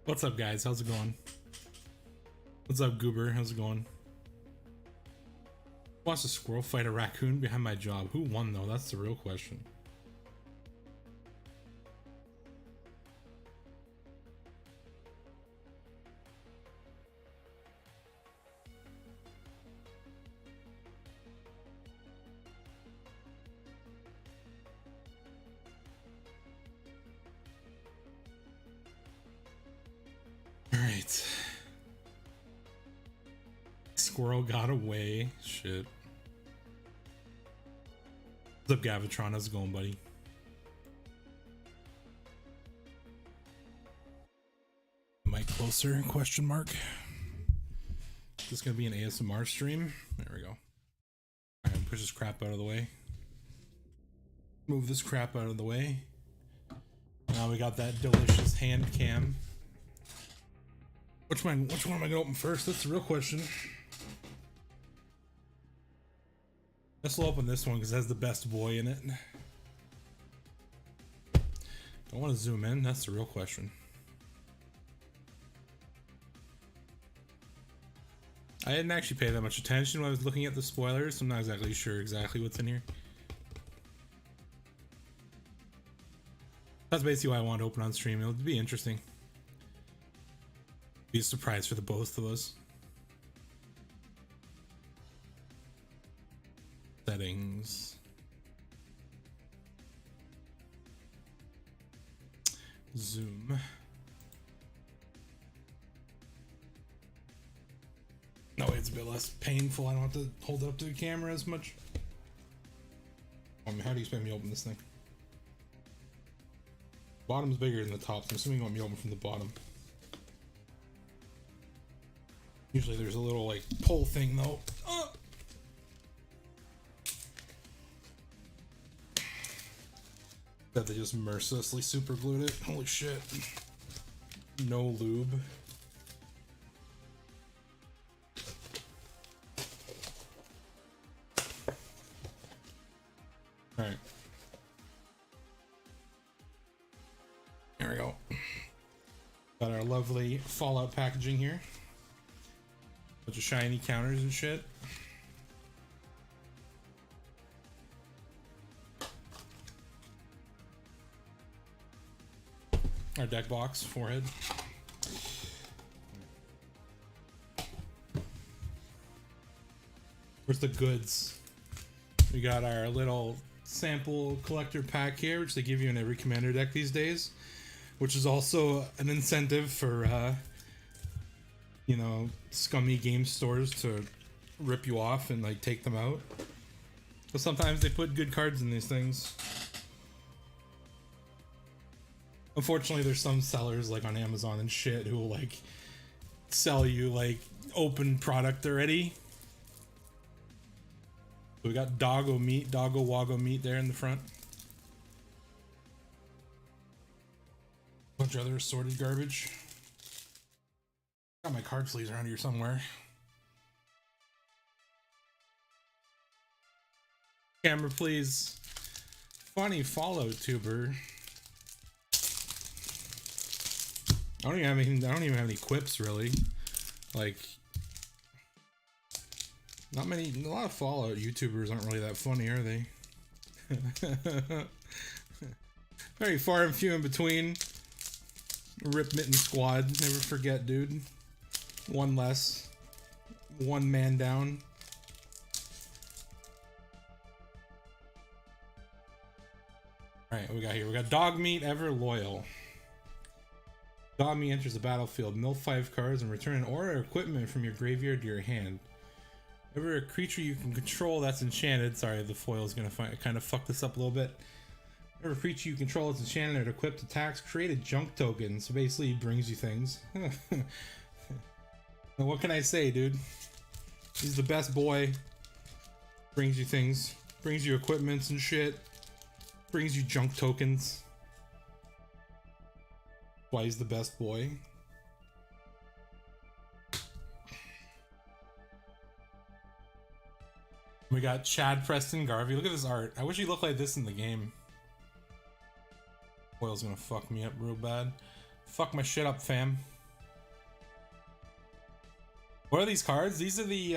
What's up, guys? How's it going? What's up, Goober? How's it going? Watch a squirrel fight a raccoon behind my job. Who won, though? That's the real question. Alright. Squirrel got away. Shit. What's up, Gavatron? How's it going, buddy? Mic closer? Question mark. Is this gonna be an ASMR stream? There we go. Alright, push this crap out of the way. Move this crap out of the way. Now we got that delicious hand cam. Which one am I gonna open first? That's the real question. Guess we'll open this one because it has the best boy in it. Don't want to zoom in. That's the real question. I didn't actually pay that much attention when I was looking at the spoilers, so I'm not exactly sure what's in here. That's basically why I want to open on stream. It'll be interesting. Be a surprise for the both of us. Settings. Zoom. No, it's a bit less painful. I don't have to hold it up to the camera as much. How do you expect me to open this thing? Bottom's bigger than the top, so I'm assuming you want me to open from the bottom. Usually there's a little like pull thing though. That they just mercilessly super glued it. Holy shit. No lube. Alright. There we go. Got our lovely Fallout packaging here. Bunch of shiny counters and shit. Our deck box, forehead. Where's the goods? We got our little sample collector pack here, which they give you in every commander deck these days, which is also an incentive for you know, scummy game stores to rip you off and like take them out. But sometimes they put good cards in these things. Unfortunately, there's some sellers like on Amazon and shit who will like sell you like open product already. So we got doggo wago meat there in the front. Bunch of other assorted garbage. Got my card sleeves around here somewhere. Camera, please. Funny Fallout tuber. I don't even have any quips really. Like, not many. A lot of Fallout YouTubers aren't really that funny, are they? Very far and few in between. Rip Mitten Squad. Never forget, dude. One less. One man down. Alright, what we got here? We got Dog Meat Ever Loyal. Dog Meat enters the battlefield. Mill 5 cards and return an aura or equipment from your graveyard to your hand. Whenever a creature you can control that's enchanted. Sorry, the foil is going to kind of fuck this up a little bit. Whenever a creature you control is enchanted or equipped attacks, create a junk token. So basically, he brings you things. What can I say, dude? He's the best boy. Brings you things. Brings you equipments and shit. Brings you junk tokens. Why he's the best boy. We got Chad Preston Garvey. Look at this art. I wish he looked like this in the game. Foil's gonna fuck me up real bad. Fuck my shit up, fam. What are these cards? These are the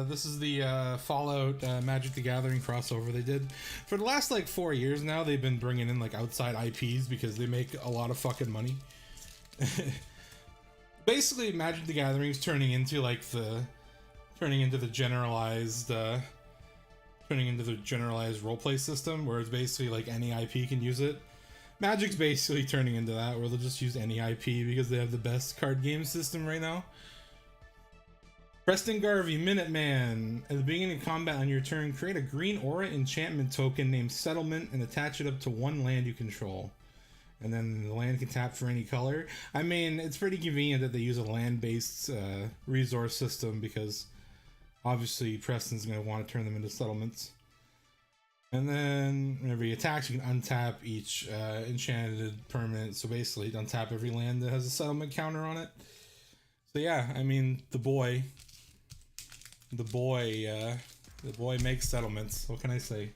this is the Fallout Magic the Gathering crossover they did. For the last like 4 years now, they've been bringing in like outside IPs because they make a lot of fucking money. Basically, Magic the Gathering is turning into like the generalized roleplay system where it's basically like any IP can use it. Magic's basically turning into that where they'll just use any IP because they have the best card game system right now. Preston Garvey, Minuteman. At the beginning of combat on your turn, create a green aura enchantment token named Settlement and attach it up to one land you control. And then the land can tap for any color. I mean, it's pretty convenient that they use a land-based resource system because obviously Preston's going to want to turn them into settlements. And then whenever he attacks, you can untap each enchanted permanent. So basically, untap every land that has a settlement counter on it. So yeah, I mean, the boy makes settlements. What can I say?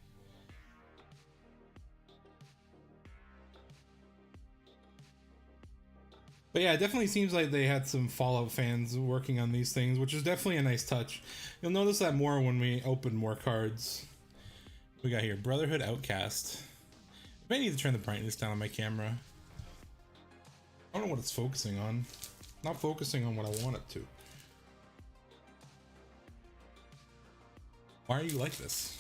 But yeah, it definitely seems like they had some Fallout fans working on these things, which is definitely a nice touch. You'll notice that more when we open more cards. We got here Brotherhood Outcast. I may need to turn the brightness down on my camera. I don't know what it's focusing on. Not focusing on what I want it to. Why are you like this?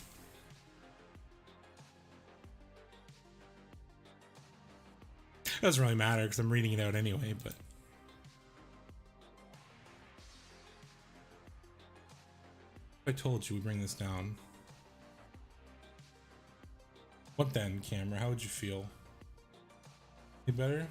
It doesn't really matter because I'm reading it out anyway, but I told you we bring this down. What then, camera? How would you feel? Any better?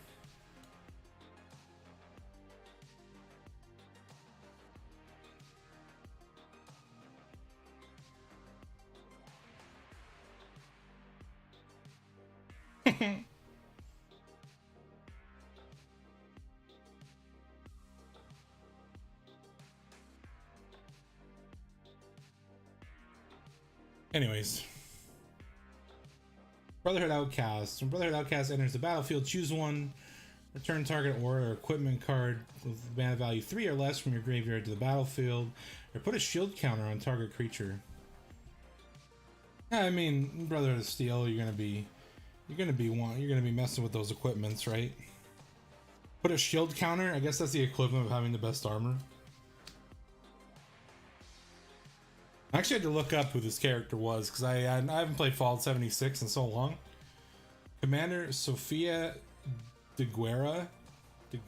Anyways, Brotherhood Outcast. When Brotherhood Outcast enters the battlefield, choose one. Return target aura or equipment card with mana value 3 or less from your graveyard to the battlefield, or put a shield counter on target creature. Yeah, I mean, Brotherhood of Steel, you're gonna be messing with those equipments, right? Put a shield counter. I guess that's the equivalent of having the best armor. I actually had to look up who this character was because I haven't played Fallout 76 in so long. Commander Sophia de Guerra. I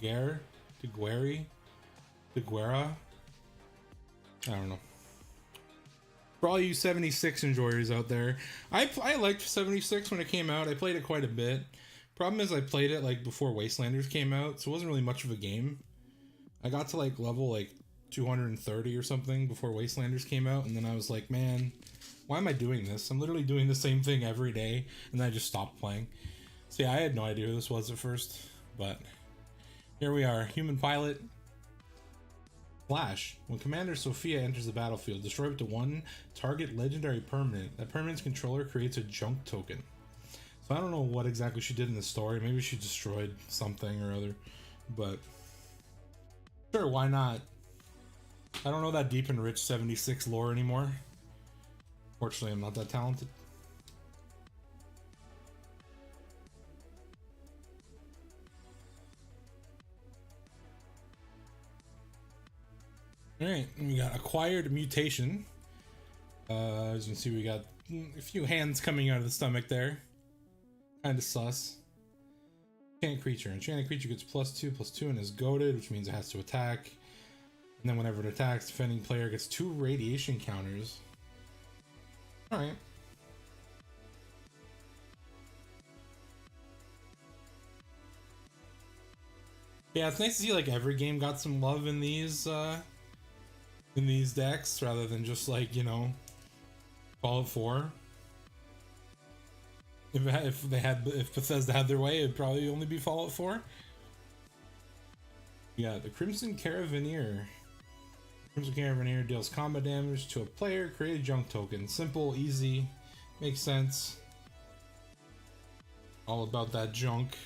don't know. For all you 76 enjoyers out there, I liked 76 when it came out. I played it quite a bit. Problem is I played it like before Wastelanders came out, so it wasn't really much of a game. I got to like level like 230 or something before Wastelanders came out, and then I was like, man, why am I doing this? I'm literally doing the same thing every day, and then I just stopped playing. So yeah, I had no idea who this was at first, but here we are. Human pilot. Flash. When Commander Sophia enters the battlefield, destroy up to one target legendary permanent. That permanent's controller creates a junk token. So I don't know what exactly she did in the story. Maybe she destroyed something or other, but sure, why not? I don't know that deep and rich 76 lore anymore. Fortunately, I'm not that talented. Alright, we got Acquired Mutation. As you can see, we got a few hands coming out of the stomach there. Kinda sus. Enchanted creature. Enchanted creature gets +2/+2 and is goaded, which means it has to attack. And then whenever it attacks, defending player gets 2 radiation counters. Alright. Yeah, it's nice to see like every game got some love in these decks rather than just like, you know, Fallout 4. If Bethesda had their way, it'd probably only be Fallout 4. Yeah, the Crimson Caravaneer. Crimson Caravaneer deals combat damage to a player. Create a junk token. Simple, easy, makes sense. All about that junk.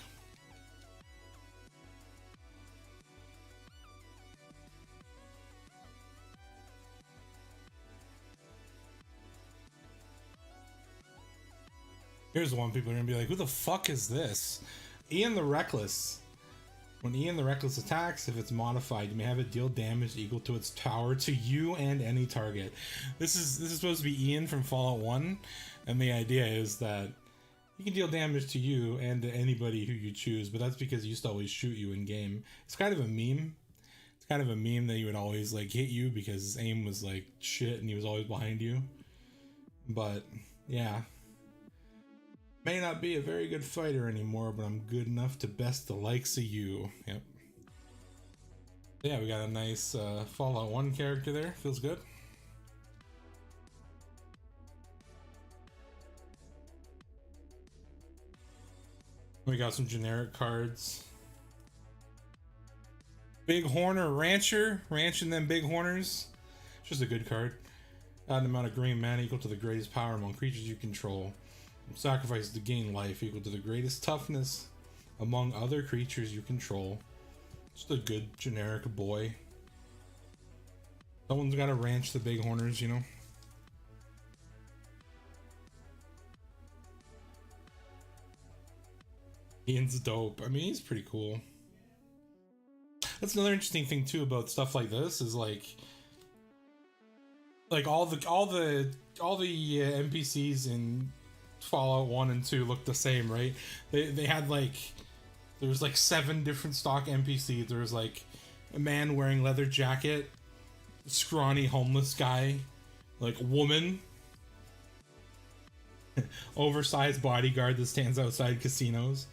Here's one people are gonna be like, who the fuck is this? Ian the Reckless. When Ian the Reckless attacks, if it's modified, you may have it deal damage equal to its power to you and any target. This is supposed to be Ian from Fallout 1, and the idea is that he can deal damage to you and to anybody who you choose, but that's because he used to always shoot you in game. It's kind of a meme. It's kind of a meme that he would always like hit you because his aim was like shit and he was always behind you. But yeah. May not be a very good fighter anymore, but I'm good enough to best the likes of you. Yep. Yeah, we got a nice Fallout 1 character there. Feels good. We got some generic cards. Big Horner Rancher. Ranching them Big Horners. It's just a good card. Add an amount of green mana equal to the greatest power among creatures you control. Sacrifices to gain life equal to the greatest toughness among other creatures you control. Just a good generic boy. Someone's got to ranch the Big Horners, you know. Ian's dope. I mean, he's pretty cool. That's another interesting thing too about stuff like this is like all the NPCs in Fallout 1 and 2 look the same, right? They had like, there was like 7 different stock NPCs. There was like a man wearing leather jacket, scrawny homeless guy, like woman, oversized bodyguard that stands outside casinos.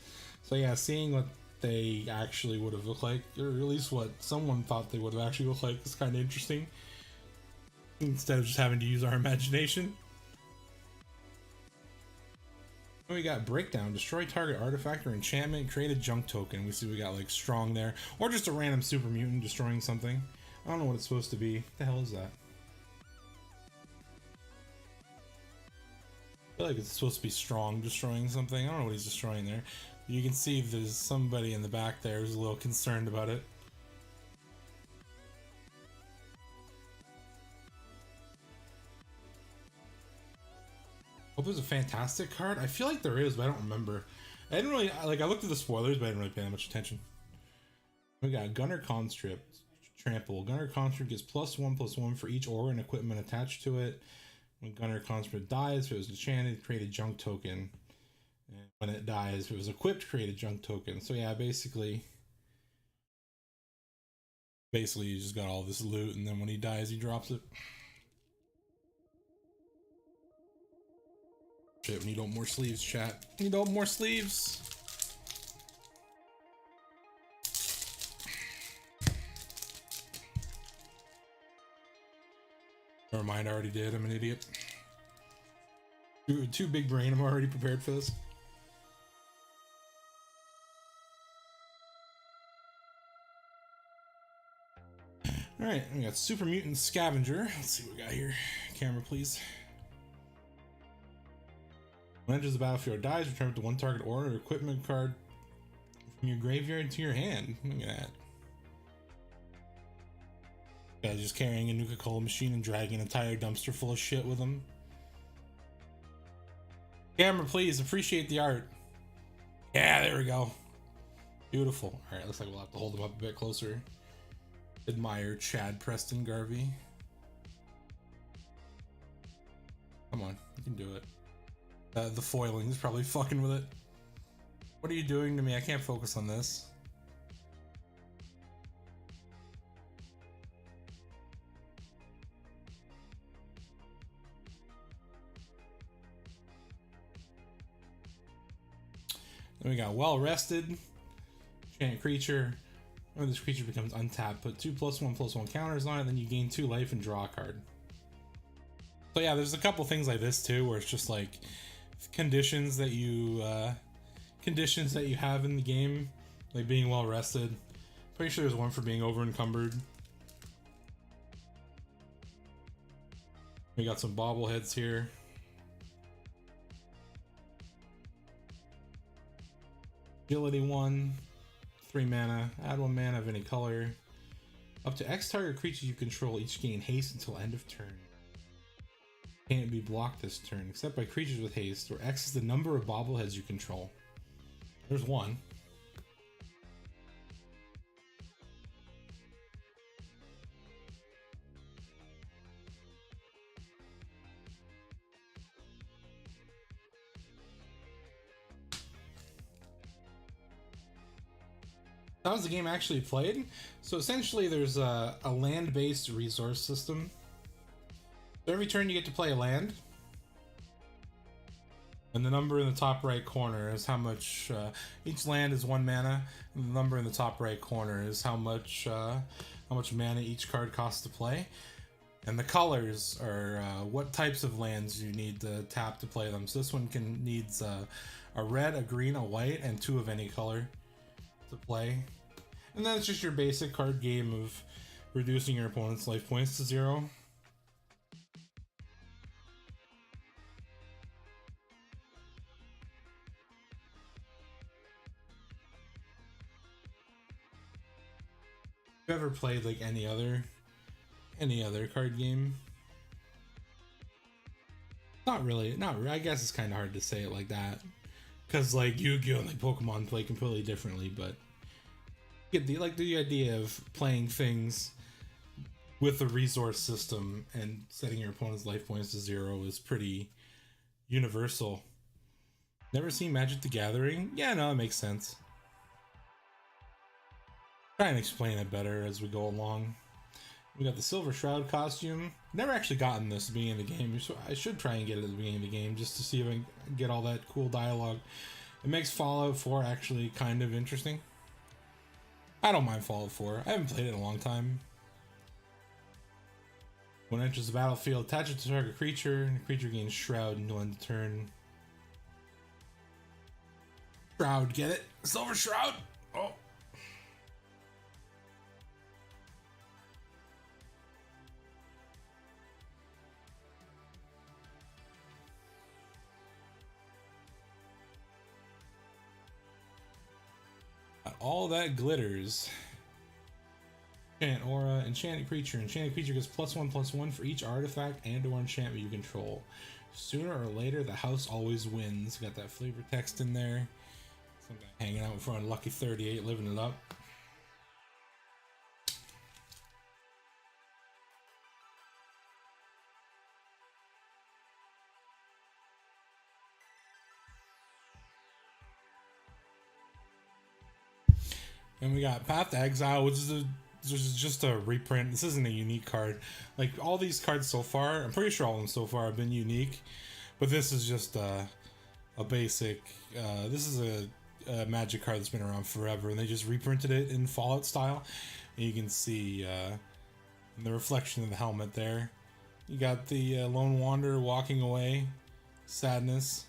So yeah, seeing what they actually would have looked like, or at least what someone thought they would have actually looked like, is kind of interesting. Instead of just having to use our imagination. We got Breakdown. Destroy target artifact or enchantment. Create a junk token. We see we got like Strong there. Or just a random super mutant destroying something. I don't know what it's supposed to be. What the hell is that? I feel like it's supposed to be Strong destroying something. I don't know what he's destroying there. You can see there's somebody in the back there who's a little concerned about it. Hope there's a fantastic card. I feel like there is, but I don't remember. I didn't really, like, I looked at the spoilers, but I didn't really pay that much attention. We got Gunner Conscript. Trample. Gunner Conscript gets +1/+1 for each aura and equipment attached to it. When Gunner Conscript dies, if it was enchanted, create a junk token. And when it dies, if it was equipped, create a junk token. So yeah, basically you just got all this loot, and then when he dies, he drops it. Shit, we need more sleeves, chat. We need more sleeves. Never mind, I already did. I'm an idiot. Too big brain. I'm already prepared for this. Alright, we got Super Mutant Scavenger. Let's see what we got here. Camera, please. When enters the battlefield or dies, return to 1 target aura or equipment card from your graveyard to your hand. Look at that. Guy's just carrying a Nuka-Cola machine and dragging an entire dumpster full of shit with him. Camera, please. Appreciate the art. Yeah, there we go. Beautiful. Alright, looks like we'll have to hold him up a bit closer. Admire Chad Preston Garvey. Come on, you can do it. The foiling is probably fucking with it. What are you doing to me? I can't focus on this. Then we got Well Rested. Enchant creature. When this creature becomes untapped, put 2 +1/+1 counters on it, then you gain 2 life and draw a card. So yeah, there's a couple things like this too, where it's just like conditions that you have in the game, like being well rested. Pretty sure there's one for being over encumbered. We got some bobbleheads here. Agility 1, 3 mana, add 1 mana of any color. Up to X target creatures you control each gain haste until end of turn. Can't be blocked this turn, except by creatures with haste, where X is the number of bobbleheads you control. There's one. How was the game actually played? So essentially there's a land-based resource system. So every turn you get to play a land. And the number in the top right corner is how much, each land is 1 mana, and the number in the top right corner is how much mana each card costs to play. And the colors are what types of lands you need to tap to play them. So this one needs a red, a green, a white, and 2 of any color to play. And then it's just your basic card game of reducing your opponent's life points to 0. Have you ever played like any other card game? Not really. I guess it's kind of hard to say it like that, because like Yu-Gi-Oh and like Pokemon play completely differently, but get the idea of playing things with a resource system and setting your opponent's life points to 0 is pretty universal. Never seen Magic the Gathering? Yeah, no, it makes sense. Try and explain it better as we go along. We got the Silver Shroud costume. Never actually gotten this at the beginning of the game, so I should try and get it at the beginning of the game just to see if I can get all that cool dialogue. It makes Fallout 4 actually kind of interesting. I don't mind Fallout 4. I haven't played it in a long time. When it enters the battlefield, attach it to target creature, and the creature gains Shroud until end of turn. Shroud, get it? Silver Shroud! Oh. All that glitters. Enchant aura, enchanted creature. Enchanted creature gets +1/+1 for each artifact and or enchantment you control. Sooner or later, the house always wins. Got that flavor text in there. Some guy hanging out in front of Lucky 38, living it up. And we got Path to Exile, which is just a reprint. This isn't a unique card. Like all these cards so far, I'm pretty sure all of them so far have been unique, but this is just a basic. This is a Magic card that's been around forever, and they just reprinted it in Fallout style. And you can see the reflection of the helmet there. You got the Lone Wanderer walking away, sadness.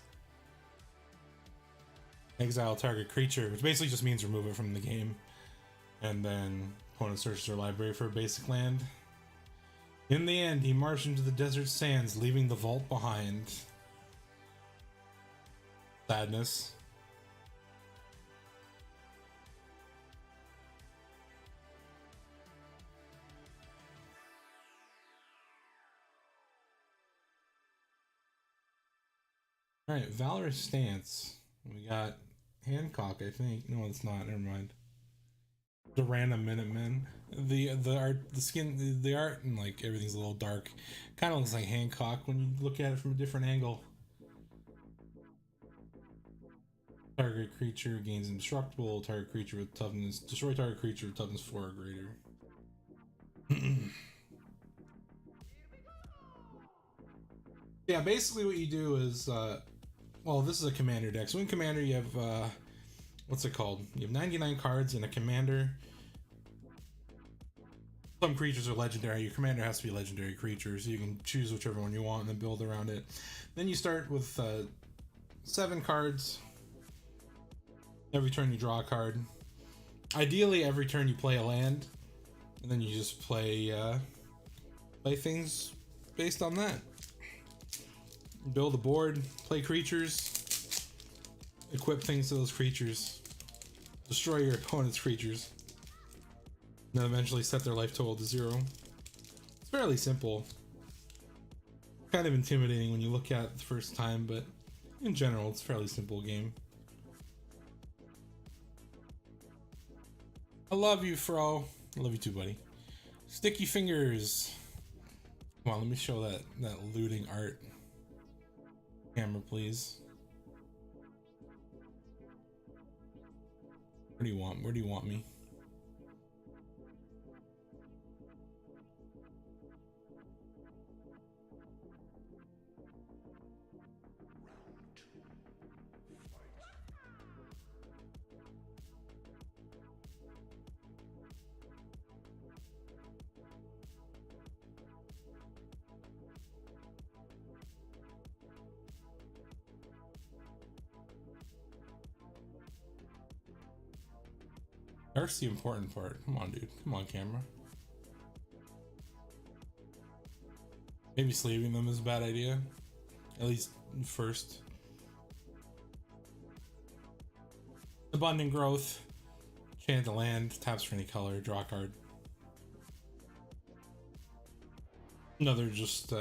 Exile target creature, which basically just means remove it from the game. And then opponent searches their library for a basic land. In the end, he marched into the desert sands, leaving the vault behind. Sadness. Alright, Valorous Stance. We got Hancock, I think. No, it's not. Never mind. The random Minutemen. The art, the skin, the art, and like everything's a little dark. Kind of looks like Hancock when you look at it from a different angle. Target creature gains indestructible. Target creature with toughness. Destroy target creature with toughness 4 or greater. Yeah, basically what you do is, well, this is a commander deck. So in commander you have, what's it called? You have 99 cards in a commander. Some creatures are legendary. Your commander has to be a legendary creature, so you can choose whichever one you want and then build around it. Then you start with 7 cards. Every turn you draw a card. Ideally, every turn you play a land, and then you just play things based on that. Build a board, play creatures, equip things to those creatures, destroy your opponent's creatures, and then eventually set their life total to 0. It's fairly simple. Kind of intimidating when you look at it the first time, but in general, it's a fairly simple game. I love you, Fro. I love you too, buddy. Sticky fingers. Come on, let me show that looting art. Camera, please. Where do you want? Where do you want me? That's the important part. Come on, dude. Come on, camera. Maybe sleeving them is a bad idea. At least first. Abundant growth. Chant the land. Taps for any color. Draw a card. Another just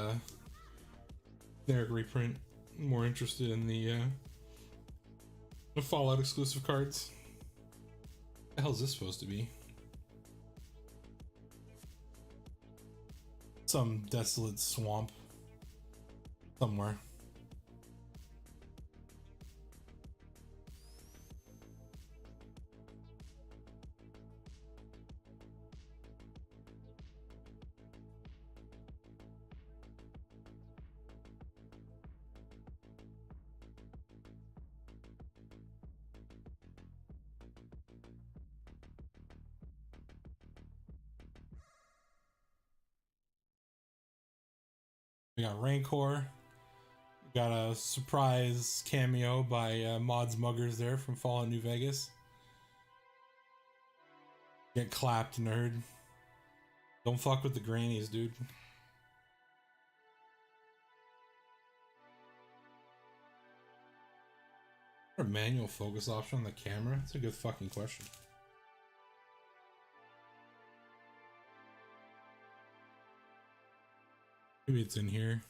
generic reprint. More interested in the Fallout exclusive cards. What the hell is this supposed to be? Some desolate swamp somewhere. We got Rancor. We got a surprise cameo by Mods Muggers there from Fallout New Vegas. Get clapped, nerd. Don't fuck with the grannies, dude. A manual focus option on the camera? That's a good fucking question. Maybe it's in here.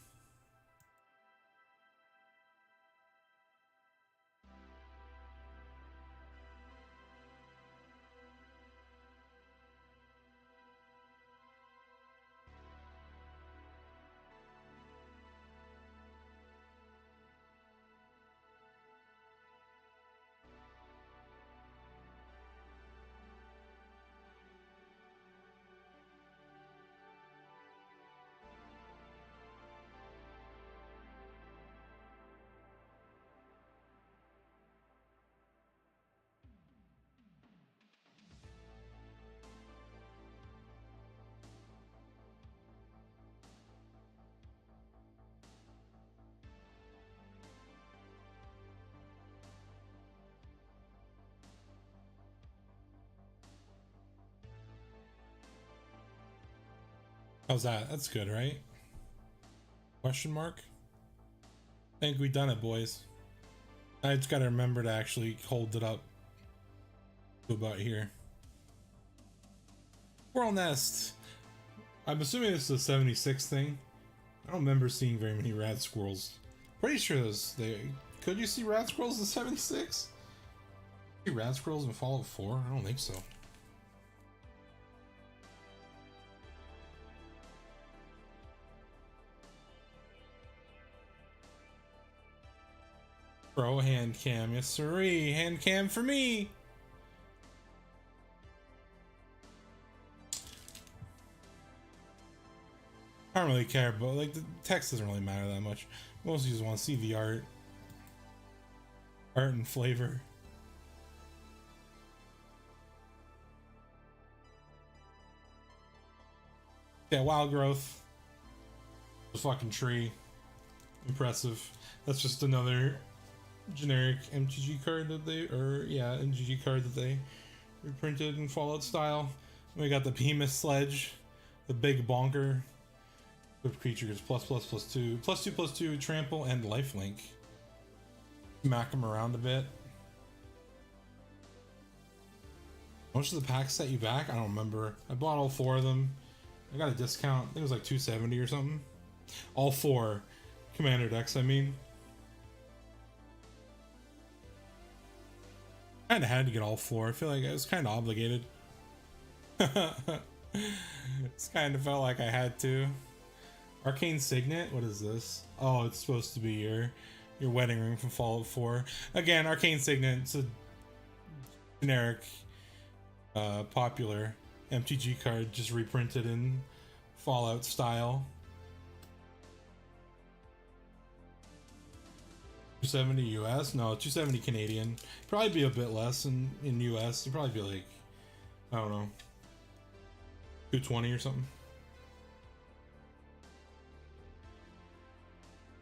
How's that? That's good, right? Question mark? I think we done it, boys. I just gotta remember to actually hold it up to about here. Squirrel nest. I'm assuming it's the 76 thing. I don't remember seeing very many rad squirrels. Pretty sure could you see rad squirrels in 76? See rad squirrels in Fallout 4? I don't think so. Bro, hand cam, yes sirree, hand cam for me. I don't really care, but like the text doesn't really matter that much. Most of you just want to see the art and flavor. Yeah, wild growth. The fucking tree. Impressive. That's just another generic MTG card that MTG card that they reprinted in Fallout style. And we got the Behemoth Sledge, the big bonker. The creatures +++2 trample and lifelink. Smack them around a bit. How much does the pack set you back? I don't remember. I bought all 4 of them. I got a discount. I think it was like $270 or something. All 4. Commander decks, I mean. Kinda had to get all 4. I feel like I was kinda obligated. It's kind of felt like I had to. Arcane Signet? What is this? Oh, it's supposed to be your wedding ring from Fallout 4. Again, Arcane Signet, it's a generic, popular MTG card, just reprinted in Fallout style. 270 US? No, 270 Canadian. Probably be a bit less in US. It'd probably be like, I don't know, 220 or something.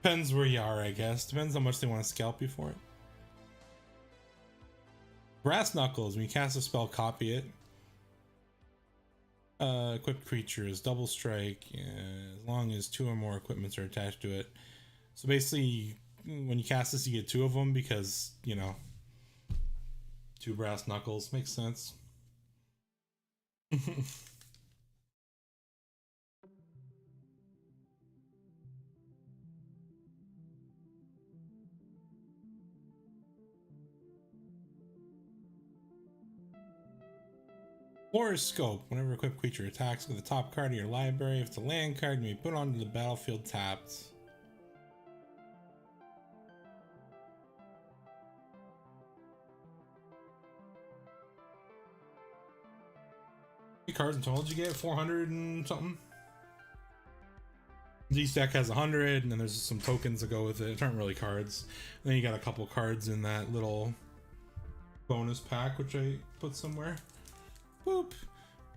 Depends where you are, I guess. Depends how much they want to scalp you for it. Brass Knuckles. When you cast a spell, copy it. Equipped creatures, double strike, as long as 2 or more equipments are attached to it. So basically, when you cast this, you get 2 of them because, you know, 2 Brass Knuckles. Makes sense. Horoscope. Whenever a equipped creature attacks with the top card of your library, if it's a land card, you may put it onto the battlefield tapped. How many cards in total did you get? 400 and something? Each deck has 100, and then there's some tokens that go with it. It aren't really cards. And then you got a couple cards in that little bonus pack, which I put somewhere. Boop.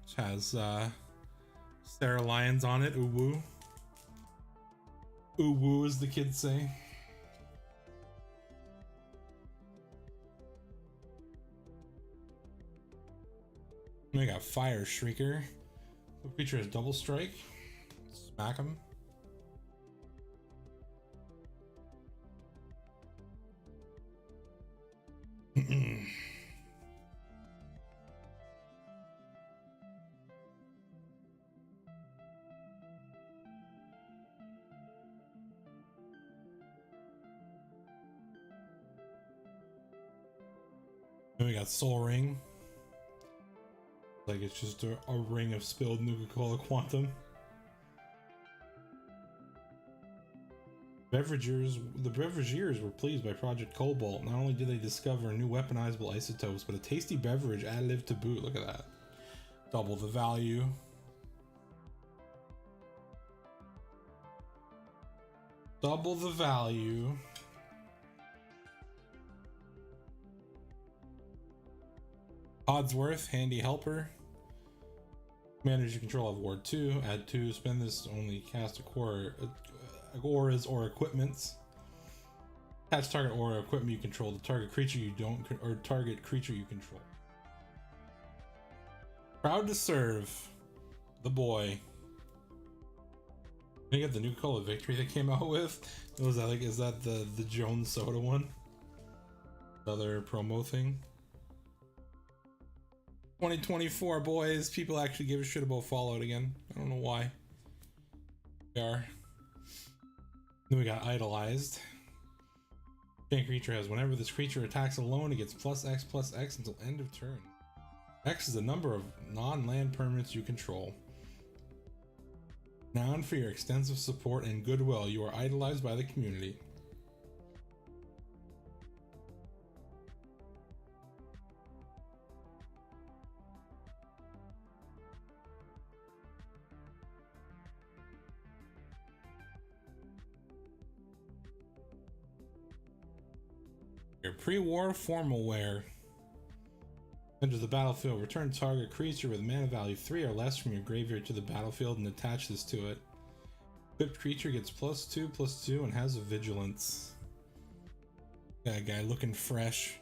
Which has Sarah Lions on it. Ooh woo. Ooh woo, as the kids say. We got Fire Shrieker. The creature has double strike. Smack him. Then we got Soul Ring. Like it's just a ring of spilled Nuka-Cola Quantum. The Beveragers were pleased by Project Cobalt. Not only did they discover new weaponizable isotopes, but a tasty beverage additive to boot. Look at that. Double the value. Double the value. Codsworth, handy helper. Manage your control of Ward 2. Add 2. Spend this to only cast auras or equipments. Attach target aura or equipment you control to target creature you don't, or target creature you control. Proud to serve the boy. Can you get the new Call of Victory they came out with? Was that like, is that the Jones Soda one? Another promo thing. 2024, boys. People actually give a shit about Fallout again. I don't know why. We are. Then we got Idolized. Chain creature has whenever this creature attacks alone, it gets +X until end of turn. X is the number of non-land permanents you control. Known for your extensive support and goodwill, you are idolized by the community. Your pre-war formal wear. Enters the battlefield. Return target creature with mana value 3 or less from your graveyard to the battlefield and attach this to it. Equipped creature gets +2/+2 and has a vigilance. That guy looking fresh.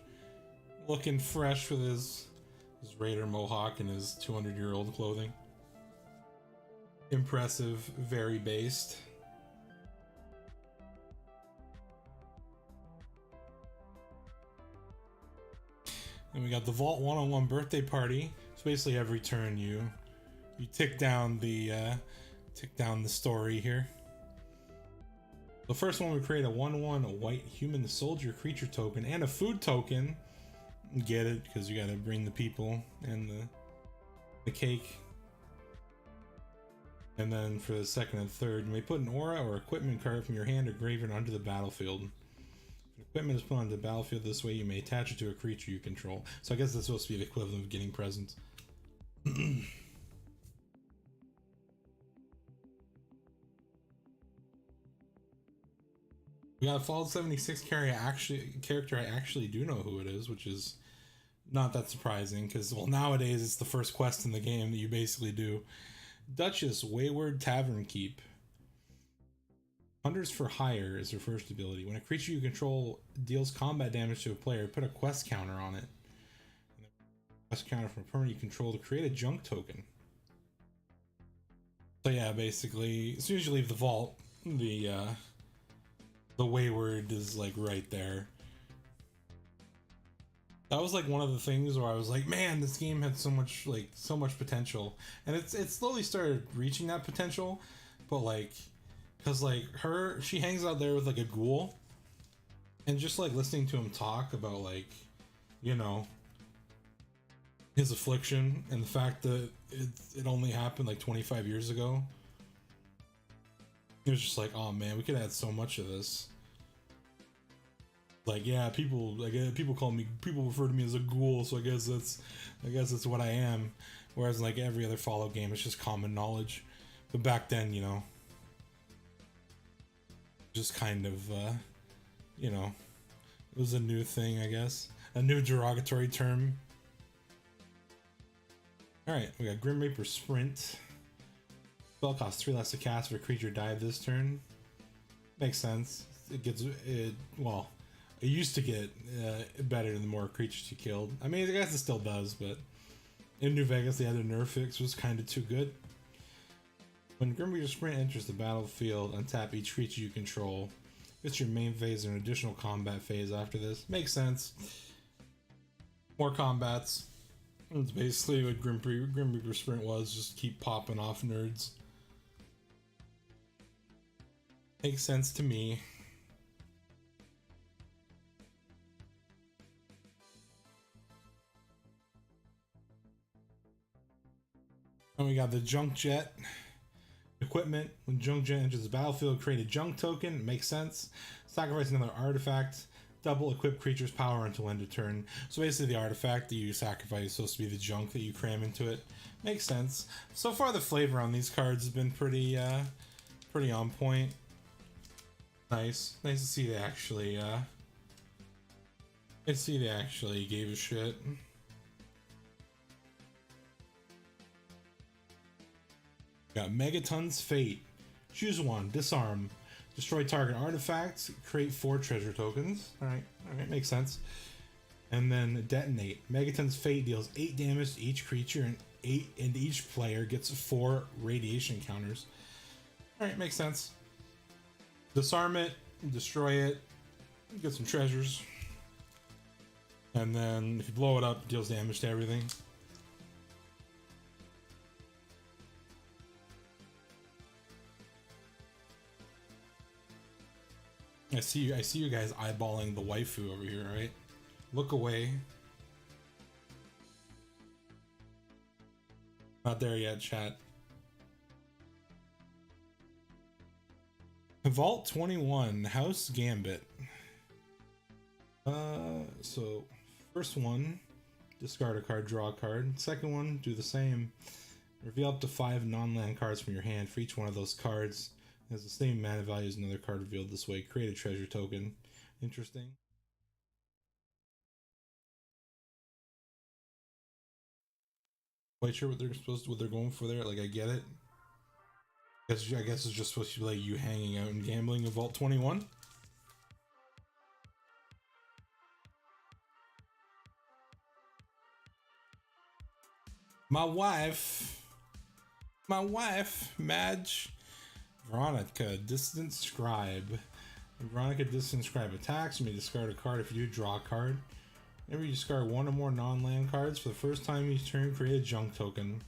Looking fresh with his Raider mohawk and his 200-year-old clothing. Impressive, very based. And we got the Vault 101 birthday party. So basically every turn you tick down the story here. The first one, we create a 1/1 white human soldier creature token and a food token. Get it? Because you gotta bring the people and the cake. And then for the second and third, you may put an aura or equipment card from your hand or graveyard onto the battlefield. If equipment is put onto the battlefield this way, you may attach it to a creature you control. So I guess that's supposed to be the equivalent of getting presents. We got a Fallout 76 character I actually do know who it is, which is not that surprising because, well, nowadays it's the first quest in the game that you basically do. Duchess, Wayward Tavern Keep. Hunters for Hire is her first ability. When a creature you control deals combat damage to a player, put a quest counter on it. And the quest counter from a permanent you control to create a junk token. So yeah, basically, as soon as you leave the vault, the Wayward is like right there. That was like one of the things where I was like, man, this game had so much potential, and it slowly started reaching that potential, but like, cause like she hangs out there with like a ghoul, and just like listening to him talk about like, you know, his affliction and the fact that it only happened like 25 years ago. It was just like, oh man, we could add so much of this. Like, yeah, people refer to me as a ghoul, so I guess that's what I am. Whereas like every other Fallout game, it's just common knowledge. But back then, you know, just kind of, you know, it was a new thing, I guess, a new derogatory term. All right, we got Grim Reaper Sprint. Spell costs 3 less to cast if a creature died this turn. Makes sense. Well, it used to get better the more creatures you killed. I mean, I guess it still does, but in New Vegas, the other nerf fix was kind of too good. When Grim Reaper Sprint enters the battlefield, untap each creature you control. It's your main phase or an additional combat phase after this. Makes sense. More combats. It's basically what Grim Reaper Sprint was, just keep popping off nerds. Makes sense to me. And we got the Junk Jet equipment. When Junk Jet enters the battlefield, create a junk token. It makes sense. Sacrifice another artifact. Double equip creature's power until end of turn. So basically the artifact that you sacrifice is supposed to be the junk that you cram into it. Makes sense. So far the flavor on these cards has been pretty on point. Nice to see they actually gave a shit. Got Megaton's Fate. Choose one. Disarm. Destroy target artifacts. Create 4 treasure tokens. Alright, makes sense. And then Detonate. Megaton's Fate deals 8 damage to each creature and each player gets 4 radiation counters. Alright, makes sense. Disarm it. Destroy it. Get some treasures. And then if you blow it up, it deals damage to everything. I see you guys eyeballing the waifu over here, right? Look away. Not there yet, chat. Vault 21, House Gambit. So first one, discard a card, draw a card. Second one, do the same. Reveal up to 5 non-land cards from your hand. For each one of those cards, it has the same mana value as another card revealed this way. Create a treasure token. Interesting. Quite sure what they're going for there. Like, I get it. I guess it's just supposed to be like you hanging out and gambling in Vault 21. My wife, Madge, Veronica, Distant Scribe. Veronica, Distant Scribe attacks. You may discard a card. If you do, draw a card. Whenever you discard 1 or more non-land cards for the first time each turn, create a junk token.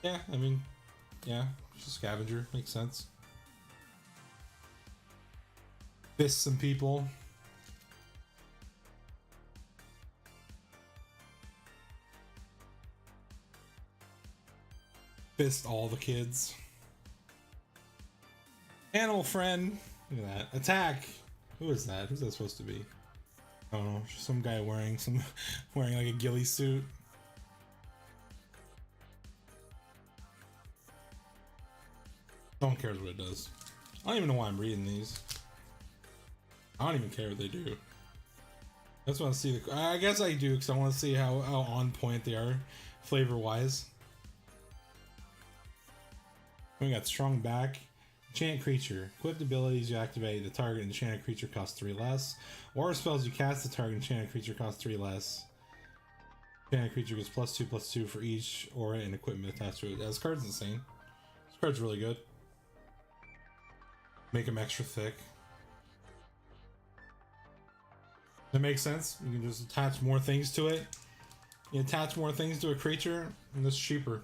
Yeah, I mean, yeah, just a scavenger. Makes sense. fist some people. Fist all the kids. Animal friend. Look at that. Attack. Who is that? Who's that supposed to be? I don't know. Some guy wearing like a ghillie suit. No one cares what it does. I don't even know why I'm reading these. I don't even care what they do. I just want to see the. I guess I do because I want to see how on point they are, flavor wise. We got strong back. Enchant creature. Equipped abilities you activate, the target enchanted creature costs 3 less. Aura spells you cast, the target enchanted creature costs 3 less. Enchanted creature gets +2/+2 for each aura and equipment attached to it. Yeah, this card's insane. This card's really good. Make them extra thick. That makes sense. You can just attach more things to it. You attach more things to a creature, and it's cheaper.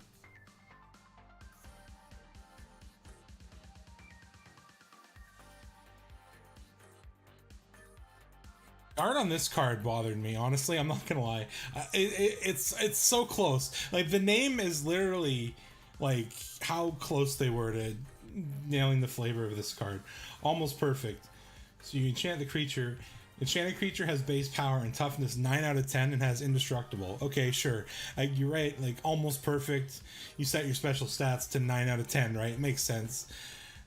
Art on this card bothered me, honestly. I'm not gonna lie. It's so close. Like, the name is literally like how close they were to nailing the flavor of this card. Almost perfect. So you enchant the creature. Enchanted creature has base power and toughness 9 out of 10 and has indestructible. Okay, sure. You're right. Like, almost perfect. You set your special stats to 9 out of 10, right? It makes sense.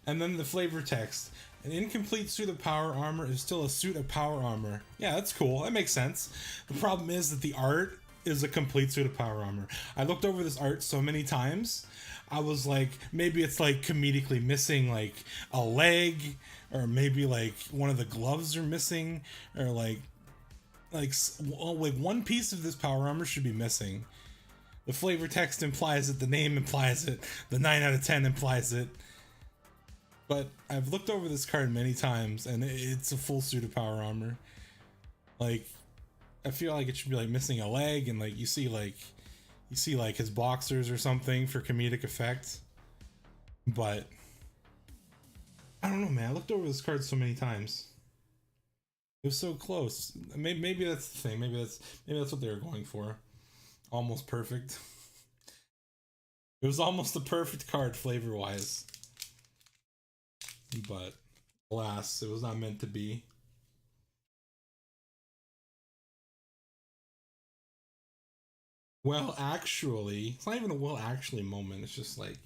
And then the flavor text. An incomplete suit of power armor is still a suit of power armor. Yeah, that's cool. That makes sense. The problem is that the art is a complete suit of power armor. I looked over this art so many times. I was like, maybe it's like comedically missing like a leg, or maybe like one of the gloves are missing, or like one piece of this power armor should be missing. The flavor text implies it, the name implies it, the 9 out of 10 implies it. But I've looked over this card many times, and it's a full suit of power armor. Like, I feel like it should be like missing a leg, and like you see like his boxers or something for comedic effect. But I don't know, man. I looked over this card so many times. It was so close. Maybe that's the thing. Maybe that's what they were going for. Almost perfect. It was almost the perfect card flavor wise. But alas, it was not meant to be. Well, actually, it's not even a well actually moment. It's just like,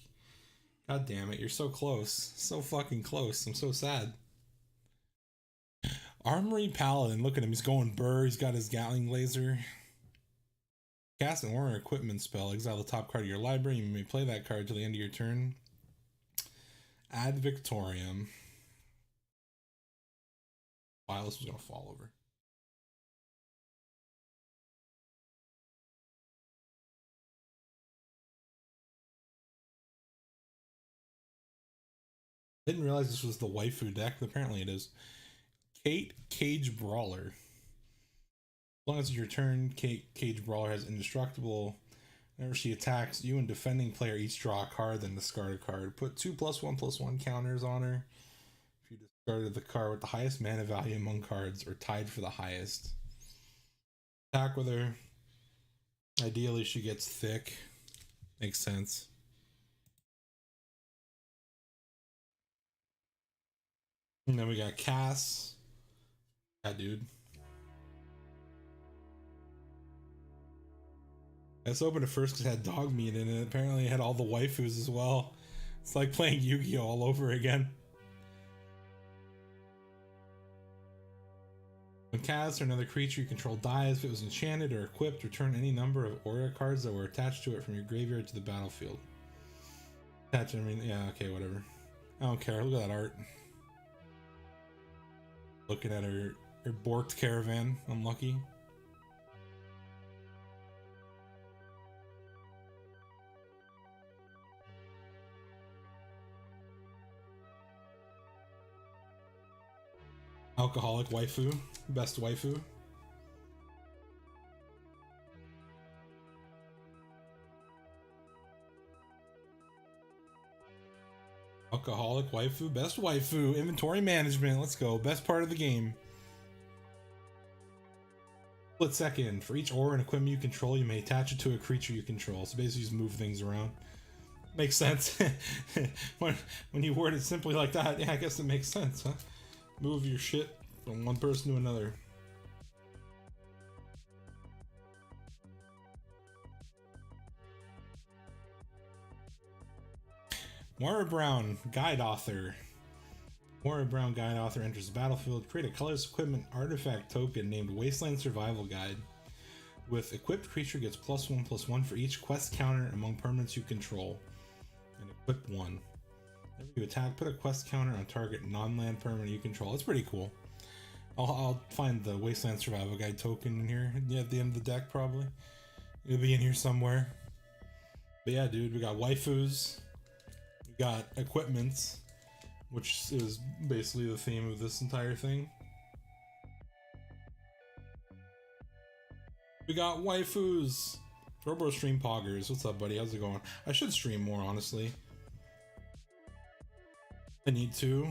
god damn it, you're so close. So fucking close. I'm so sad. Armory Paladin, look at him. He's going burr. He's got his Gatling laser. Cast an aura equipment spell. Exile the top card of your library. You may play that card till the end of your turn. Ad Victoriam. Wow, this was gonna fall over. Didn't realize this was the waifu deck, but apparently it is. Kate Cage Brawler. As long as it's your turn, Kate Cage Brawler has indestructible. Whenever she attacks, you and defending player each draw a card, then discard a card. Put 2+1/+1 counters on her. If you discarded the card with the highest mana value among cards, or tied for the highest. Attack with her. Ideally, she gets thick. Makes sense. And then we got Cass. Yeah, dude. I just opened it first because it had dog meat in it. Apparently it had all the waifus as well. It's like playing Yu-Gi-Oh! All over again. When Cass or another creature you control dies, if it was enchanted or equipped, return any number of aura cards that were attached to it from your graveyard to the battlefield. Attach, I mean, yeah, okay, whatever. I don't care. Look at that art. Looking at her borked caravan. Unlucky. Alcoholic waifu. Best waifu. Alcoholic waifu, best waifu, inventory management. Let's go. Best part of the game. Split second. For each aura and equipment you control, you may attach it to a creature you control. So basically, just move things around. Makes sense. when you word it simply like that, yeah, I guess it makes sense, huh? Move your shit from one person to another. Moira Brown, guide author. Moira Brown, guide author, enters the battlefield. Create a colorless equipment artifact token named Wasteland Survival Guide. With equipped creature gets +1/+1 for each quest counter among permanents you control. And equip 1. Whenever you attack, put a quest counter on target non-land permanent you control. It's pretty cool. I'll find the Wasteland Survival Guide token in here at the end of the deck, probably. It'll be in here somewhere. But yeah, dude, we got waifus. We got equipments, which is basically the theme of this entire thing. We got waifus. Robo Stream Poggers. What's up, buddy? How's it going? I should stream more, honestly. I need to.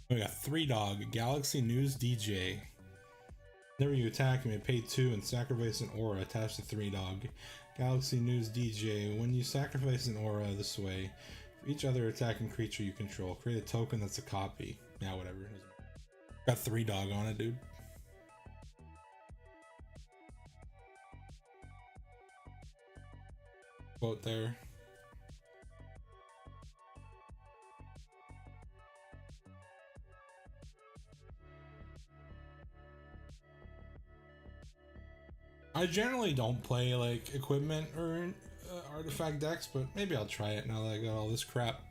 We got 3 Dog, Galaxy News DJ. Whenever you attack, you may pay 2 and sacrifice an aura attached to 3 Dog. Galaxy News DJ. When you sacrifice an aura this way, for each other attacking creature you control, create a token that's a copy. Yeah, whatever. Got 3 Dog on it, dude. Quote there. I generally don't play like equipment or artifact decks, but maybe I'll try it now that I got all this crap.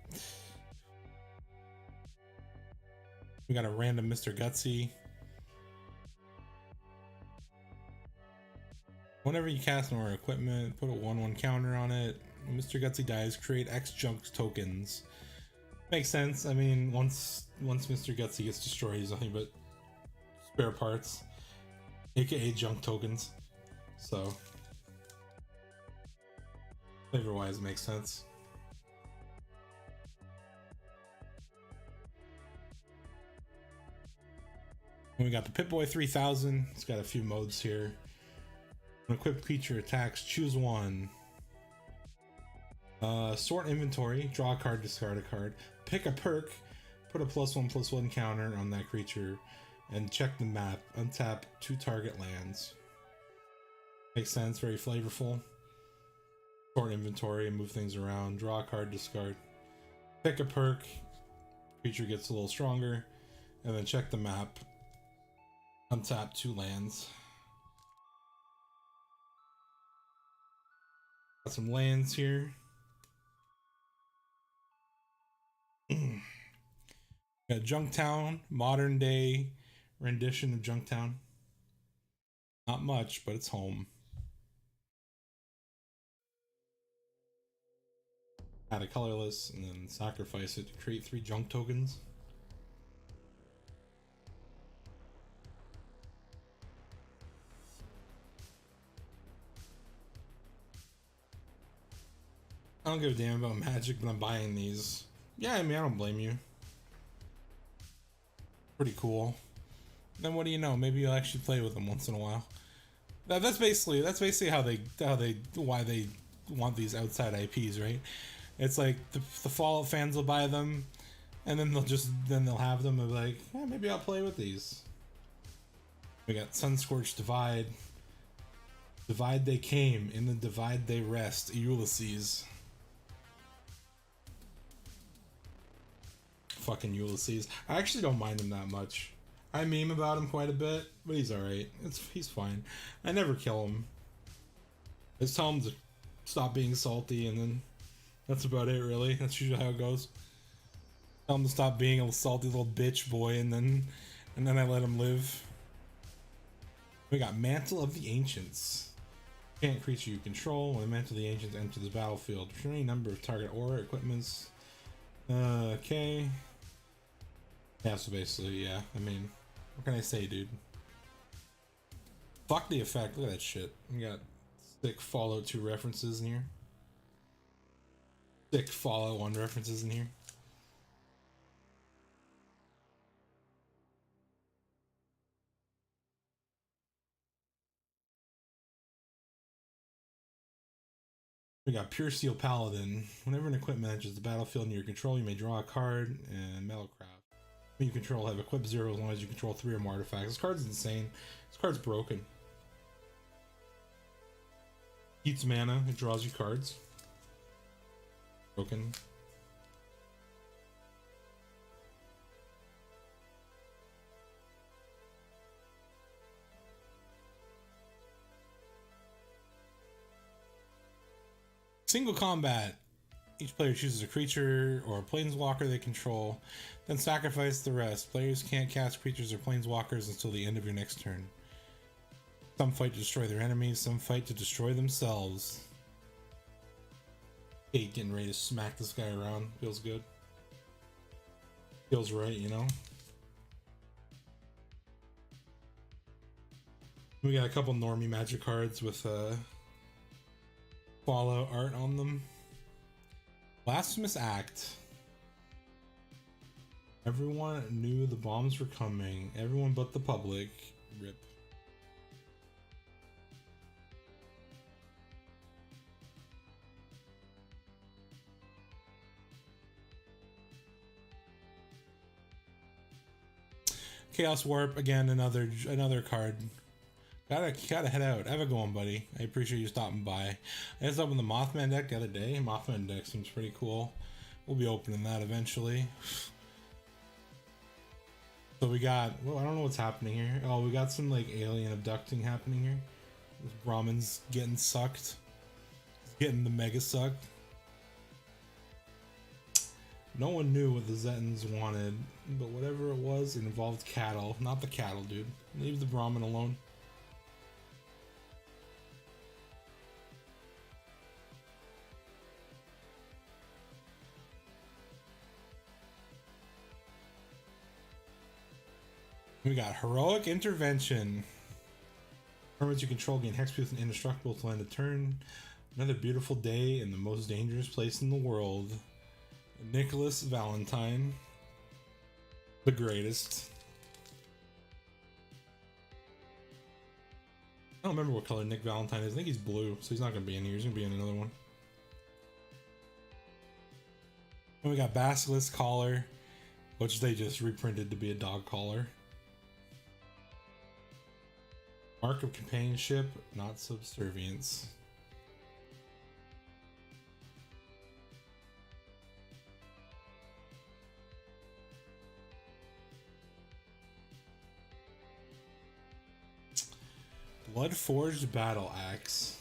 We got a random Mr. Gutsy. Whenever you cast more equipment, put a 1/1 counter on it. When Mr. Gutsy dies, create X junk tokens. Makes sense. I mean, once Mr. Gutsy gets destroyed, he's nothing but spare parts, aka junk tokens. So, flavor-wise, makes sense. And we got the Pip-Boy 3000. It's got a few modes here. When equipped creature attacks, choose one. Sort inventory, draw a card, discard a card. Pick a perk, put a +1/+1 counter on that creature, and check the map. Untap 2 target lands. Makes sense, very flavorful. Sort inventory, move things around, draw a card, discard. Pick a perk, creature gets a little stronger, and then check the map. Untap 2 lands. Got some lands here. Got Junktown, modern day rendition of Junktown. Not much, but it's home. Add a colorless and then sacrifice it to create 3 junk tokens. I don't give a damn about Magic, but I'm buying these. Yeah, I mean, I don't blame you. Pretty cool. Then what do you know? Maybe you'll actually play with them once in a while. That's basically why they want these outside IPs, right? It's like the Fallout fans will buy them, and then they'll have them and be like, yeah, maybe I'll play with these. We got Sunscorched Divide. Divide they came, in the divide they rest. Ulysses. Fucking Ulysses. I actually don't mind him that much. I meme about him quite a bit, but he's alright. He's fine. I never kill him. I just tell him to stop being salty, and then that's about it, really. That's usually how it goes. Tell him to stop being a salty little bitch boy, and then I let him live. We got Mantle of the Ancients. Can't creature you control. When the Mantle of the Ancients enters the battlefield, return any number of target aura equipments. Okay. Yeah, so basically, yeah. I mean, what can I say, dude? Fuck the effect. Look at that shit. We got sick Fallout 2 references in here. Sick Fallout 1 references in here. We got Pure Steel Paladin. Whenever an equipment enters the battlefield under your control, you may draw a card and Metalcraft. You control have equipped 0 as long as you control 3 or more artifacts. This card's insane. This card's broken. Eats mana, it draws you cards. Broken. Single combat. Each player chooses a creature or a planeswalker they control, then sacrifice the rest. Players can't cast creatures or planeswalkers until the end of your next turn. Some fight to destroy their enemies, some fight to destroy themselves. Hate getting ready to smack this guy around. Feels good. Feels right, you know? We got a couple normie magic cards with Fallout art on them. Blasphemous Act. Everyone knew the bombs were coming. Everyone but the public. Rip. Chaos Warp, again, another card. Gotta head out. Have a go on, buddy. I appreciate you stopping by. I just opened the Mothman deck the other day. Mothman deck seems pretty cool. We'll be opening that eventually. So we got, well, I don't know what's happening here. Oh, we got some like alien abducting happening here. This Brahmin's getting sucked. He's getting the mega sucked. No one knew what the Zetans wanted, but whatever it was, it involved cattle. Not the cattle, dude. Leave the Brahmin alone. We got Heroic Intervention. Permanents you control gain hexproof and indestructible to end a turn. Another beautiful day in the most dangerous place in the world. Nicholas Valentine. The greatest. I don't remember what color Nick Valentine is. I think he's blue, so he's not going to be in here. He's going to be in another one. And we got Basilisk Collar, which they just reprinted to be a dog collar. Mark of Companionship, not Subservience. Bloodforged Battle Axe.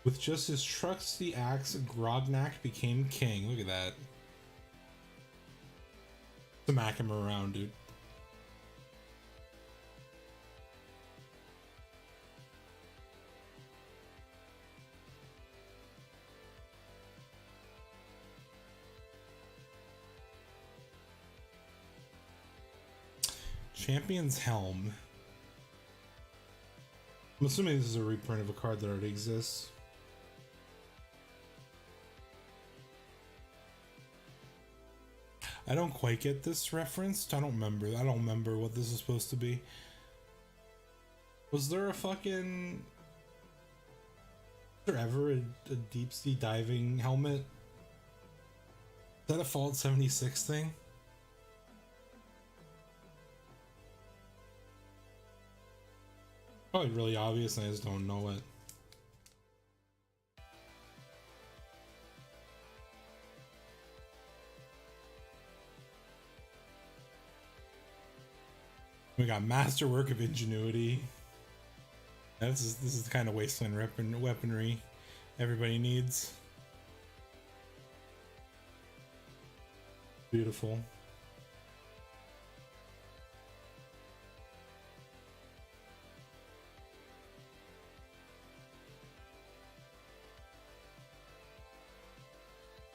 With just his trusty axe, Grognak became king. Look at that. Smack him around, dude. Champion's Helm. I'm assuming this is a reprint of a card that already exists. I don't quite get this reference. I don't remember what this is supposed to be. Was there a fucking... Was there ever a deep sea diving helmet? Is that a Fallout 76 thing? Probably really obvious and I just don't know it. We got Masterwork of Ingenuity. This is the kind of wasteland weaponry everybody needs. Beautiful.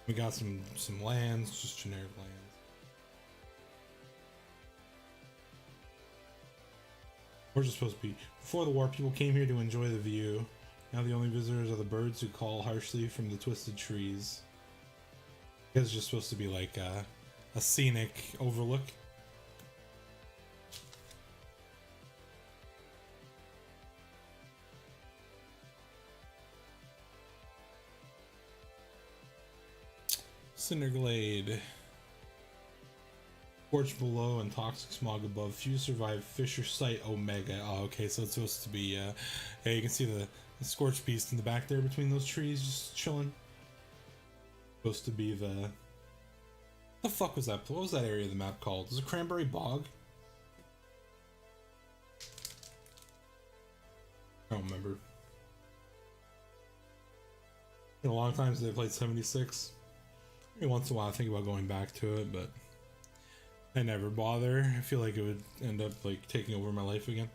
We got some lands, just generic lands. Where's it supposed to be? Before the war, people came here to enjoy the view. Now the only visitors are the birds who call harshly from the twisted trees. It's just supposed to be like a scenic overlook. Cinderglade. Scorch below and toxic smog above. Few survive. Fisher Sight Omega. Oh, okay, so it's supposed to be, yeah, you can see the Scorch Beast in the back there between those trees, just chilling. Supposed to be the fuck was that? What was that area of the map called? Was it Cranberry Bog? I don't remember. Been a long time since I played 76. Every once in a while I think about going back to it, but I never bother. I feel like it would end up like taking over my life again.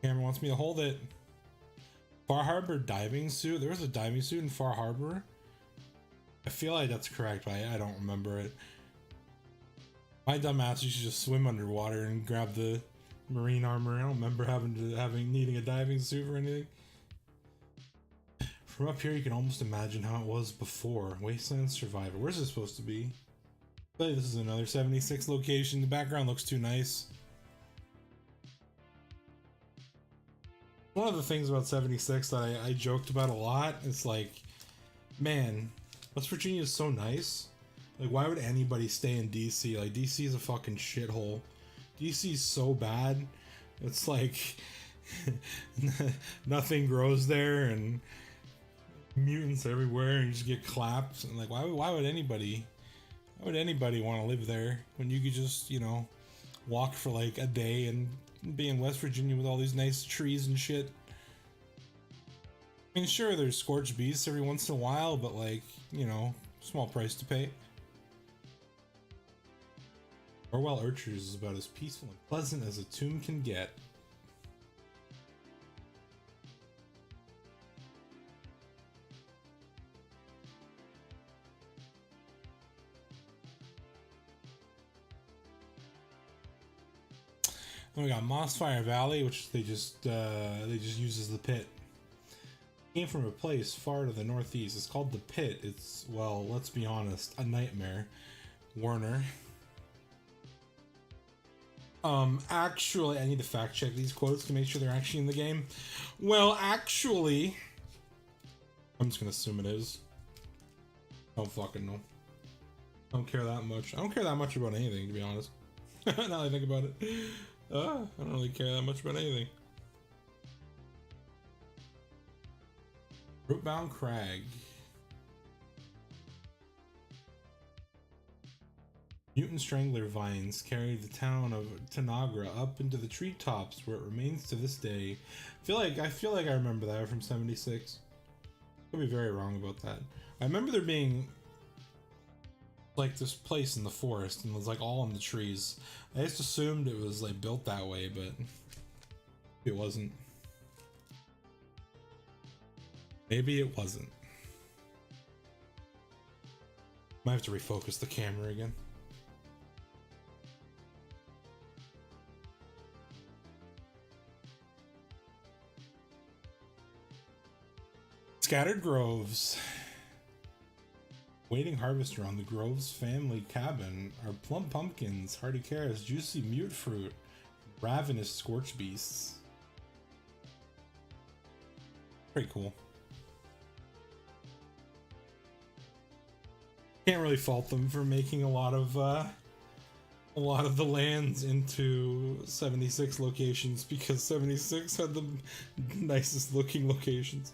Camera wants me to hold it. Far Harbor diving suit. There was a diving suit in Far Harbor. I feel like that's correct, but I don't remember it. My dumbass used to just swim underwater and grab the marine armor. I don't remember needing a diving suit or anything. From up here, you can almost imagine how it was before. Wasteland Survivor. Where's this supposed to be? I feel like this is another 76 location. The background looks too nice. One of the things about 76 that I joked about a lot is like, man, West Virginia is so nice. Like, why would anybody stay in DC? Like, DC is a fucking shithole. DC is so bad. It's like nothing grows there and mutants everywhere and you just get clapped. And like, why would anybody want to live there when you could just, you know, walk for like a day and be in West Virginia with all these nice trees and shit? I mean, sure, there's scorched beasts every once in a while, but like, you know, small price to pay. Orwell Orchards is about as peaceful and pleasant as a tomb can get. And we got Mossfire Valley, which they just use as the pit. Came from a place far to the northeast. It's called the Pit. It's, well, let's be honest, a nightmare. Warner. Actually, I need to fact check these quotes to make sure they're actually in the game. Well, actually, I'm just gonna assume it is. I don't fucking know. I don't care that much. I don't care that much about anything, to be honest. Now that I think about it. I don't really care that much about anything. Rootbound Crag. Mutant Strangler vines carry the town of Tanagra up into the treetops, where it remains to this day. I feel like I remember that from 76. Could be very wrong about that. I remember there being like this place in the forest, and it was like all in the trees. I just assumed it was like built that way, but it wasn't. Maybe it wasn't. Might have to refocus the camera again. Scattered Groves. Waiting harvest around the Groves family cabin are plump pumpkins, hardy carrots, juicy mute fruit, ravenous scorch beasts. Pretty cool. Can't really fault them for making a lot of the lands into 76 locations, because 76 had the nicest looking locations.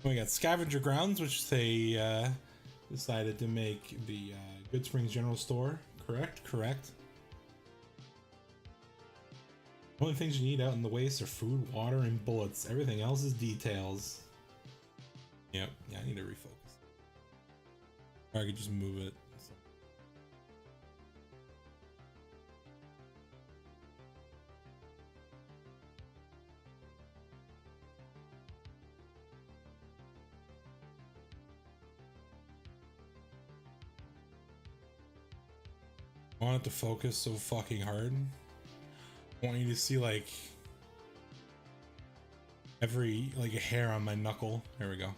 We got Scavenger Grounds, which they decided to make the Good Springs General Store. Correct. Only things you need out in the waste are food, water, and bullets. Everything else is details. Yep, yeah, I need to refocus. Or I could just move it. So. I want it to focus so fucking hard. I want you to see like every like a hair on my knuckle. There we go.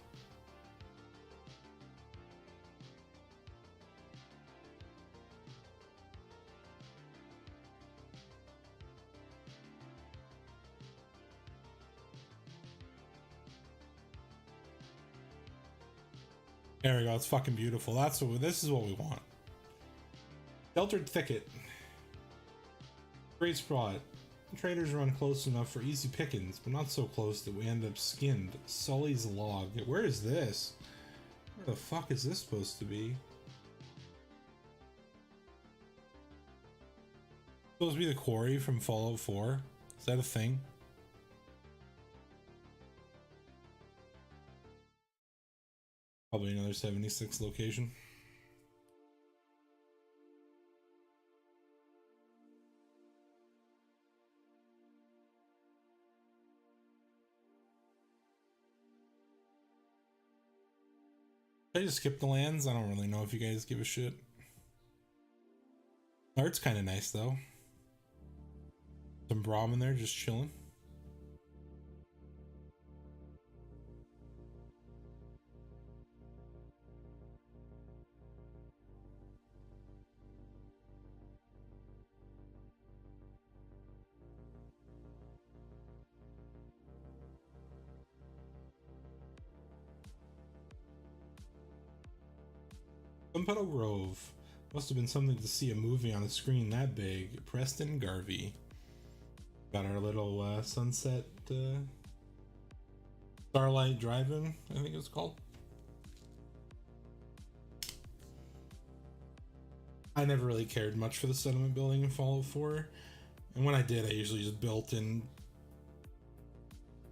There we go. It's fucking beautiful. That's what this is what we want. Sheltered thicket. Great spot. Traders run close enough for easy pickings, but not so close that we end up skinned. Sully's log. Where is this? Where the fuck is this supposed to be? Supposed to be the quarry from Fallout 4? Is that a thing? Probably another 76 location. I just skip the lands. I don't really know if you guys give a shit. Art's kind of nice though. Some Braum in there just chilling. Sunpetal Grove. Must have been something to see a movie on a screen that big. Preston Garvey. Got our little sunset Starlight Drive-In, I think it's called. I never really cared much for the settlement building in Fallout 4. And when I did, I usually just built in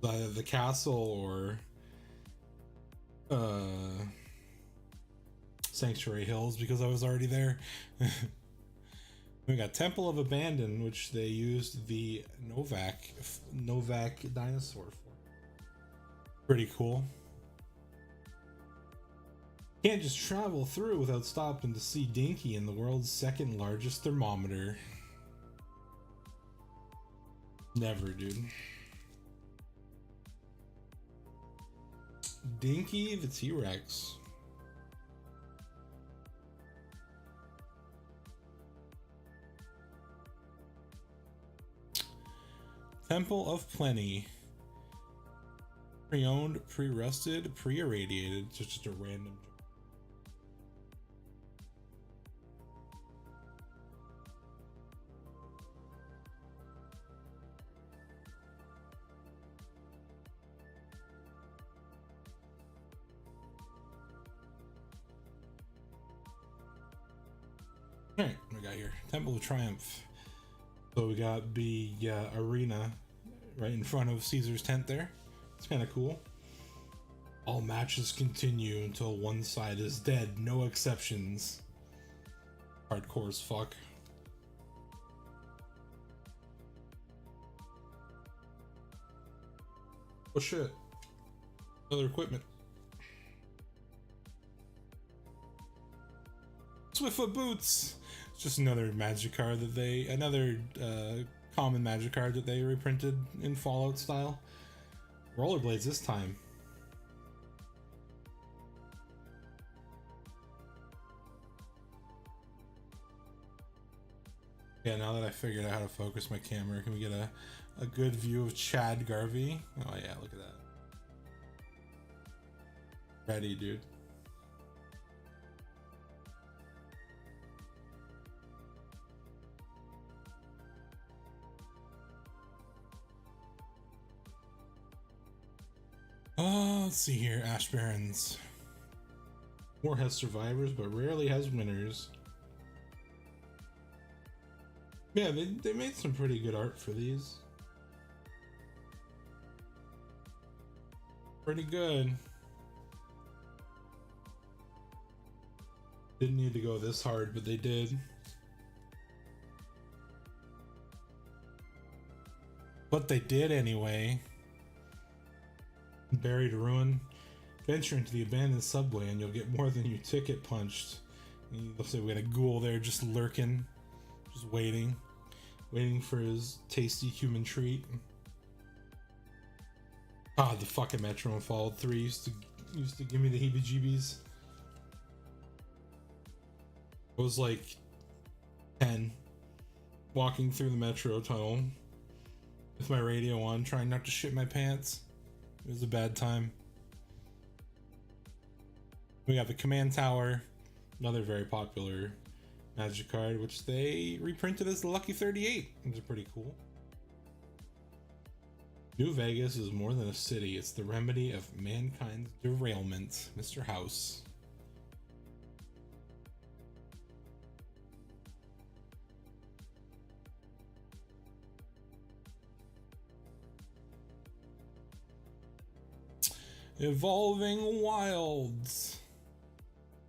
either the castle or Sanctuary Hills because I was already there. We got Temple of Abandon, which they used the Novak dinosaur for. Pretty cool. Can't just travel through without stopping to see Dinky in the world's second largest thermometer. Never, dude. Dinky the T-Rex. Temple of Plenty. Pre-owned, pre-rusted, pre-irradiated. Just a random. Alright, what we got here? Temple of Triumph. So we got the arena right in front of Caesar's tent there. It's kind of cool. All matches continue until one side is dead. No exceptions. Hardcore as fuck. Oh shit. Other equipment. Swiftfoot boots. It's just another magic card that they, common magic card that they reprinted in Fallout style. Rollerblades this time. Yeah, now that I figured out how to focus my camera, can we get a good view of Chad Garvey? Oh yeah, look at that. Ready, dude. Let's see here. Ash Barrens. War has survivors, but rarely has winners. Yeah, they made some pretty good art for these. Pretty good. Didn't need to go this hard, but they did. But they did anyway. Buried ruin. Venture into the abandoned subway and you'll get more than your ticket punched. Looks like we got a ghoul there just lurking. Just waiting for his tasty human treat. Ah, the fucking Metro and Fallout 3 used to give me the heebie-jeebies. I was like 10, walking through the metro tunnel with my radio on, trying not to shit my pants. It was a bad time. We got the Command Tower, another very popular Magic card, which they reprinted as the Lucky 38, which is pretty cool. New Vegas is more than a city, it's the remedy of mankind's derailment. Mr. House. Evolving Wilds.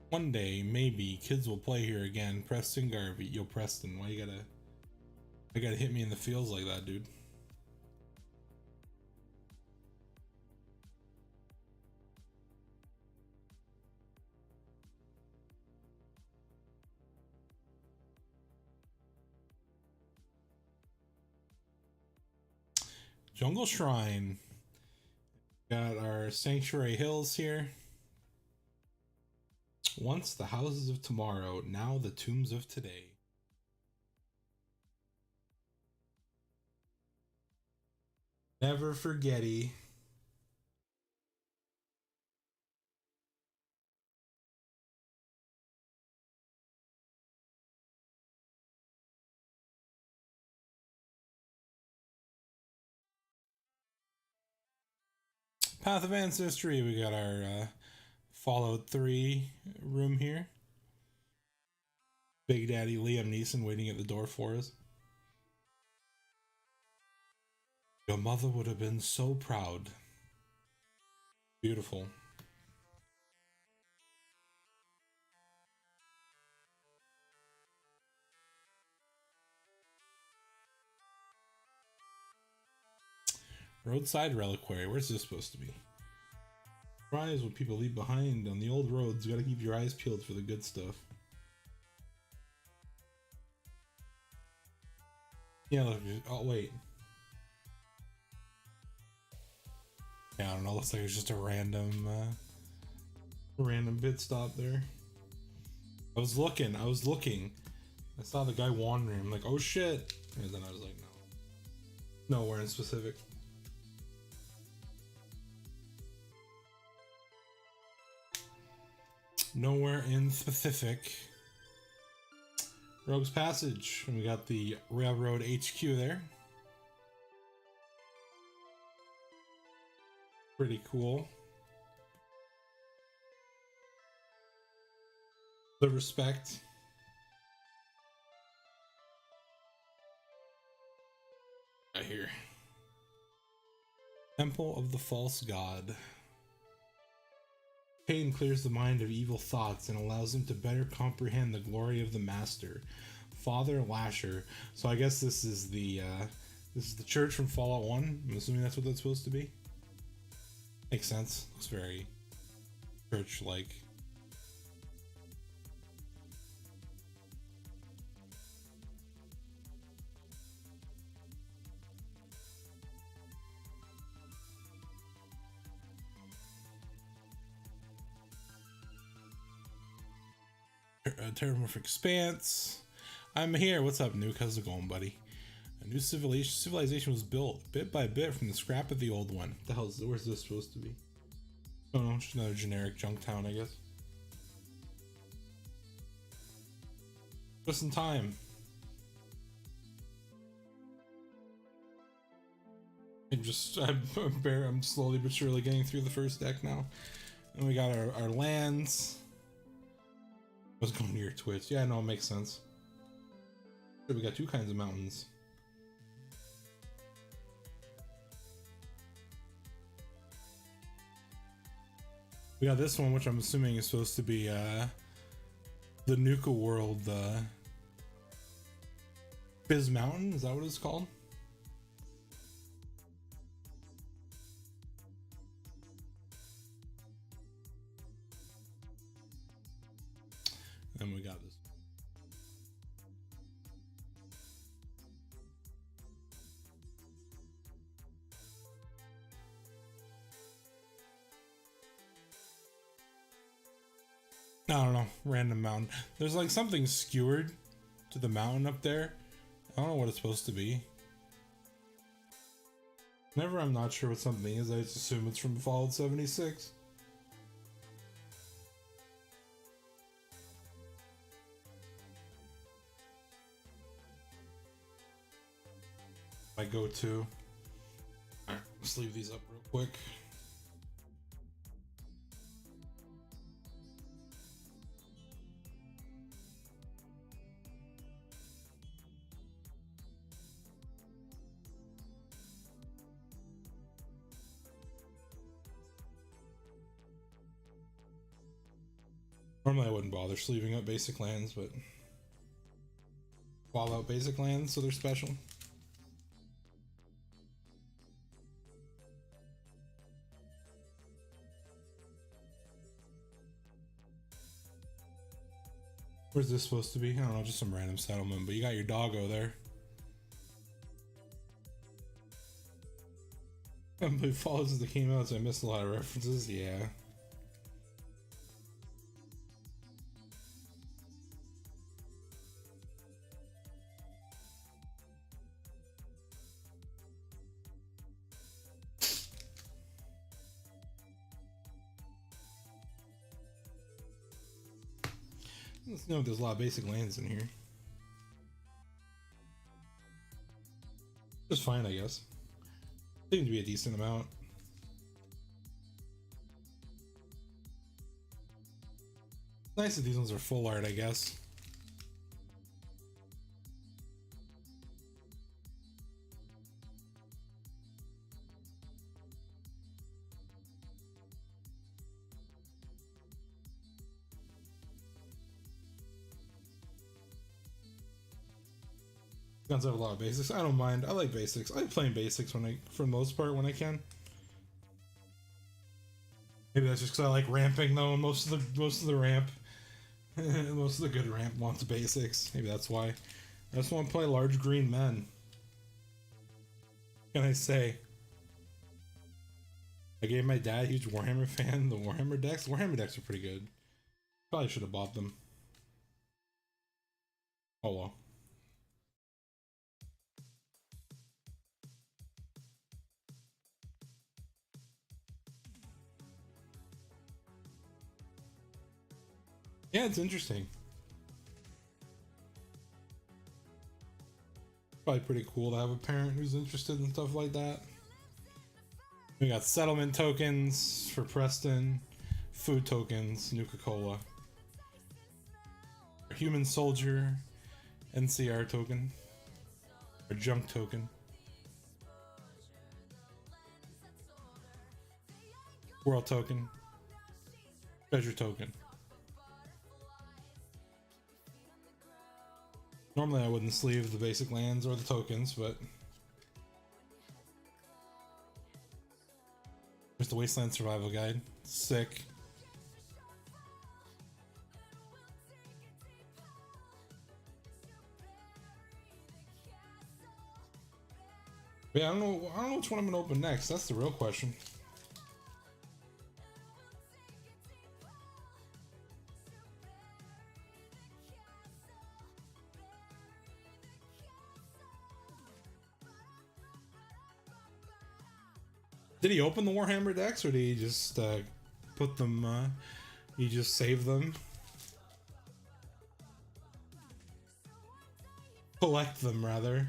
One day, maybe, kids will play here again. Preston Garvey. Yo, Preston, why you gotta hit me in the feels like that, dude? Jungle Shrine. Got our Sanctuary Hills here. Once the houses of tomorrow, now the tombs of today. Never forgetty. Path of Ancestry. We got our Fallout 3 room here. Big Daddy Liam Neeson waiting at the door for us. Your mother would have been so proud. Beautiful. Roadside Reliquary. Where's this supposed to be? Surprise what people leave behind on the old roads. You gotta keep your eyes peeled for the good stuff. Yeah, look. Oh, wait. Yeah, I don't know. Looks like it's just a random bit stop there. I was looking. I saw the guy wandering. I'm like, oh shit. And then I was like, no. Nowhere in specific. Nowhere in specific. Rogue's Passage. And we got the Railroad HQ there. Pretty cool. The respect. Right here. Temple of the False God. Pain clears the mind of evil thoughts and allows him to better comprehend the glory of the Master. Father Lasher. So I guess this is the church from Fallout 1. I'm assuming that's what that's supposed to be. Makes sense. Looks very church-like. Terramorphic Expanse. I'm here. What's up, Nuke? How's it going, buddy? A new civilization was built bit by bit from the scrap of the old one. What the hell is, where's this supposed to be? I don't know, just another generic junk town, I guess. Just in time. I'm slowly but surely getting through the first deck now. And we got our lands. What's going to your Twitch? Yeah, no, it makes sense. We got two kinds of mountains. We got this one, which I'm assuming is supposed to be the Nuka World Biz Mountain. Is that what it's called? And we got this. I don't know, random mountain. There's like something skewered to the mountain up there. I don't know what it's supposed to be. Whenever I'm not sure what something is, I just assume it's from Fallout 76. My go-to. Alright, let's leave these up real quick. Normally I wouldn't bother sleeving up basic lands, but Fallout basic lands, so they're special. Where's this supposed to be? I don't know, just some random settlement, but you got your doggo there. I haven't played Fallout since it came out, so I missed a lot of references, yeah. Let's know if there's a lot of basic lands in here. Just fine, I guess. Seems to be a decent amount. Nice that these ones are full art, I guess. Guns have a lot of basics. I don't mind. I like basics. I like playing basics for the most part when I can. Maybe that's just because I like ramping though. Most of the ramp, most of the good ramp wants basics. Maybe that's why. I just want to play large green men. What can I say? I gave my dad a huge Warhammer fan. The Warhammer decks. Warhammer decks are pretty good. Probably should have bought them. Oh well. Yeah, it's interesting. Probably pretty cool to have a parent who's interested in stuff like that. We got settlement tokens for Preston, food tokens, Nuka-Cola, human soldier, NCR token, or junk token, world token, treasure token. Normally I wouldn't sleeve the basic lands or the tokens, but there's the Wasteland Survival Guide. Sick. But yeah, I don't know which one I'm gonna open next. That's the real question. Did he open the Warhammer decks, or did he just put them, he just saved them? Collect them, rather.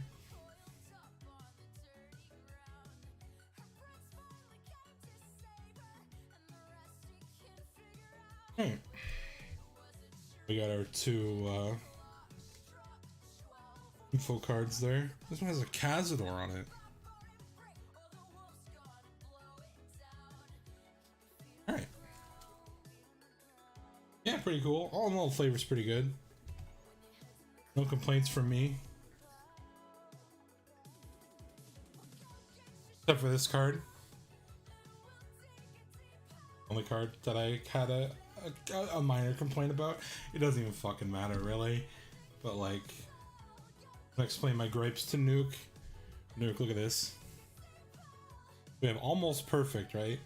We got our two, info cards there. This one has a Cazador on it. Alright. Yeah, pretty cool. All in all, the flavor's pretty good. No complaints from me. Except for this card. Only card that I had a minor complaint about. It doesn't even fucking matter, really. But, like, I'm gonna explain my gripes to Nuke. Nuke, look at this. We have almost perfect, right?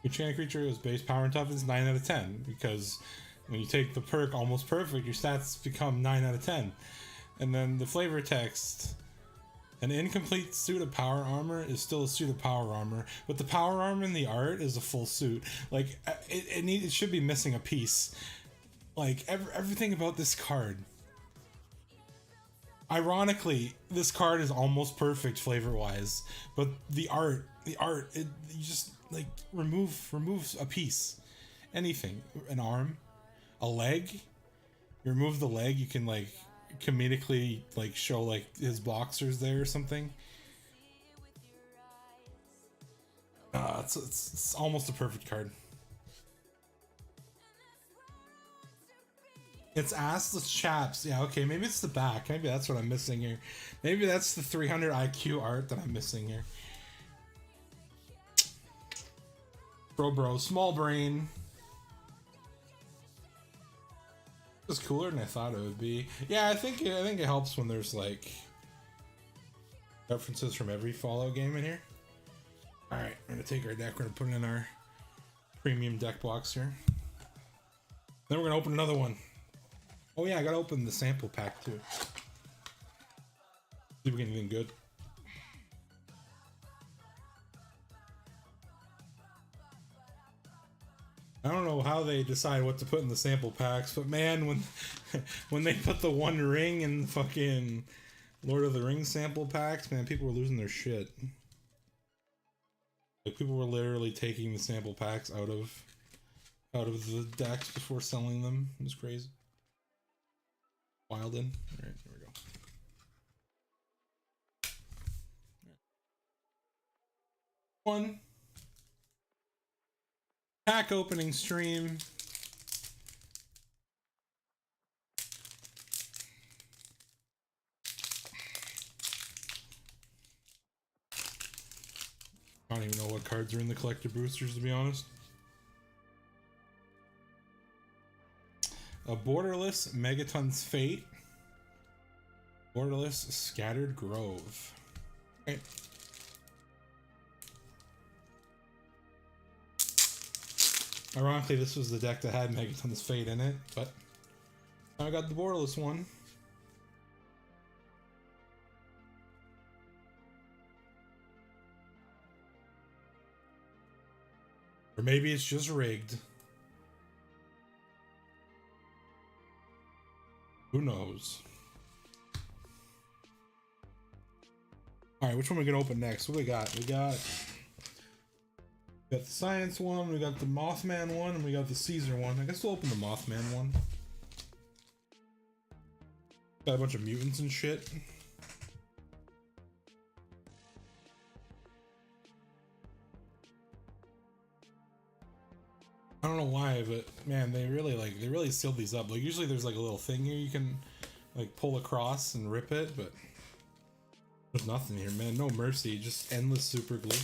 Enchanted creature is base power and toughness 9 out of 10 because When you take the perk almost perfect, your stats become 9 out of 10. And then the flavor text: an incomplete suit of power armor is still a suit of power armor, but the power armor in the art is a full suit. Like, it should be missing a piece. Like, everything about this card. Ironically, this card is almost perfect flavor-wise, but the art, you just, like, remove a piece. Anything. An arm, a leg. You remove the leg, you can, like, comedically, like, show, like, his boxers there or something. It's almost a perfect card. It's assless chaps. Yeah, okay, maybe it's the back. Maybe that's what I'm missing here. Maybe that's the 300 IQ art that I'm missing here. Bro, small brain. It was cooler than I thought it would be. Yeah, I think it helps when there's, like, references from every Fallout game in here. Alright, we're gonna take our deck, we're gonna put it in our premium deck box here. Then we're gonna open another one. Oh yeah, I gotta open the sample pack too. See if we get anything good. I don't know how they decide what to put in the sample packs, but man, when they put the One Ring in fucking Lord of the Rings sample packs, man, people were losing their shit. Like, people were literally taking the sample packs out of the decks before selling them. It was crazy. Wilden. Alright, here we go. One pack opening stream. I don't even know what cards are in the collector boosters, to be honest. A borderless Megaton's Fate. Borderless Scattered Grove. Okay. Ironically, this was the deck that had Megaton's Fate in it, but I got the borderless one. Or maybe it's just rigged. Who knows? Alright, which one are we gonna open next? What we got? We got the Science one, we got the Mothman one, and we got the Caesar one. I guess we'll open the Mothman one. Got a bunch of mutants and shit. I don't know why, but man, they really sealed these up. Like, usually there's like a little thing here you can like pull across and rip it, but there's nothing here, man. No mercy, just endless super glue.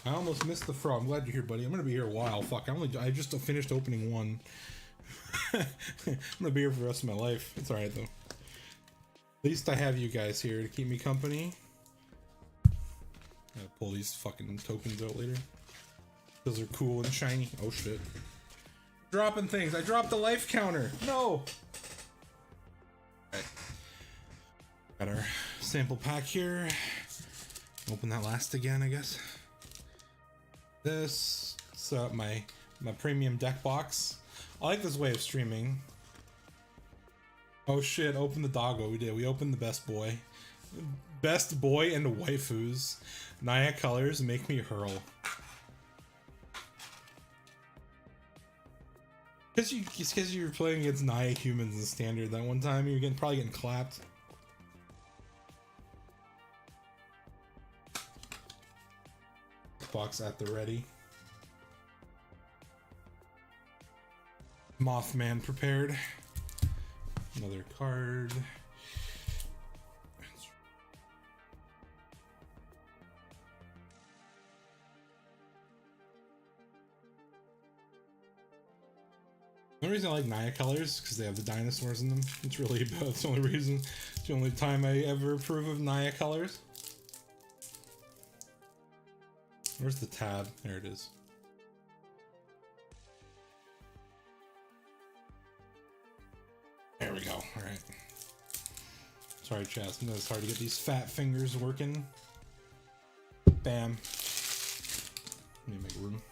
I almost missed the throw. I'm glad you're here, buddy. I'm gonna be here a while. Fuck, I just finished opening one. I'm gonna be here for the rest of my life. It's alright though. At least I have you guys here to keep me company. Gotta pull these fucking tokens out later. Those are cool and shiny. Oh shit. Dropping things. I dropped the life counter. No! Alright. Got our sample pack here. Open that last again, I guess. This. So my premium deck box. I like this way of streaming. Oh shit, open the doggo. We did. We opened the best boy. Best boy and waifus. Naya colors make me hurl. Because you were playing against Naya humans in standard that one time, you're probably getting clapped. Box at the ready. Mothman prepared. Another card. The only reason I like Naya colors is because they have the dinosaurs in them. It's really about, that's the only reason. It's the only time I ever approve of Naya colors. Where's the tab? There it is. There we go. All right. Sorry, chat. Sometimes it's hard to get these fat fingers working. Bam. Let me make room.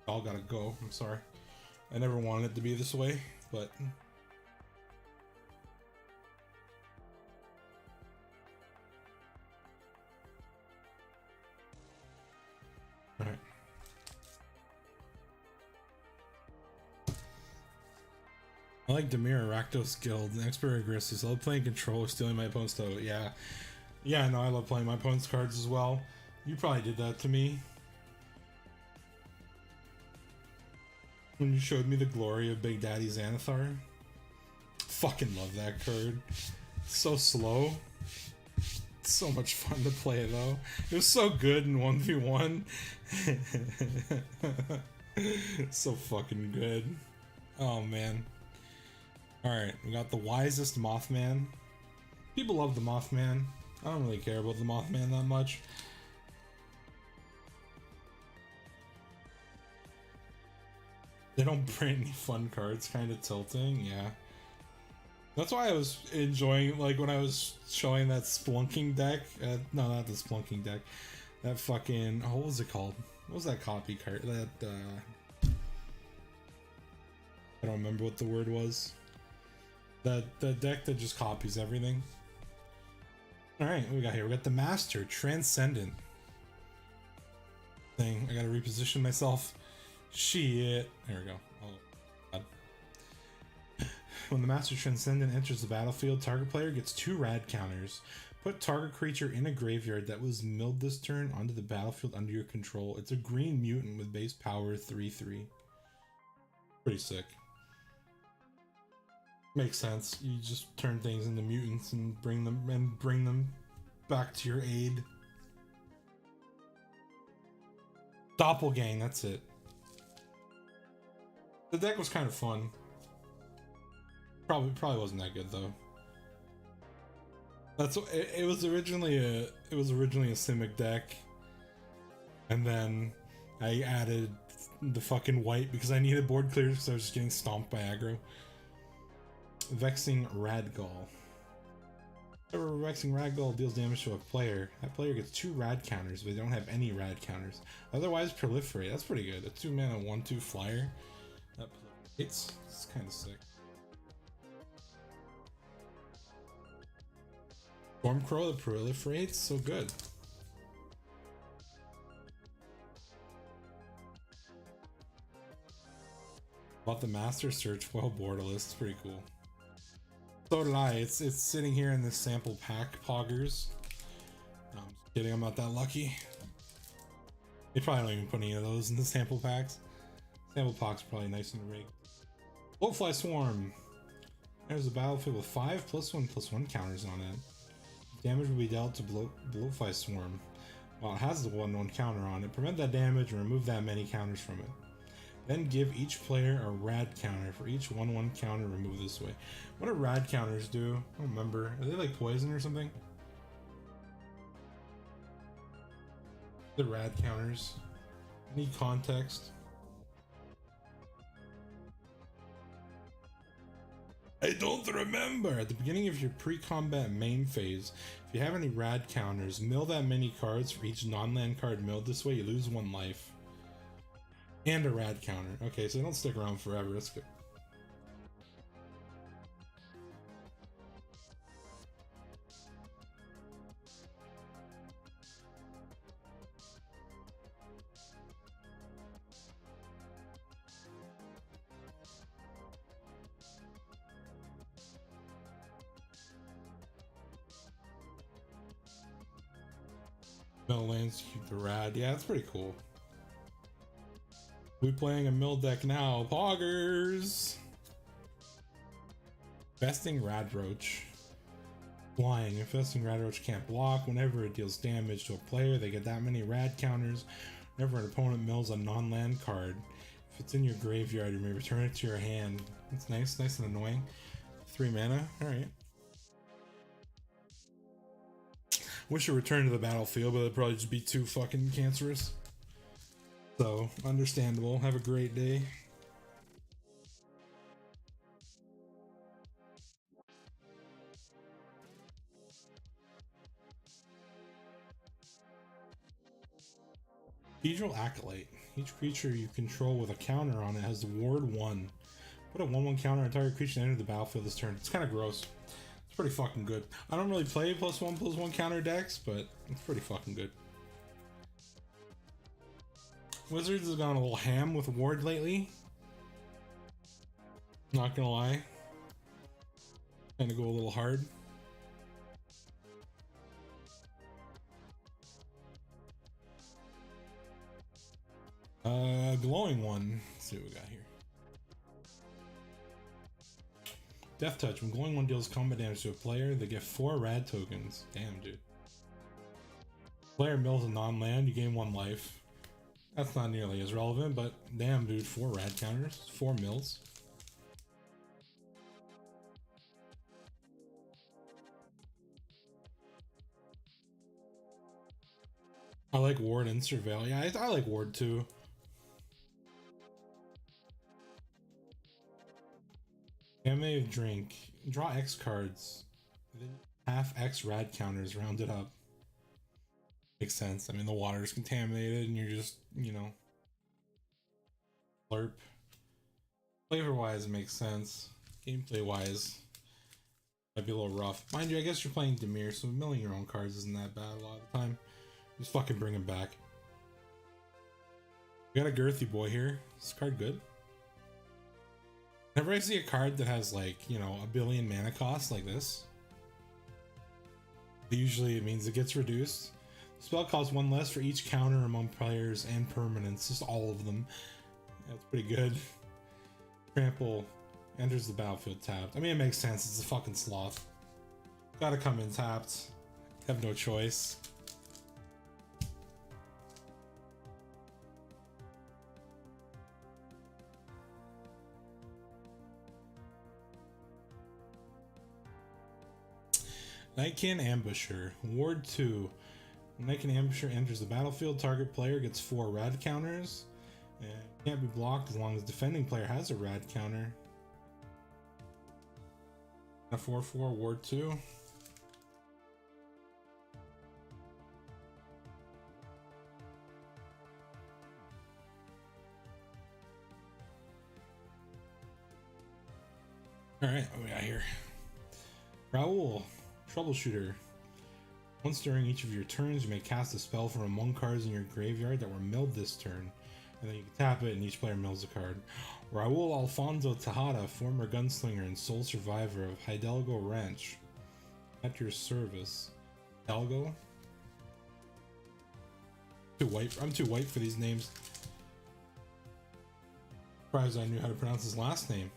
All gotta go. I'm sorry. I never wanted it to be this way, but all right. I like Demir Rakdos Guild, the expert aggressive. I love playing control, stealing my opponent's stuff. Yeah, no, I love playing my opponent's cards as well. You probably did that to me when you showed me the glory of Big Daddy Xanathar. Fucking love that card. So slow. So much fun to play though. It was so good in 1v1. So fucking good. Oh man. Alright, we got the wisest Mothman. People love the Mothman. I don't really care about the Mothman that much. They don't print any fun cards, kind of tilting, yeah. That's why I was enjoying, like, when I was showing that Splunking deck. No, not the Splunking deck. That fucking, oh, what was it called? What was that copy card? That, I don't remember what the word was. The deck that just copies everything. Alright, what we got here? We got the Master, Transcendent. Thing, I gotta reposition myself. Shit. There we go. Oh, God. When the Master Transcendent enters the battlefield, target player gets 2 rad counters. Put target creature in a graveyard that was milled this turn onto the battlefield under your control. It's a green mutant with base power 3/3. Pretty sick. Makes sense. You just turn things into mutants and bring them back to your aid. Doppelgang, that's it. The deck was kind of fun. Probably wasn't that good though. That's it was originally a Simic deck, and then I added the fucking white because I needed board clears because I was just getting stomped by aggro. Vexing Radgall. Whenever Vexing Radgall deals damage to a player, that player gets 2 rad counters, but they don't have any rad counters. Otherwise, proliferate. That's pretty good. A 2-mana 1/2 flyer. That proliferates. It's kind of sick. Stormcrow that proliferates. So good. Bought the Master Search Foil Borderless. It's pretty cool. So did I. It's sitting here in this sample pack, Poggers. I'm just kidding, I'm not that lucky. They probably don't even put any of those in the sample packs. Sample packs are probably nice and rigged. Blowfly Swarm. There's a battlefield with 5 +1/+1 counters on it. Damage will be dealt to Blowfly Swarm. While it has the 1/1 counter on it, prevent that damage and remove that many counters from it. Then give each player a rad counter for each 1/1 counter removed this way. What do rad counters do? I don't remember. Are they like poison or something? The rad counters. Any context? I don't remember. At the beginning of your pre-combat main phase, if you have any rad counters, mill that many cards for each non-land card milled this way. You lose 1 life. And a rad counter. Okay, so they don't stick around forever. That's good. Mill lands to keep the rad. Yeah, that's pretty cool. We playing a mill deck now. Poggers! Infesting Radroach. Flying. Infesting Radroach can't block. Whenever it deals damage to a player, they get that many rad counters. Whenever an opponent mills a non-land card, if it's in your graveyard, you may return it to your hand. That's nice. Nice and annoying. 3 mana. Alright. Wish it returned to the battlefield, but it'd probably just be too fucking cancerous. So, understandable. Have a great day. Cathedral Acolyte. Each creature you control with a counter on it has the ward 1. Put a 1/1 counter on target creature and enter the battlefield this turn. It's kind of gross. It's pretty fucking good. I don't really play +1/+1 counter decks, but it's pretty fucking good. Wizards has gone a little ham with ward lately. Not gonna lie. Trying to go a little hard. Glowing one. Let's see what we got here. Death Touch. When glowing one deals combat damage to a player, they get 4 rad tokens. Damn, dude. Player mills a non-land, you gain 1 life. That's not nearly as relevant, but damn, dude, 4 rad counters, 4 mills. I like ward and surveil. Yeah, I like ward too. Gamma of Drink. Draw X cards. Then half X rad counters rounded up. Makes sense. I mean, the water is contaminated and you're just, you know, slurp. Flavor wise, it makes sense. Gameplay wise, might be a little rough. Mind you, I guess you're playing Dimir, so milling your own cards isn't that bad a lot of the time. Just fucking bring him back. We got a girthy boy here. Is this card good? Whenever I see a card that has, like, you know, a billion mana cost like this, usually it means it gets reduced. The spell costs 1 less for each counter among players and permanents, just all of them. That's pretty good. Trample enters the battlefield tapped. I mean, it makes sense. It's a fucking sloth. Gotta come in tapped. Have no choice. Nightkin Ambusher. Ward 2. When Nightkin Ambusher enters the battlefield, target player gets 4 rad counters. And can't be blocked as long as defending player has a rad counter. A 4/4 Ward 2. Alright, what we got here? Raoul. Troubleshooter. Once during each of your turns, you may cast a spell from among cards in your graveyard that were milled this turn, and then you can tap it and each player mills a card. Raul Alfonso Tejada, former gunslinger and sole survivor of Hidalgo Ranch, at your service. Hidalgo? Too white. I'm too white for these names. Surprised I knew how to pronounce his last name.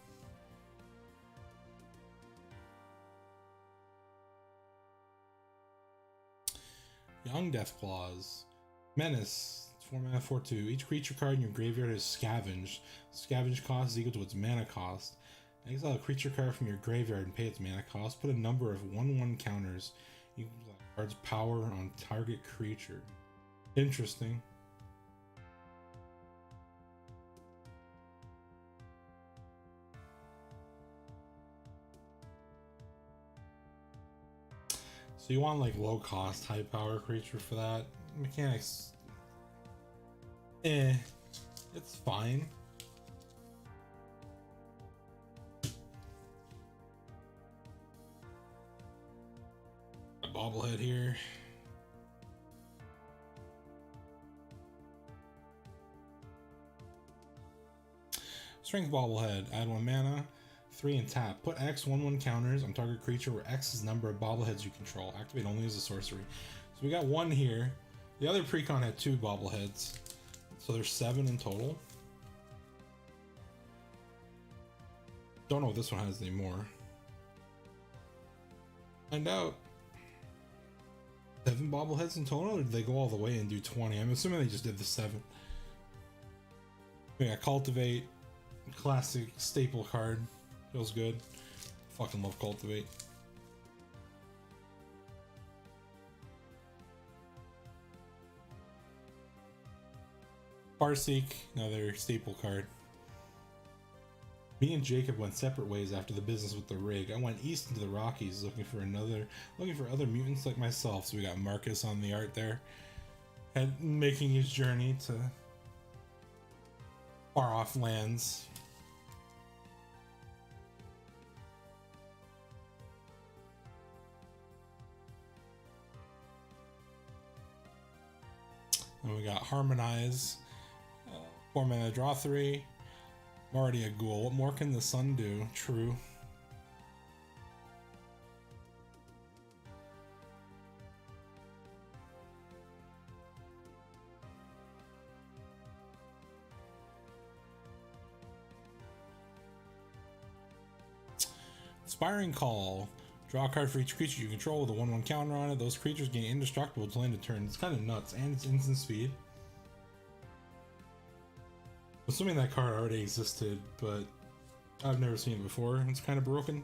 Young Deathclaws. Menace. It's 4 mana 4/2. Each creature card in your graveyard is scavenged. Scavenge cost is equal to its mana cost. Exile a creature card from your graveyard and pay its mana cost. Put a number of 1/1 counters equal to that card's power on target creature. Interesting. So you want like low cost, high power creature for that? Mechanics, it's fine. A bobblehead here. Strength bobblehead, add 1 mana. 3 and tap. Put X 1/1 counters on target creature where X is the number of bobbleheads you control. Activate only as a sorcery. So we got 1 here. The other precon had 2 bobbleheads. So there's 7 in total. Don't know if this one has any more. Find out. 7 bobbleheads in total, or did they go all the way and do 20? I'm assuming they just did the 7. We got Cultivate. Classic staple card. Feels good. Fucking love Cultivate. Farseek, another staple card. Me and Jacob went separate ways after the business with the rig. I went east into the Rockies looking for other mutants like myself. So we got Marcus on the art there. and making his journey to far off lands. And we got Harmonize, 4 mana, draw 3. I'm already a ghoul. What more can the sun do? True. Inspiring Call. Draw a card for each creature you control with a 1/1 counter on it. Those creatures gain indestructible till end of turn. It's kind of nuts, and it's instant speed. Assuming that card already existed, but I've never seen it before. It's kind of broken.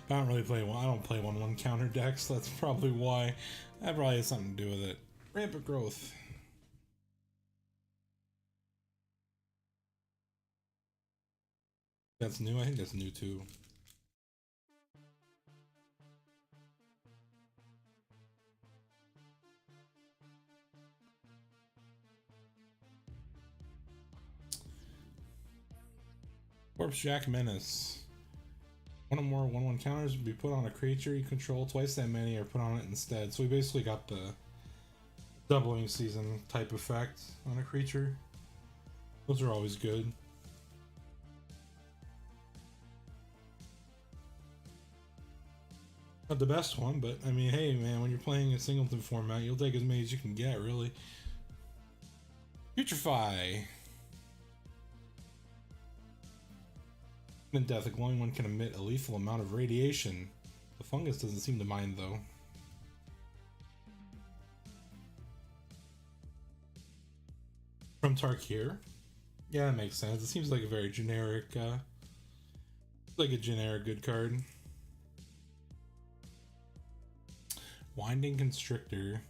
But I don't really play one. I don't play 1/1 counter decks. So that's probably why. That probably has something to do with it. Rampant Growth. That's new. I think that's new too. Corpse Jack Menace. One or more 1/1 counters would be put on a creature you control, twice that many are put on it instead. So we basically got the doubling season type effect on a creature. Those are always good. Not the best one, but I mean, hey man, when you're playing a singleton format, you'll take as many as you can get, really. Putrefy. In death, a glowing one can emit a lethal amount of radiation. The fungus doesn't seem to mind, though. From Tarkir. Yeah, that makes sense. It seems like a very generic, like a generic good card. Winding Constrictor.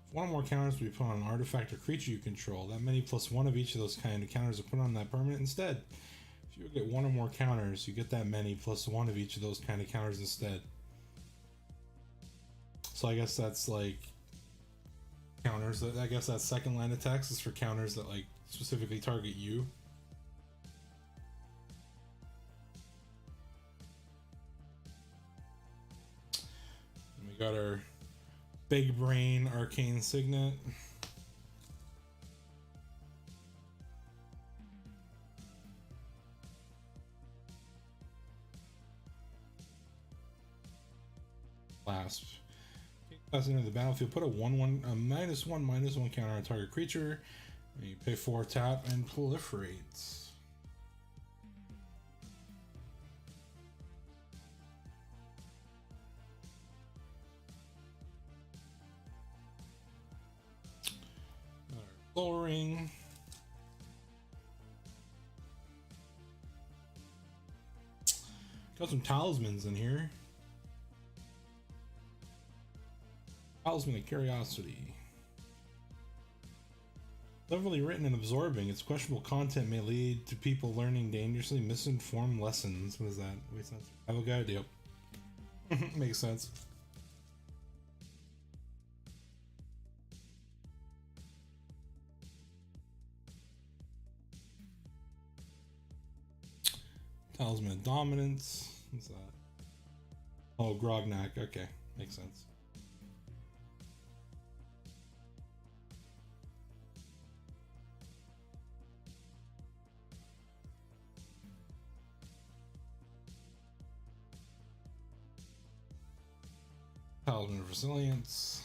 If one or more counters will be put on an artifact or creature you control, that many plus one of each of those kind of counters are put on that permanent instead. If you get one or more counters, you get that many plus one of each of those kind of counters instead. So I guess that's like counters. I guess that second line of text is for counters that like specifically target you. And we got our Big Brain Arcane Signet. Clasp. Pass into the battlefield. Put a -1/-1 counter on target creature. And you pay 4 tap and proliferates. Lowering. Got some talismans in here. Talisman of Curiosity. Cleverly written and absorbing, its questionable content may lead to people learning dangerously misinformed lessons. What is that? Makes sense. Have a good idea. Makes sense. Talisman of Dominance. What's that? Oh, Grognak. Okay, makes sense. Talisman of Resilience.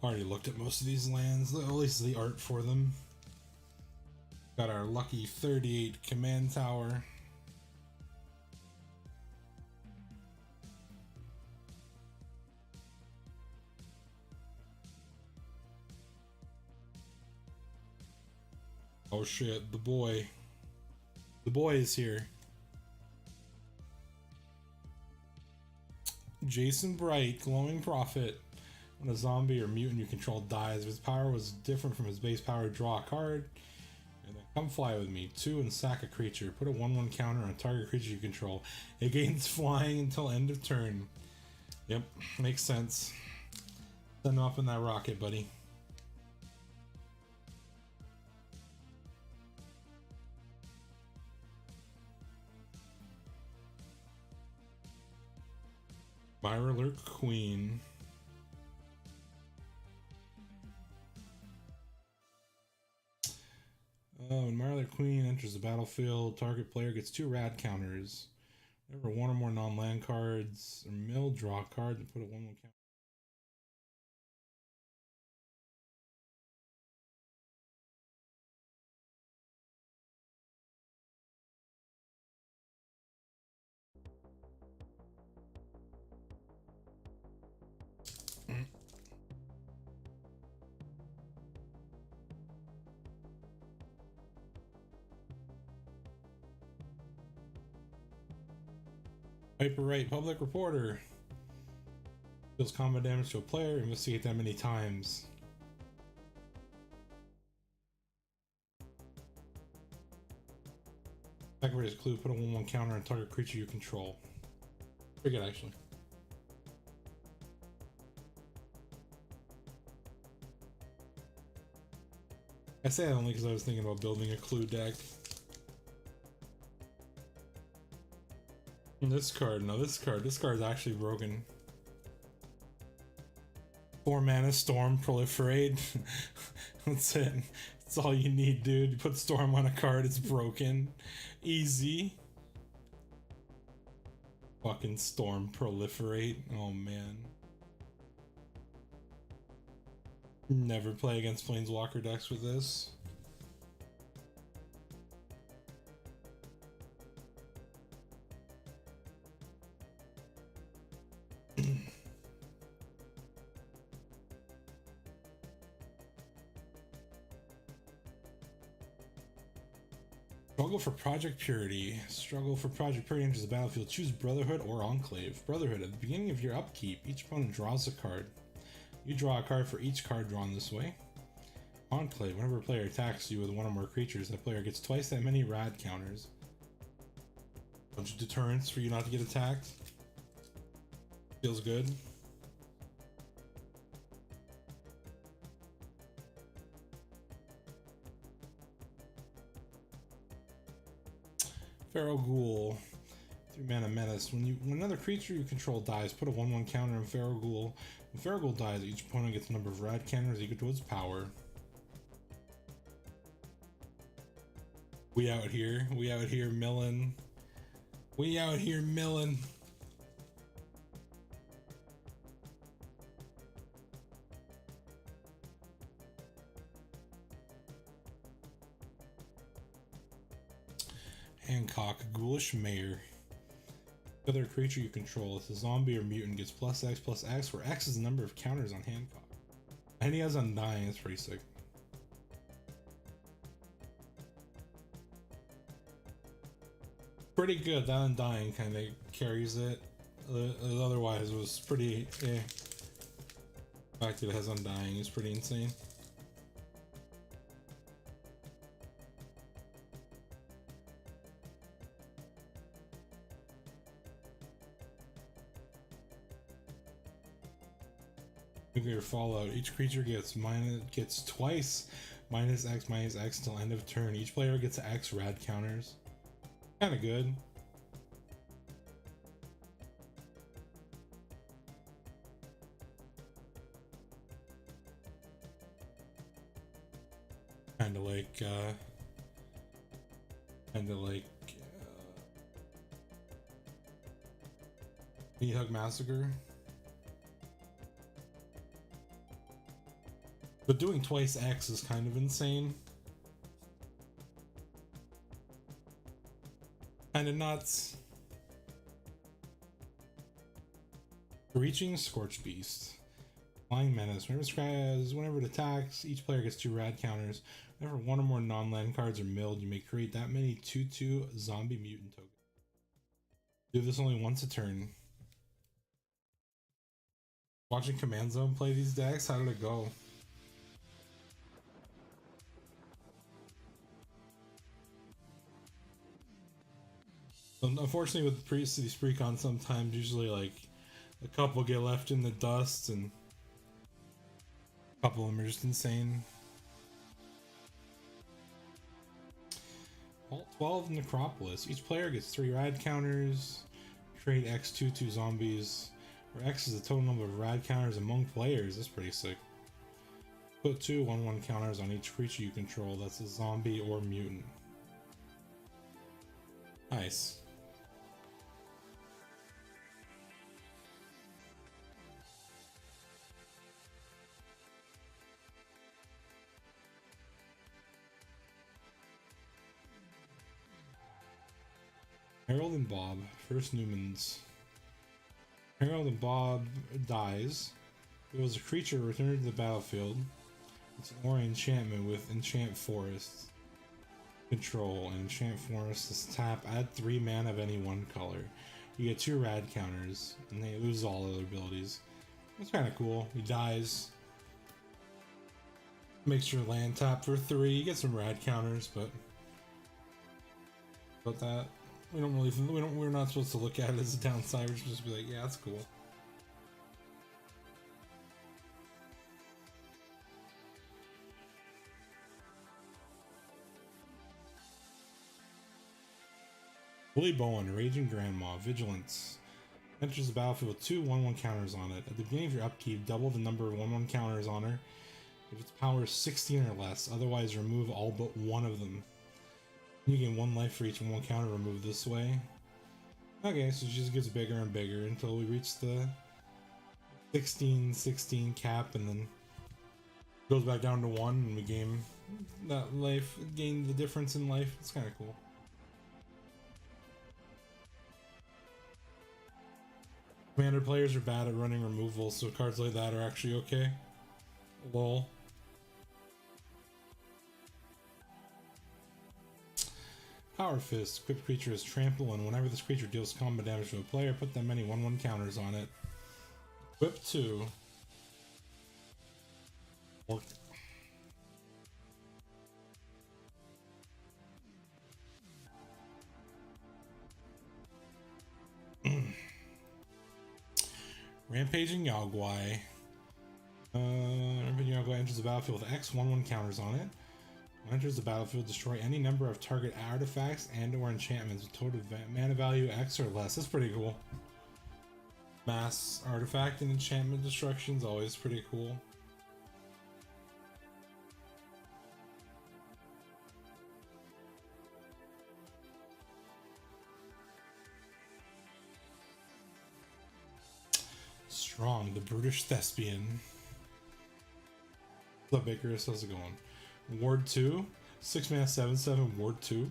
Already looked at most of these lands, at least the art for them. Got our lucky 38 command tower. Oh shit, the boy. The boy is here. Jason Bright, Glowing Prophet. When a zombie or mutant you control dies, if his power was different from his base power, draw a card. And then come fly with me. 2 and sack a creature. Put a 1/1 counter on target creature you control. It gains flying until end of turn. Yep, makes sense. Send off in that rocket, buddy. Mirror Queen. When Mirror Queen enters the battlefield, target player gets 2 rad counters. Whenever 1 or more non-land cards or mill, draw a card and put a 1/1 counter. Hyper right, public reporter. Deals combat damage to a player, investigate that many times. Activator's clue, put a 1/1 counter on target creature you control. Pretty good, actually. I say that only because I was thinking about building a clue deck. And this card, no, this card is actually broken. 4 mana, Storm, Proliferate. That's it. That's all you need, dude. You put Storm on a card, it's broken. Easy. Fucking Storm, Proliferate. Oh, man. Never play against Planeswalker decks with this. Struggle for Project Purity. Struggle for Project Purity enters the battlefield. Choose Brotherhood or Enclave. Brotherhood. At the beginning of your upkeep, each opponent draws a card. You draw a card for each card drawn this way. Enclave. Whenever a player attacks you with 1 or more creatures, that player gets twice that many rad counters. Bunch of deterrents for you not to get attacked. Feels good. Feral Ghoul. 3 mana menace. When another creature you control dies, put a 1/1 counter on Feral Ghoul. When Feral Ghoul dies, each opponent gets a number of rad counters equal to its power. We out here milling. We out here milling. Hancock, Ghoulish Mayor. Other creature you control, if a zombie or mutant, gets +X, where X is the number of counters on Hancock. And he has Undying, that's pretty sick. Pretty good, that Undying kind of carries it. Otherwise, it was pretty The fact that it has Undying is pretty insane. Nuclear Fallout. Each creature gets twice -X till end of turn. Each player gets X rad counters. Kind of good. Kind of like Meat Hug Massacre. But doing twice X is kind of insane. Kind of nuts. Reaching Scorch Beast. Flying Menace. Whenever it attacks, each player gets 2 rad counters. Whenever 1 or more non-land cards are milled, you may create that many 2/2 zombie mutant tokens. Do this only once a turn. Watching Command Zone play these decks, how did it go? Unfortunately, with these precons, sometimes usually like a couple get left in the dust, and a couple of them are just insane. Alt 12 Necropolis. Each player gets 3 rad counters. Trade X 2/2 zombies. Where X is the total number of rad counters among players. That's pretty sick. Put 2 1/1 counters on each creature you control. That's a zombie or mutant. Nice. Harold and Bob, first Newmans. Harold and Bob dies. It was a creature returned to the battlefield. It's an aura enchantment with Enchant Forest. Control, and Enchant Forest is tap, add 3 mana of any one color. You get 2 rad counters, and they lose all other abilities. That's kind of cool. He dies. Makes your land tap for 3. You get some rad counters, but that we're not supposed to look at it as a downside. We're supposed to be like, yeah, that's cool. Willie Bowen, Raging Grandma, Vigilance. Enters the battlefield with 2 1/1 counters on it. At the beginning of your upkeep, double the number of 1/1 counters on her if its power is 16 or less. Otherwise, remove all but one of them. You gain 1 life for each 1/1 counter removed this way. Okay, so it just gets bigger and bigger until we reach the 16 cap, and then goes back down to 1, and we gain that life, gain the difference in life. It's kind of cool. Commander players are bad at running removal, so cards like that are actually okay. Lol. Power Fist. Equipped creature is trample, and whenever this creature deals combat damage to a player, put that many 1/1 counters on it. Equip 2. Rampaging Yogwai. Rampaging Yogwai enters the battlefield with X 1/1 counters on it. When enters the battlefield, destroy any number of target artifacts and/or enchantments with total mana value X or less. That's pretty cool. Mass artifact and enchantment destruction is always pretty cool. Strong, the brutish thespian. What's up, Icarus? How's it going? Ward 2, 6 mana 7/7 Ward 2.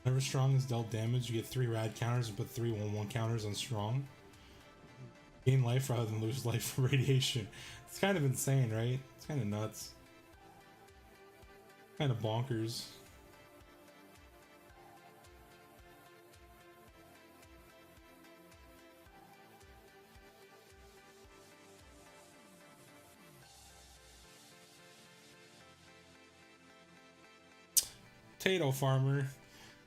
Whenever Strong is dealt damage, you get 3 rad counters and put 3 1/1 counters on Strong. Gain life rather than lose life from radiation. It's kind of insane, right? It's kind of nuts. Kind of bonkers. Potato Farmer.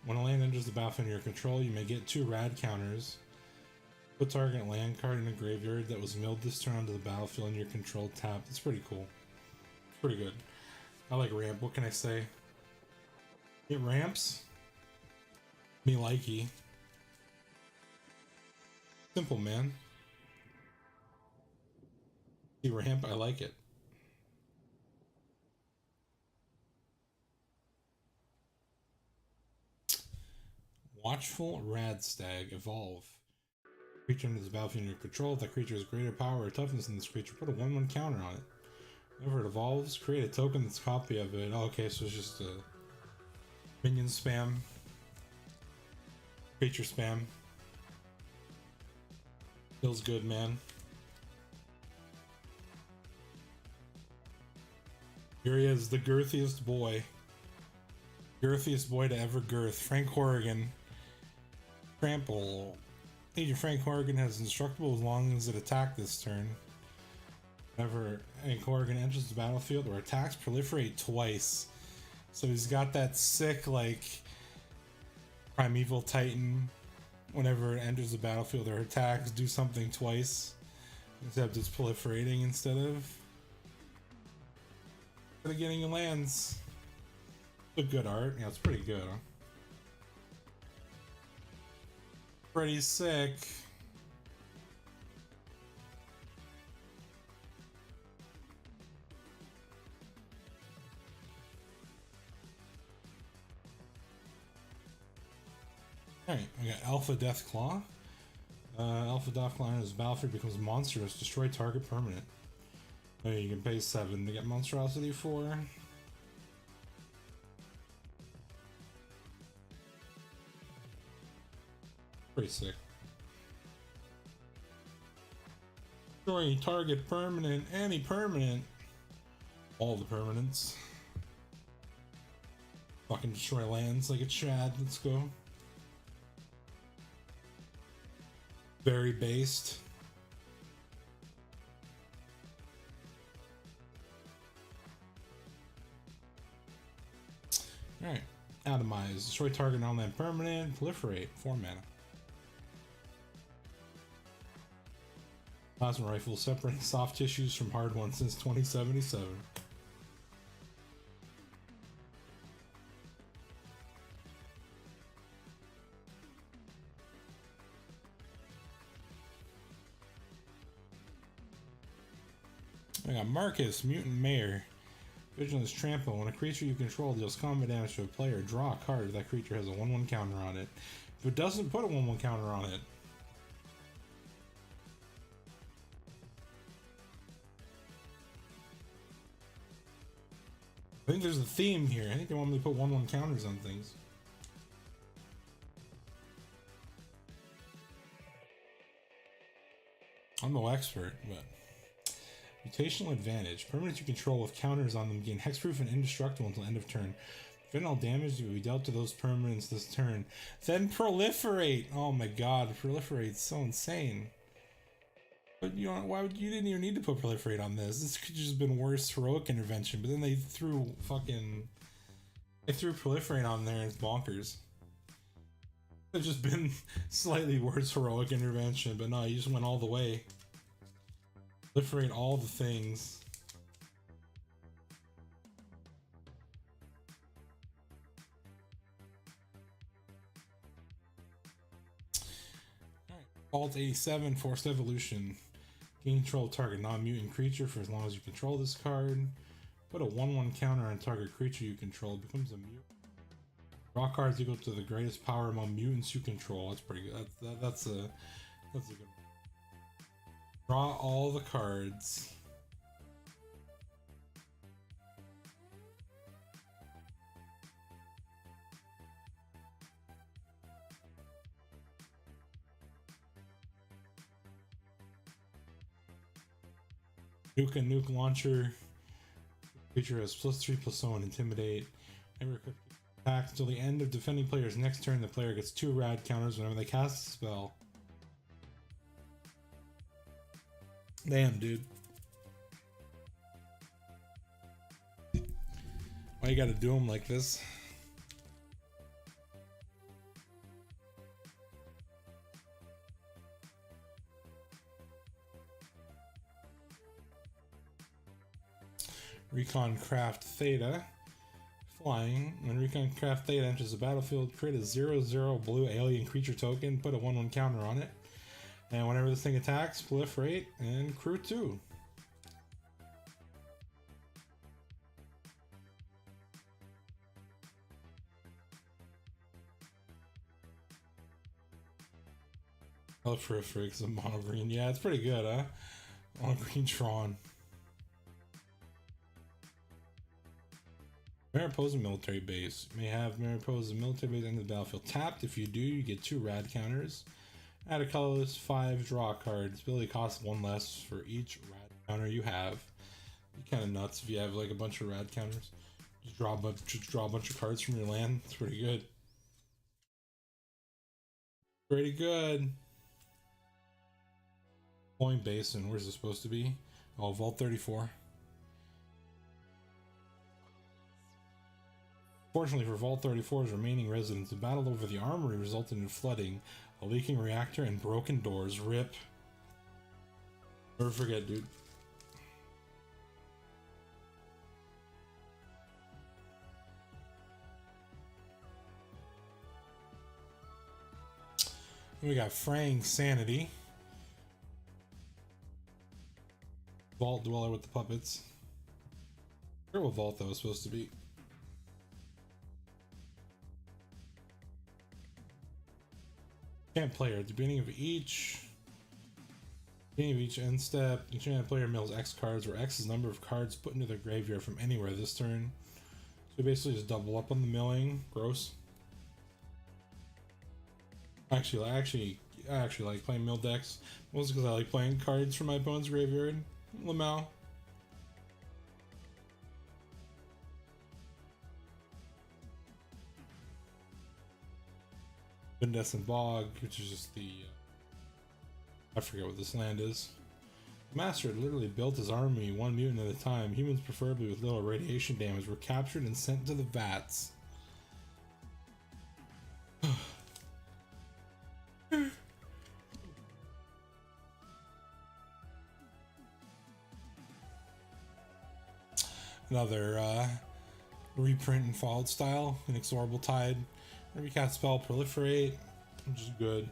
When a land enters the battlefield under your control, you may get 2 rad counters. Put target land card in a graveyard that was milled this turn onto the battlefield in your control tap. It's pretty cool. It's pretty good. I like ramp. What can I say? It ramps. Me likey. Simple, man. See ramp, I like it. Watchful Radstag. Evolve. Creature enters the battlefield in your control. If that creature has greater power or toughness than this creature, put a 1/1 counter on it. Whenever it evolves, create a token that's a copy of it. Oh, okay, so it's just a minion spam. Creature spam. Feels good, man. Here he is, the girthiest boy. Girthiest boy to ever girth. Frank Horrigan. Trample. Agent Frank Horrigan has indestructible as long as it attacked this turn. Whenever Frank Horrigan enters the battlefield or attacks, proliferate twice. So he's got that sick, like, Primeval Titan, whenever it enters the battlefield or attacks, do something twice. Except it's proliferating instead of getting lands. It's good art. Yeah, it's pretty good, huh? Pretty sick. Alright, we got Alpha Deathclaw. Alpha Deathclaw enters the battlefield, becomes monstrous, destroy target permanent. Oh, you can pay 7 to get monstrosity 4. Pretty sick. Destroy target permanent, any permanent. All the permanents. Fucking destroy lands like a Chad. Let's go. Very based. Alright. Atomize. Destroy target non-land permanent. Proliferate. 4 mana. Plasma rifle. Separating soft tissues from hard ones since 2077. I got Marcus, Mutant Mayor. Vigilance Trample. When a creature you control deals combat damage to a player, draw a card. That creature has a 1/1 counter on it. If it doesn't put a 1/1 counter on it, I think there's a theme here. I think they want me to put 1/1 counters on things. I'm no expert, but mutational advantage. Permanents you control with counters on them gain hexproof and indestructible until end of turn. Prevent all damage to be dealt to those permanents this turn. Then proliferate. Oh my god, proliferate's so insane. But you know, why would you didn't even need to put proliferate on this? This could just been worse heroic intervention. But then they threw proliferate on there and it's bonkers. It's just been slightly worse heroic intervention, but no, you just went all the way. Proliferate all the things. Alright. Alt 87, Forced Evolution. Gain control of target non-mutant creature for as long as you control this card. Put a 1/1 counter on target creature you control. It becomes a mutant. Draw cards equal to the greatest power among mutants you control. That's pretty good. That's a good one. Draw all the cards. Nuke and Nuke Launcher. Creature has +3/+0 and Intimidate. Never attack until the end of defending player's next turn. The player gets 2 rad counters whenever they cast a spell. Damn, dude. Why you gotta do them like this? Recon Craft Theta. Flying. When Recon Craft Theta enters the battlefield, create a 0/0 blue alien creature token, put a 1/1 counter on it. And whenever this thing attacks, proliferate and crew 2. Proliferate some mono green. Yeah, it's pretty good, huh? Mono green Tron. Mariposa Military Base. You may have Mariposa Military Base end of the battlefield tapped. If you do, you get 2 rad counters. Add a colorless 5, draw a card. This ability costs 1 less for each rad counter you have. Be kind of nuts if you have like a bunch of rad counters. Just draw a bunch of cards from your land. It's pretty good. Pretty good. Point Basin. Where's it supposed to be? Oh, Vault 34. Fortunately for Vault 34's remaining residents, the battle over the armory resulted in flooding, a leaking reactor, and broken doors. RIP. Never forget, dude. And we got Fraying Sanity. Vault Dweller with the puppets. I forget what Vault that was supposed to be. Enchant player. At the beginning of each end step, enchanted player mills X cards, where X is the number of cards put into their graveyard from anywhere this turn. So basically just double up on the milling. Gross. I actually like playing mill decks. Mostly because I like playing cards from my opponent's graveyard. Lamau. Vindescent Bog, which is just the I forget what this land is. The master had literally built his army one mutant at a time. Humans, preferably with little radiation damage, were captured and sent to the vats. Another reprint in Fallout style, Inexorable Tide. Every cast spell Proliferate, which is good.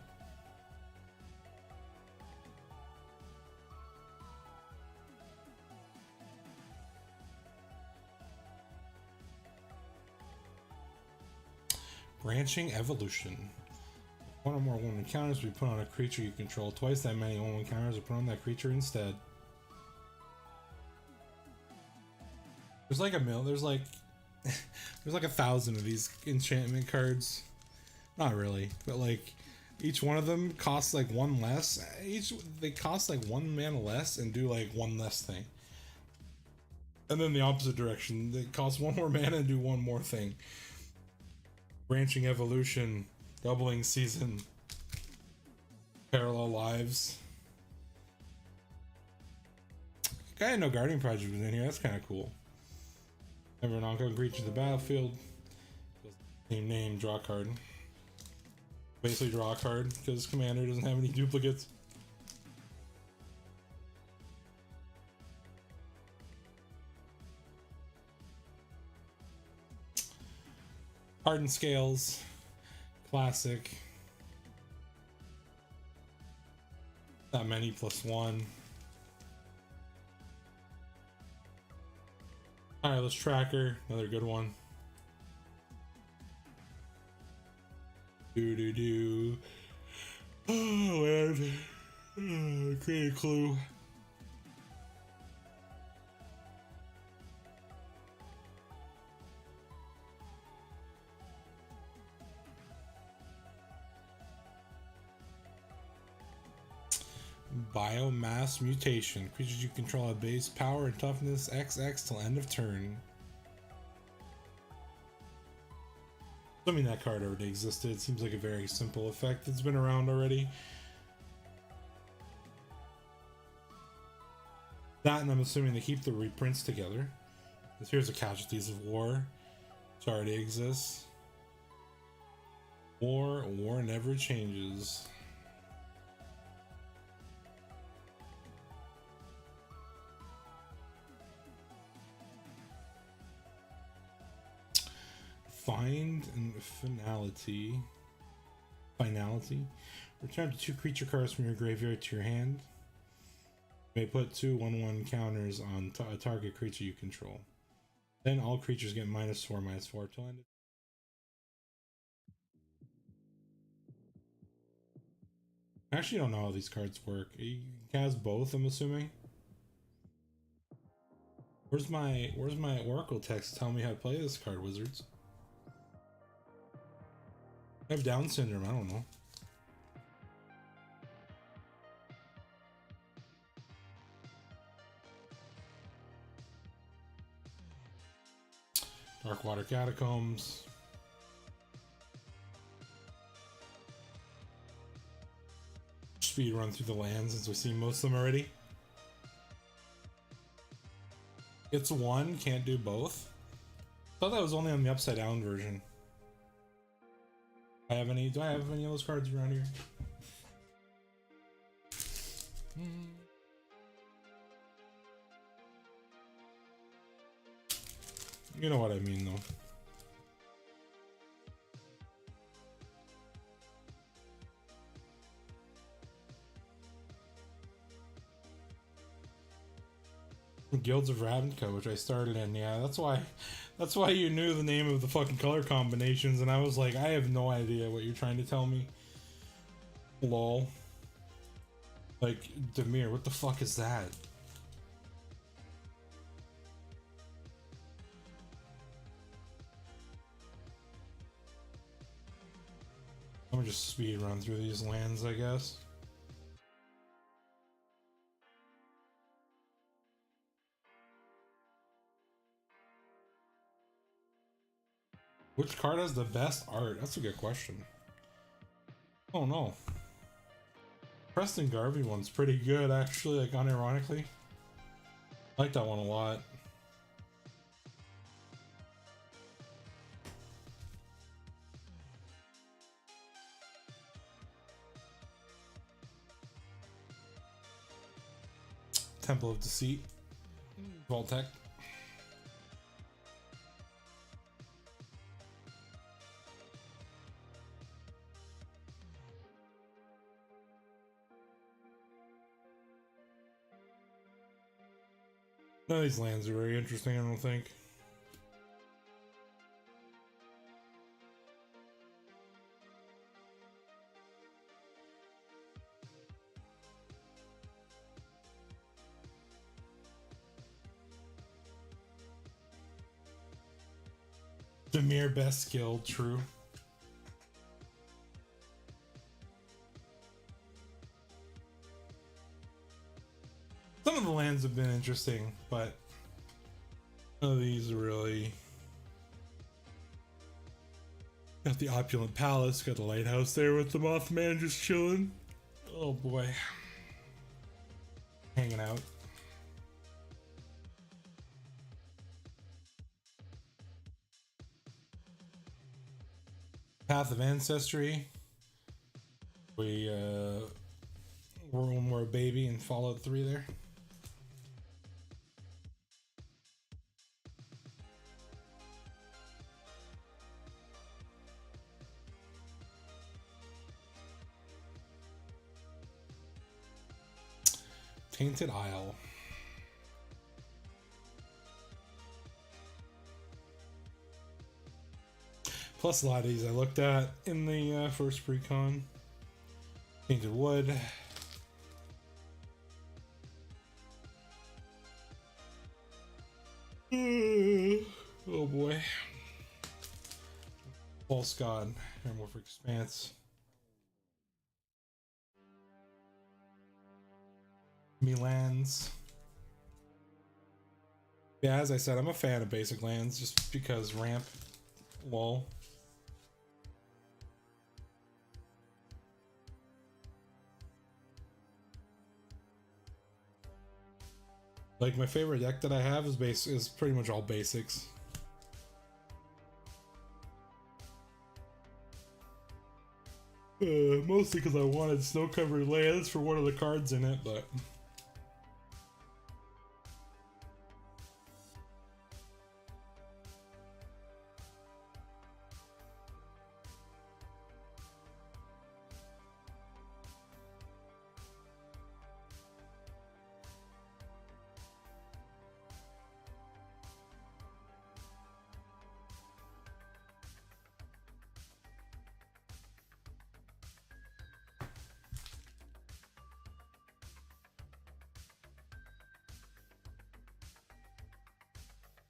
Branching Evolution. One or more 1/1 counters will be put on a creature you control. Twice that many 1/1 counters are put on that creature instead. There's like there's like 1,000 of these enchantment cards. Not really, but like each one of them costs like one less. They cost like 1 mana less and do like one less thing. And then the opposite direction, they cost 1 more mana and do 1 more thing. Branching Evolution, Doubling Season, Parallel Lives. I had no Guardian Project was in here. That's kind of cool. Never an ongoing creature to the battlefield. Same name, draw a card. Basically draw a card because Commander doesn't have any duplicates. Hardened Scales, classic. Not many, +1. Tireless Tracker, another good one. Oh man. Create a clue. Biomass Mutation. Creatures you control have base power and toughness XX till end of turn. Assuming that card already existed, it seems like a very simple effect that's been around already. That, and I'm assuming they keep the reprints together. Because here's the Casualties of War, which already exists. War never changes. Find and Finality. Return to 2 creature cards from your graveyard to your hand. You may put 2 1/1 counters on a target creature you control. Then all creatures get -4/-4 till end. I actually don't know how these cards work. He has both, I'm assuming. Where's my Oracle text telling me how to play this card, Wizards? I have Down syndrome, I don't know. Darkwater Catacombs. Speed run through the lands since we've seen most of them already. It's one, can't do both. thought that was only on the upside down version. Do I have any of those cards around here? You know what I mean, though. Guilds of Ravnica, which I started in. Yeah, that's why you knew the name of the fucking color combinations, and I was like, I have no idea what you're trying to tell me. Lol. Like, Demir, what the fuck is that? I'm gonna just speed run through these lands, I guess. Which card has the best art? That's a good question. Oh no. Preston Garvey one's pretty good, actually, like unironically. I like that one a lot. Temple of Deceit. Voltec. None of these lands are very interesting, I don't think. Demir best skill, true. Some of the lands have been interesting, but none of these are really. Got the opulent palace, got the lighthouse there with the Mothman just chilling. Oh boy. Hanging out. Path of Ancestry. We were when we're a baby in Fallout 3 there. Tainted Isle. Plus a lot of these I looked at in the first pre-con. Tainted Wood. Oh boy. False God. Metamorphic Expanse. Lands. Yeah, as I said, I'm a fan of basic lands just because ramp. Lol. Like my favorite deck that I have is pretty much all basics. Mostly because I wanted snow-covered lands for one of the cards in it, but.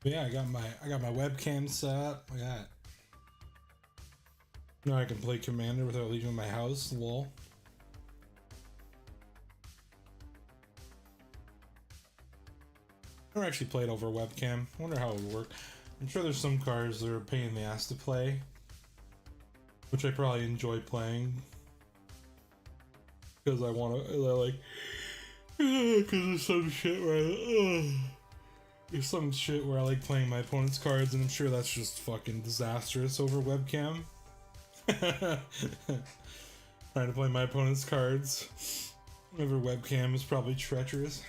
Yeah, I got my webcam set up. I got. Now I can play Commander without leaving my house. Lol. I've never actually played over webcam. I wonder how it would work. I'm sure there's some cards that are a pain in the ass to play, which I probably enjoy playing because I want to. I like because there's some shit where There's some shit where I like playing my opponent's cards, and I'm sure that's just fucking disastrous over webcam. Trying to play my opponent's cards over webcam is probably treacherous.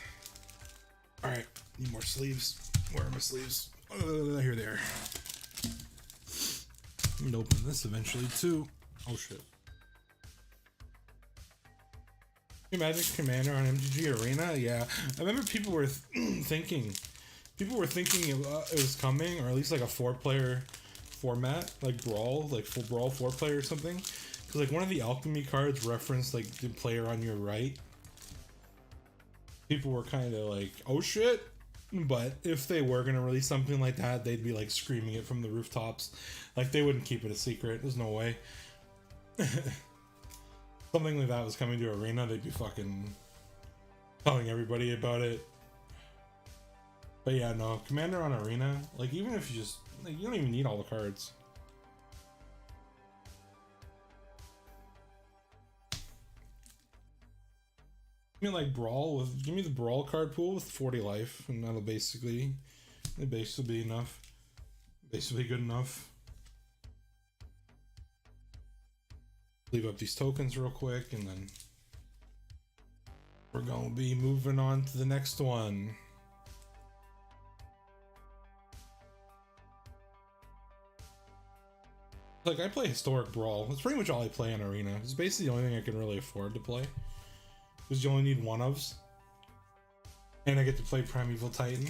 Alright, need more sleeves. Where are my sleeves? Here they are. I'm gonna open this eventually too. Oh shit. Magic Commander on MTG Arena? Yeah. I remember people were thinking it was coming, or at least like a 4-player format, like Brawl, like full Brawl 4-player or something. Because like one of the Alchemy cards referenced like the player on your right. People were kind of like, oh shit. But if they were going to release something like that, they'd be like screaming it from the rooftops. Like they wouldn't keep it a secret. There's no way. Something like that was coming to Arena, they'd be fucking telling everybody about it. But yeah, no, Commander on Arena, like even if you just, like, you don't even need all the cards. Give me like Brawl with, give me the Brawl card pool with 40 life, and that'll basically be enough. Basically good enough. Leave up these tokens real quick, and then we're gonna be moving on to the next one. Like, I play Historic Brawl. That's pretty much all I play in Arena. It's basically the only thing I can really afford to play. Because you only need one ofs. And I get to play Primeval Titan.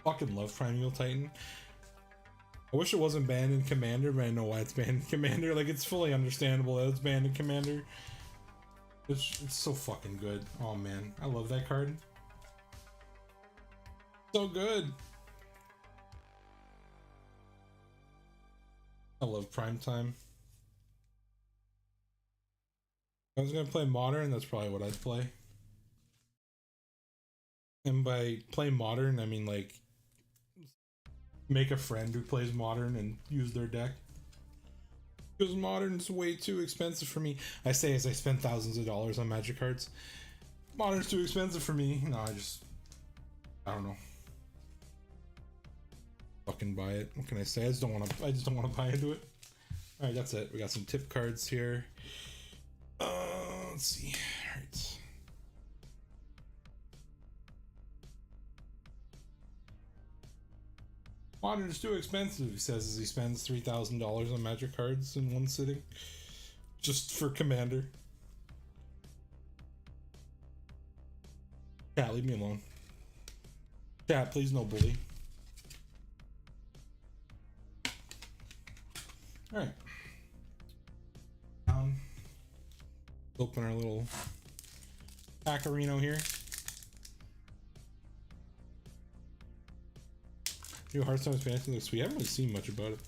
Fucking love Primeval Titan. I wish it wasn't banned in Commander, but I know why it's banned in Commander. Like, it's fully understandable that it's banned in Commander. It's so fucking good. Oh man, I love that card. So good. I love Prime Time. If I was gonna play Modern, that's probably what I'd play. And by play Modern, I mean like make a friend who plays Modern and use their deck. Because Modern's way too expensive for me. I say as I spend thousands of dollars on Magic cards. Modern's too expensive for me. No, I don't know. Fucking buy it. What can I say? I just don't want to buy into it. All right, that's it. We got some tip cards here. Let's see. All right. Modern is too expensive, he says as he spends $3,000 on Magic cards in one sitting. Just for Commander. Chat, leave me alone. Chat, please no bully. Alright. Open our little Packarino here. New Hearthstone Fantasy looks sweet. I haven't really seen much about it.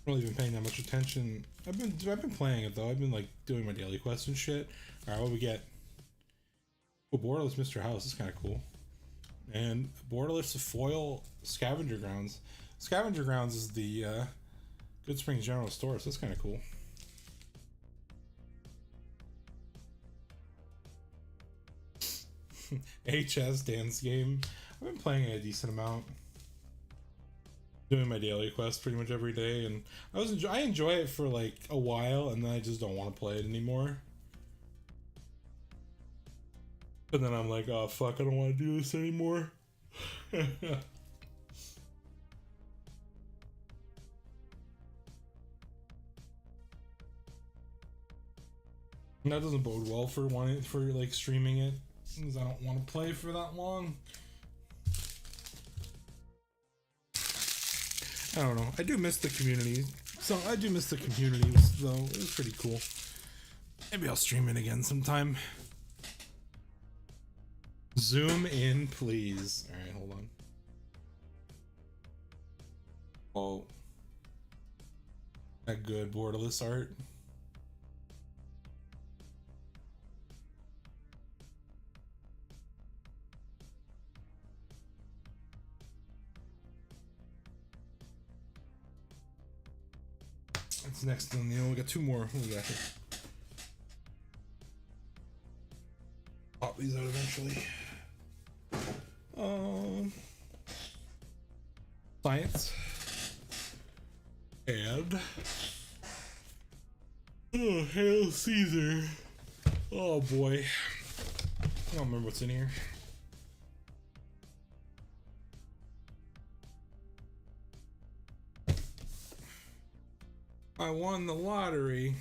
Really been paying that much attention. I've been playing it though. I've been like doing my daily quests and shit. Alright, what we get? Oh, Borderless Mr. House is kind of cool. And Borderless Foil Scavenger Grounds. Scavenger Grounds is the Good Springs General Store, so that's kind of cool. HS dance game. I've been playing it a decent amount. Doing my daily quest pretty much every day, and I enjoy it for like a while, and then I just don't want to play it anymore. And then I'm like, oh fuck, I don't want to do this anymore. And that doesn't bode well for like streaming it, because I don't want to play for that long. I don't know. I do miss the community. So I do miss the community though. It was pretty cool. Maybe I'll stream it again sometime. Zoom in, please. All right, hold on. Oh, that good borderless art. That's next on the. We got two more. What we got here? Oh, swap these out eventually. Science. And Hail Caesar. Oh boy. I don't remember what's in here. I won the lottery.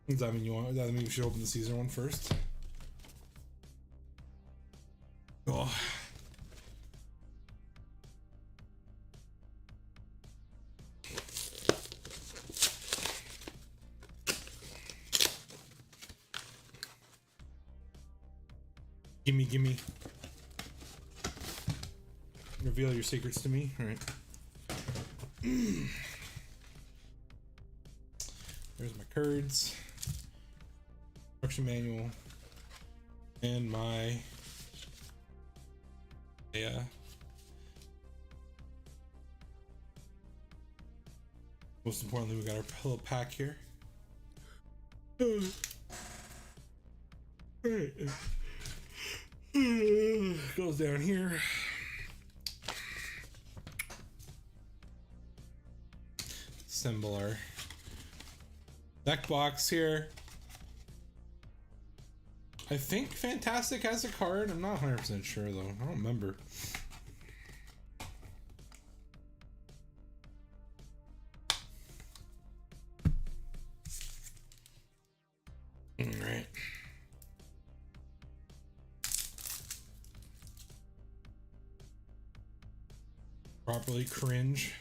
Does that mean does that mean we should open the Caesar one first? Oh. Gimme. Reveal your secrets to me. All right. There's my cards, instruction manual, and my most importantly, we got our pillow pack here. Goes down here. Assemble our deck box here. I think Fantastic has a card. I'm not 100% sure though. I don't remember. All right. Properly cringe.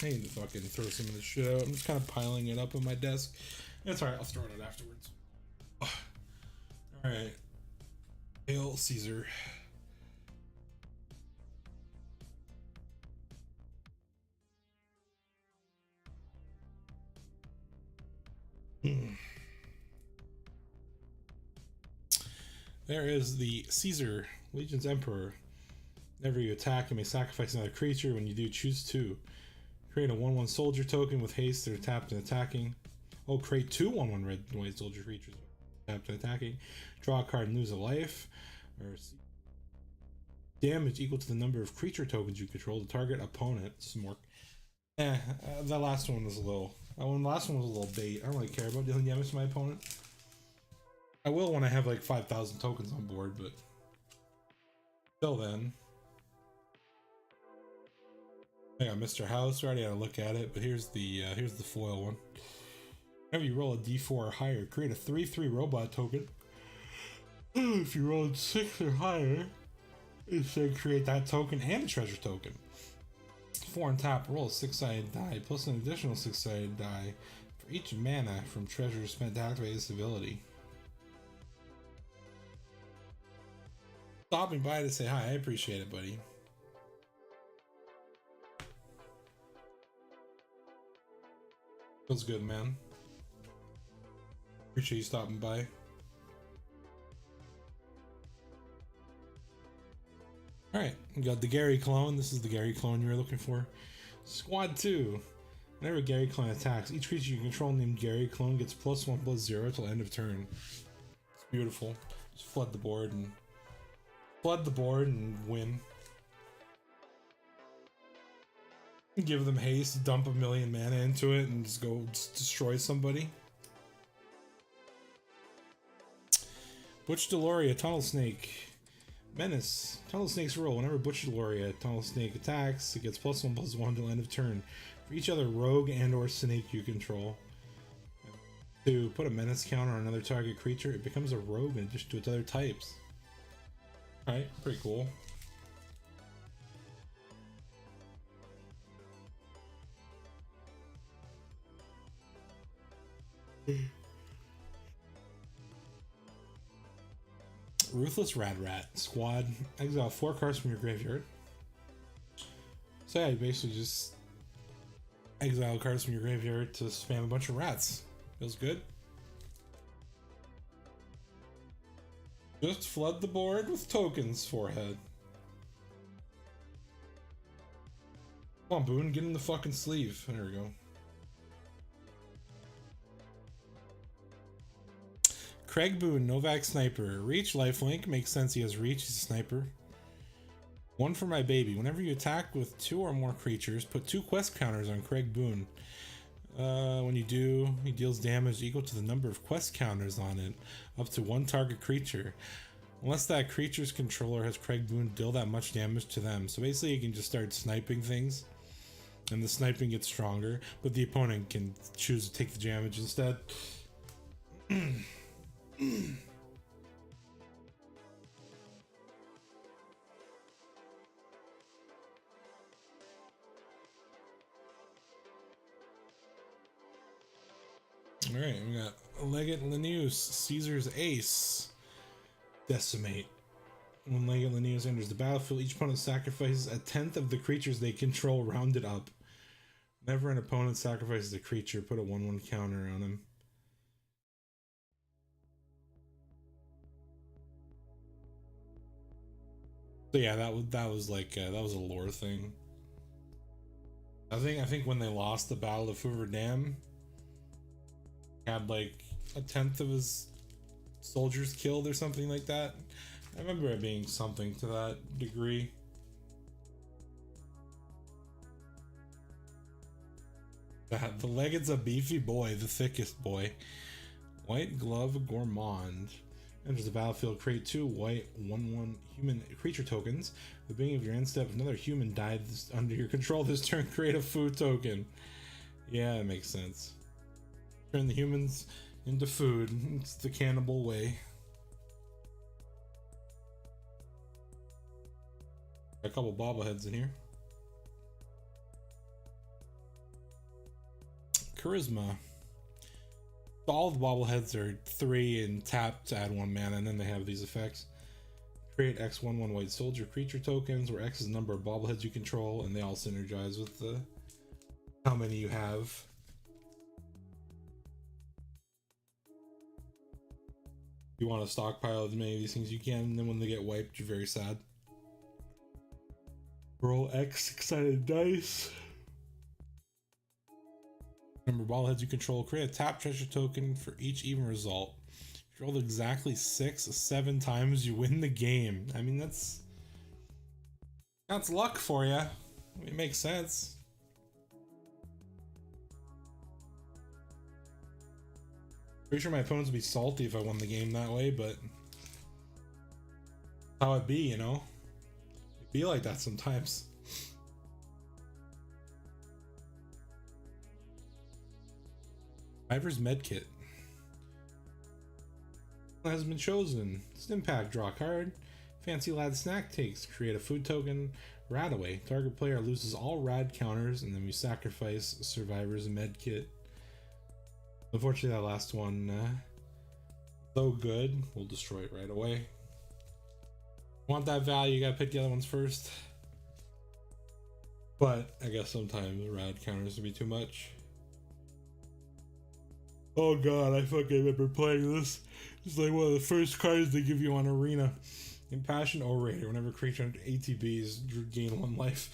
I need to fucking throw some of this shit out. I'm just kind of piling it up on my desk. That's alright, I'll throw it out afterwards. Alright. Hail Caesar. There is the Caesar, Legion's Emperor. Whenever you attack, you may sacrifice another creature. When you do, choose two. Create a 1/1 soldier token with haste that are tapped and attacking. Oh, create two 1/1 red and white soldier creatures tapped and attacking. Draw a card and lose a life. Or damage equal to the number of creature tokens you control the target opponent. Smork. That last one was a little. The last one was a little bait. I don't really care about dealing damage to my opponent. I will when I have like 5,000 tokens on board, but till then. I got Mr. House. We already had a look at it, but here's the foil one. Whenever you roll a d4 or higher, create a 3/3 robot token. If you rolled 6 or higher, instead create that token and a treasure token. 4 and tap, roll a 6-sided die plus an additional 6-sided die for each mana from treasure spent to activate this ability. Stopping by to say hi. I appreciate it, buddy. Feels good, man. Appreciate you stopping by. Alright, we got the Gary clone. This is the Gary clone you were looking for. Squad 2. Whenever Gary clone attacks, each creature you control named Gary clone gets +1/+0 till end of turn. It's beautiful. Just flood the board and win. Give them haste, dump 1,000,000 mana into it, and just go destroy somebody. Butch Deloria, Tunnel Snake. Menace. Tunnel Snake's rule. Whenever Butch Deloria, Tunnel Snake attacks, it gets +1/+1 till end of turn. For each other rogue and or snake you control. To put a menace counter on another target creature, it becomes a rogue in addition to its other types. Alright, pretty cool. Ruthless Rad Rat. Squad. Exile 4 cards from your graveyard. So yeah, you basically just exile cards from your graveyard to spam a bunch of rats. Feels good. Just flood the board with tokens, forehead. Come on, Boone, get in the fucking sleeve. There we go. Craig Boone, Novak Sniper. Reach, lifelink. Makes sense, he has reach, he's a sniper. One for my baby. Whenever you attack with 2 or more creatures, put 2 quest counters on Craig Boone. When you do, he deals damage equal to the number of quest counters on it, up to 1 target creature. Unless that creature's controller has Craig Boone deal that much damage to them. So basically you can just start sniping things, and the sniping gets stronger, but the opponent can choose to take the damage instead. Alright, we got Legate Linnaeus, Caesar's Ace. Decimate. When Legate Linnaeus enters the battlefield, each opponent sacrifices a 10th of the creatures they control, rounded up. Whenever an opponent sacrifices a creature, put a 1/1 counter on him. So yeah, that was like that was a lore thing. I think when they lost the Battle of Hoover Dam, had like a 10th of his soldiers killed or something like that. I remember it being something to that degree. The Legate's a beefy boy, the thickest boy. White Glove Gourmand. Enters the battlefield, create 2 white 1/1 human creature tokens. At the beginning of your end step, if another human dies under your control this turn, create a food token. Yeah, that makes sense. Turn the humans into food. It's the cannibal way. A couple bobbleheads in here. Charisma. All the bobbleheads are 3 and tap to add 1 mana, and then they have these effects. Create X 1/1 white soldier creature tokens, where X is the number of bobbleheads you control, and they all synergize with the how many you have. You want to stockpile as many of these things you can, and then when they get wiped, you're very sad. Roll X excited dice. Number of bobbleheads you control. Create a tap treasure token for each even result. If you rolled exactly 6 or 7 times, you win the game. I mean, that's luck for you. It makes sense. Pretty sure my opponents would be salty if I won the game that way, but how it be, you know? It'd be like that sometimes. Ivor's Medkit has been chosen. Stimpack, draw a card. Fancy Lad Snack takes. Create a food token. Radaway. Target player loses all rad counters, and then we sacrifice Survivor's Medkit. Unfortunately, that last one, though good, we'll destroy it right away. Want that value, you gotta pick the other ones first. But I guess sometimes rad counters would be too much. Oh god, I fucking remember playing this. It's like one of the first cards they give you on Arena. Impassioned Orator. Whenever a creature under ATBs, you gain 1 life.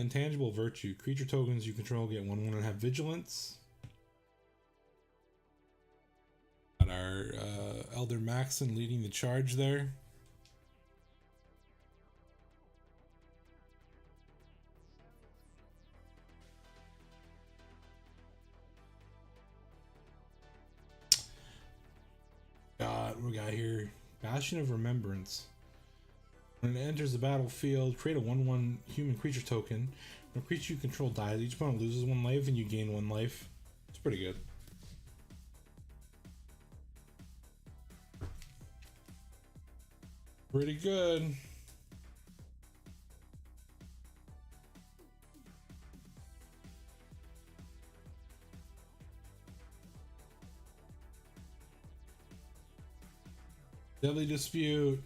Intangible Virtue. Creature tokens you control get 1/1 and have vigilance. Got our Elder Maxon leading the charge there. We got here Bastion of Remembrance. When it enters the battlefield, create a 1/1 human creature token. When a creature you control dies, each opponent loses 1 life and you gain 1 life. It's pretty good. Pretty good. Deadly Dispute.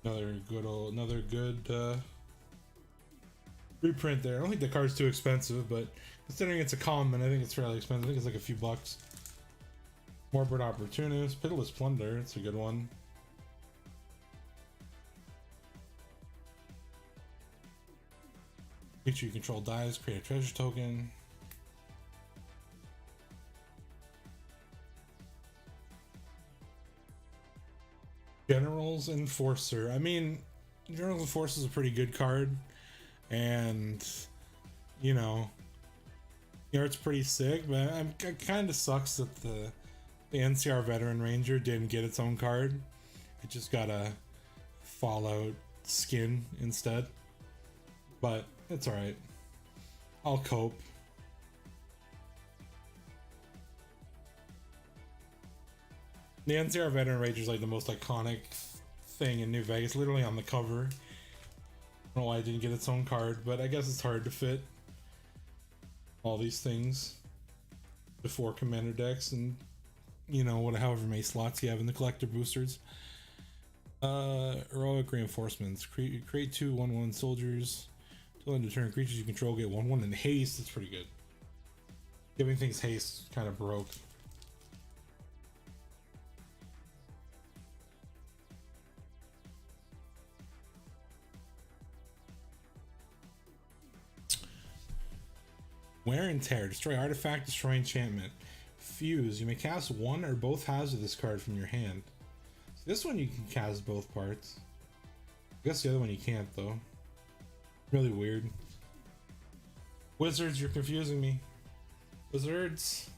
Another good reprint there. I don't think the card's too expensive, but considering it's a common, I think it's fairly expensive. I think it's like a few bucks. Morbid Opportunist, Pitiless Plunder, it's a good one. Creature you control dies, create a treasure token. General's Enforcer. I mean, General's Enforcer is a pretty good card, and you know, the art's pretty sick. But it kind of sucks that the NCR Veteran Ranger didn't get its own card. It just got a Fallout skin instead. But it's alright. I'll cope. The NCR Veteran Ranger is like the most iconic thing in New Vegas, literally on the cover. I don't know why it didn't get its own card, but I guess it's hard to fit all these things before commander decks and, you know, however many slots you have in the collector boosters. Heroic Reinforcements. Create 2 1/1 soldiers. Till end of turn, creatures you control get 1/1 and haste. It's pretty good. Giving things haste kind of broke. Wear and Tear. Destroy artifact, destroy enchantment. Fuse. You may cast one or both halves of this card from your hand. So this one you can cast both parts. I guess the other one you can't though. Really weird. Wizards, you're confusing me. Wizards.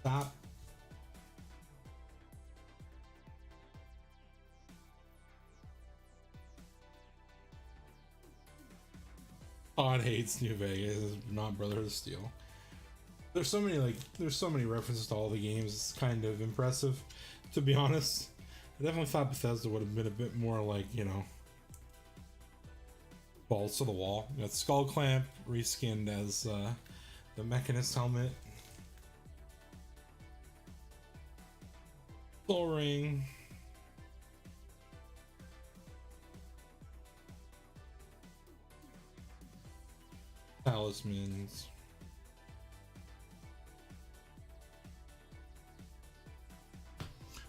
Stop. Todd hates New Vegas, not Brotherhood of Steel. There's so many references to all the games. It's kind of impressive, to be honest. I definitely thought Bethesda would have been a bit more like, you know, balls to the wall. You got Skull Clamp reskinned as the Mechanist helmet. Soul Ring. Talismans.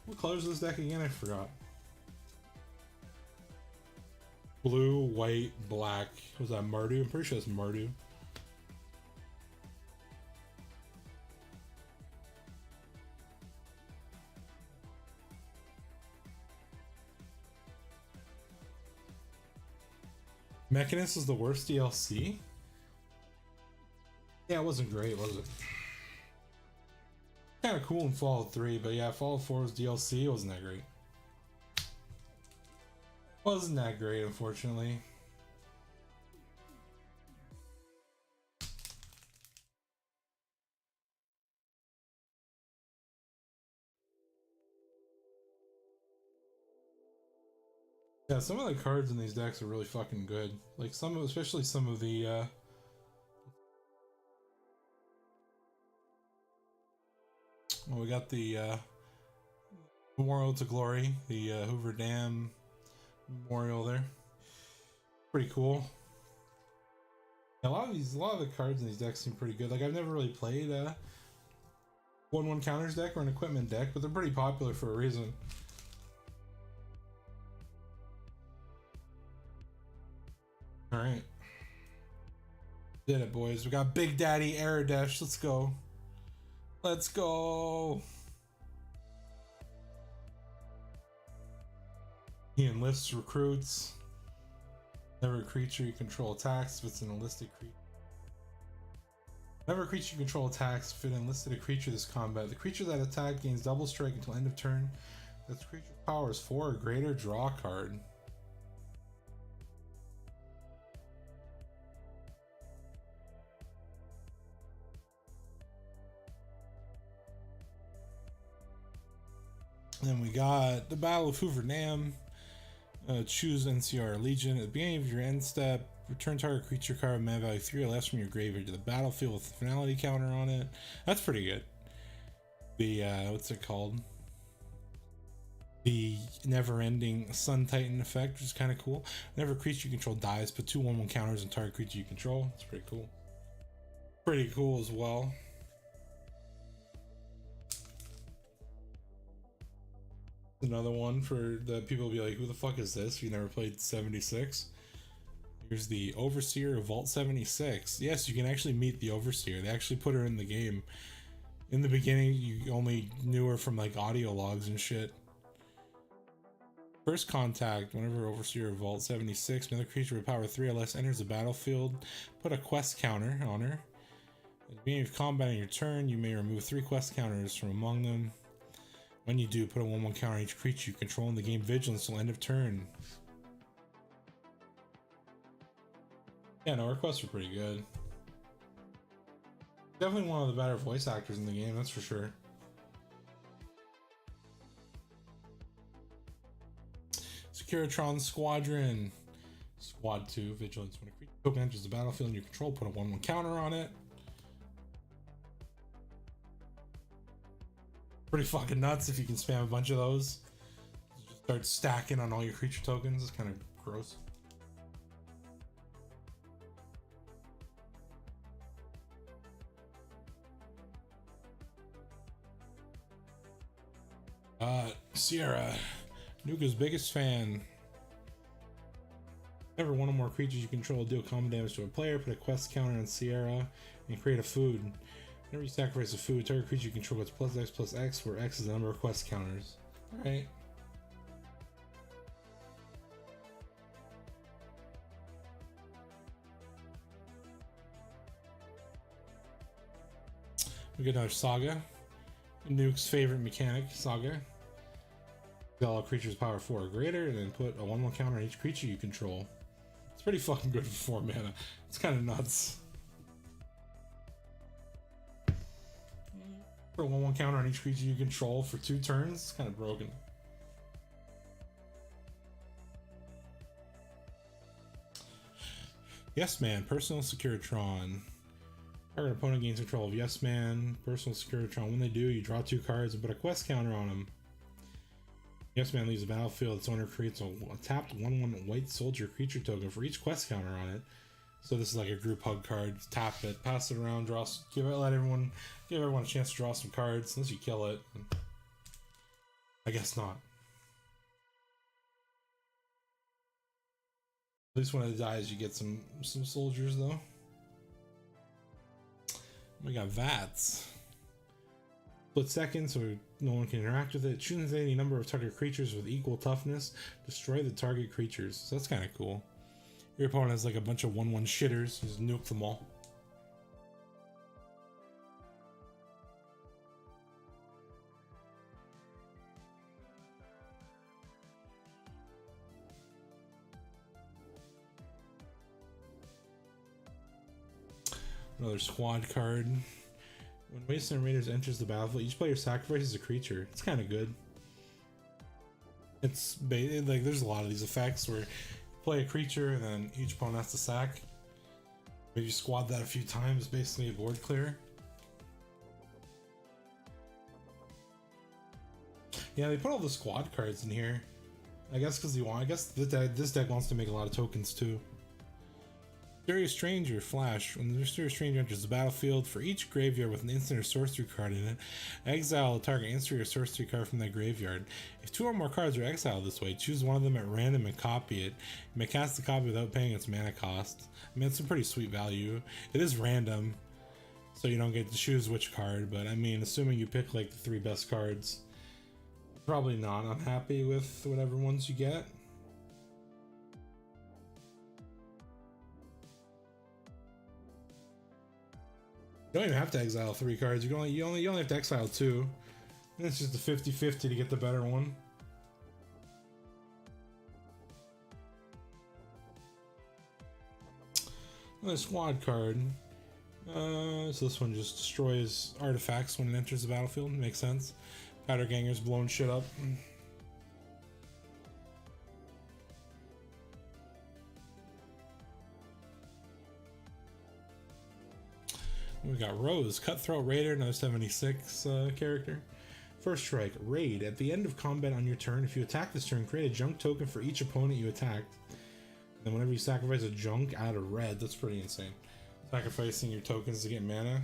What color is this deck again? I forgot. Blue, white, black. Was that Mardu? I'm pretty sure it's Mardu. Mechanist is the worst DLC? Yeah, it wasn't great, was it? Kind of cool in Fallout 3, but yeah, Fallout 4 was DLC. It wasn't that great. Wasn't that great, unfortunately. Yeah, some of the cards in these decks are really fucking good. Like especially some of the well, we got the Memorial to Glory, the Hoover Dam Memorial there. Pretty cool. A lot of the cards in these decks seem pretty good. Like, I've never really played a 1/1 counters deck or an equipment deck, but they're pretty popular for a reason. Alright. Did it, boys. We got Big Daddy Aradesh. Let's go. Let's go. He enlists recruits. Never a creature you control attacks if it's an enlisted creature. Whenever a creature you control attacks, if it enlisted a creature this combat, the creature that attacked gains double strike until end of turn. That creature's power is 4 or greater, draw a card. Then we got the Battle of Hoover Dam. Choose NCR Legion. At the beginning of your end step, return target creature card with mana value 3 or less from your graveyard to the battlefield with a finality counter on it. That's pretty good. The what's it called? the never-ending Sun Titan effect, which is kind of cool. Whenever a creature you control dies, put 2 1/1 counters on target creature you control. It's pretty cool. Pretty cool as well. Another one for the people will be like, who the fuck is this? You never played 76. Here's the Overseer of Vault 76. Yes, you can actually meet the Overseer. They actually put her in the game. In the beginning, you only knew her from like audio logs and shit. First contact, whenever Overseer of Vault 76, another creature with power 3 or less enters the battlefield, put a quest counter on her. At the beginning of combat on your turn, you may remove 3 quest counters from among them. When you do, put a 1/1 counter on each creature you control in the game Vigilance until end of turn. Yeah, no, our quests are pretty good. Definitely one of the better voice actors in the game, that's for sure. Securitron Squadron. Squad 2, Vigilance. When a creature token enters the battlefield and you control, put a 1/1 counter on it. Pretty fucking nuts if you can spam a bunch of those. Just start stacking on all your creature tokens. It's kind of gross. Sierra, Nuka's biggest fan. Whenever one or more creatures you control deal common damage to a player, put a quest counter on Sierra and create a food. Whenever you sacrifice a food, target creature you control gets +X, where X is the number of quest counters. Alright. We get another Saga. Nuke's favorite mechanic, Saga. All creatures power 4 or greater, and then put a 1/1 counter on each creature you control. It's pretty fucking good for 4 mana. It's kind of nuts. Put a 1/1 counter on each creature you control for 2 turns. It's kind of broken. Yes Man, Personal Securitron. Target opponent gains control of Yes Man, Personal Securitron. When they do, you draw 2 cards and put a quest counter on them. Yes Man leaves the battlefield. Its owner creates a tapped 1/1 white soldier creature token for each quest counter on it. So this is like a group hug card. Tap it, pass it around, give everyone a chance to draw some cards. Unless you kill it, I guess not. At least when it dies, you get some soldiers though. We got VATS. Split second, so no one can interact with it. Choose any number of target creatures with equal toughness. Destroy the target creatures. So that's kind of cool. Your opponent has like a bunch of 1/1 shitters. Just nuke them all. Another squad card. When Wasteland Raiders enters the battlefield, each player sacrifices a creature. It's kind of good. It's like there's a lot of these effects where you play a creature and then each opponent has to sack. If you squad that a few times, basically a board clear. Yeah, they put all the squad cards in here. I guess because I guess this deck wants to make a lot of tokens too. Mysterious Stranger, Flash. When the Mysterious Stranger enters the battlefield, for each graveyard with an instant or sorcery card in it, exile a target instant or sorcery card from that graveyard. If 2 or more cards are exiled this way, choose one of them at random and copy it. You may cast the copy without paying its mana cost. I mean, it's a pretty sweet value. It is random, so you don't get to choose which card, but I mean, assuming you pick like the 3 best cards, probably not unhappy with whatever ones you get. You don't even have to exile 3 cards. You only have to exile 2. And it's just a 50-50 to get the better one. Another squad card. So this one just destroys artifacts when it enters the battlefield. Makes sense. Powder Ganger's blowing shit up. We got Rose, Cutthroat Raider, another 76 character. First strike, raid. At the end of combat on your turn, if you attack this turn, create a junk token for each opponent you attacked. And then whenever you sacrifice a junk, add a red. That's pretty insane. Sacrificing your tokens to get mana.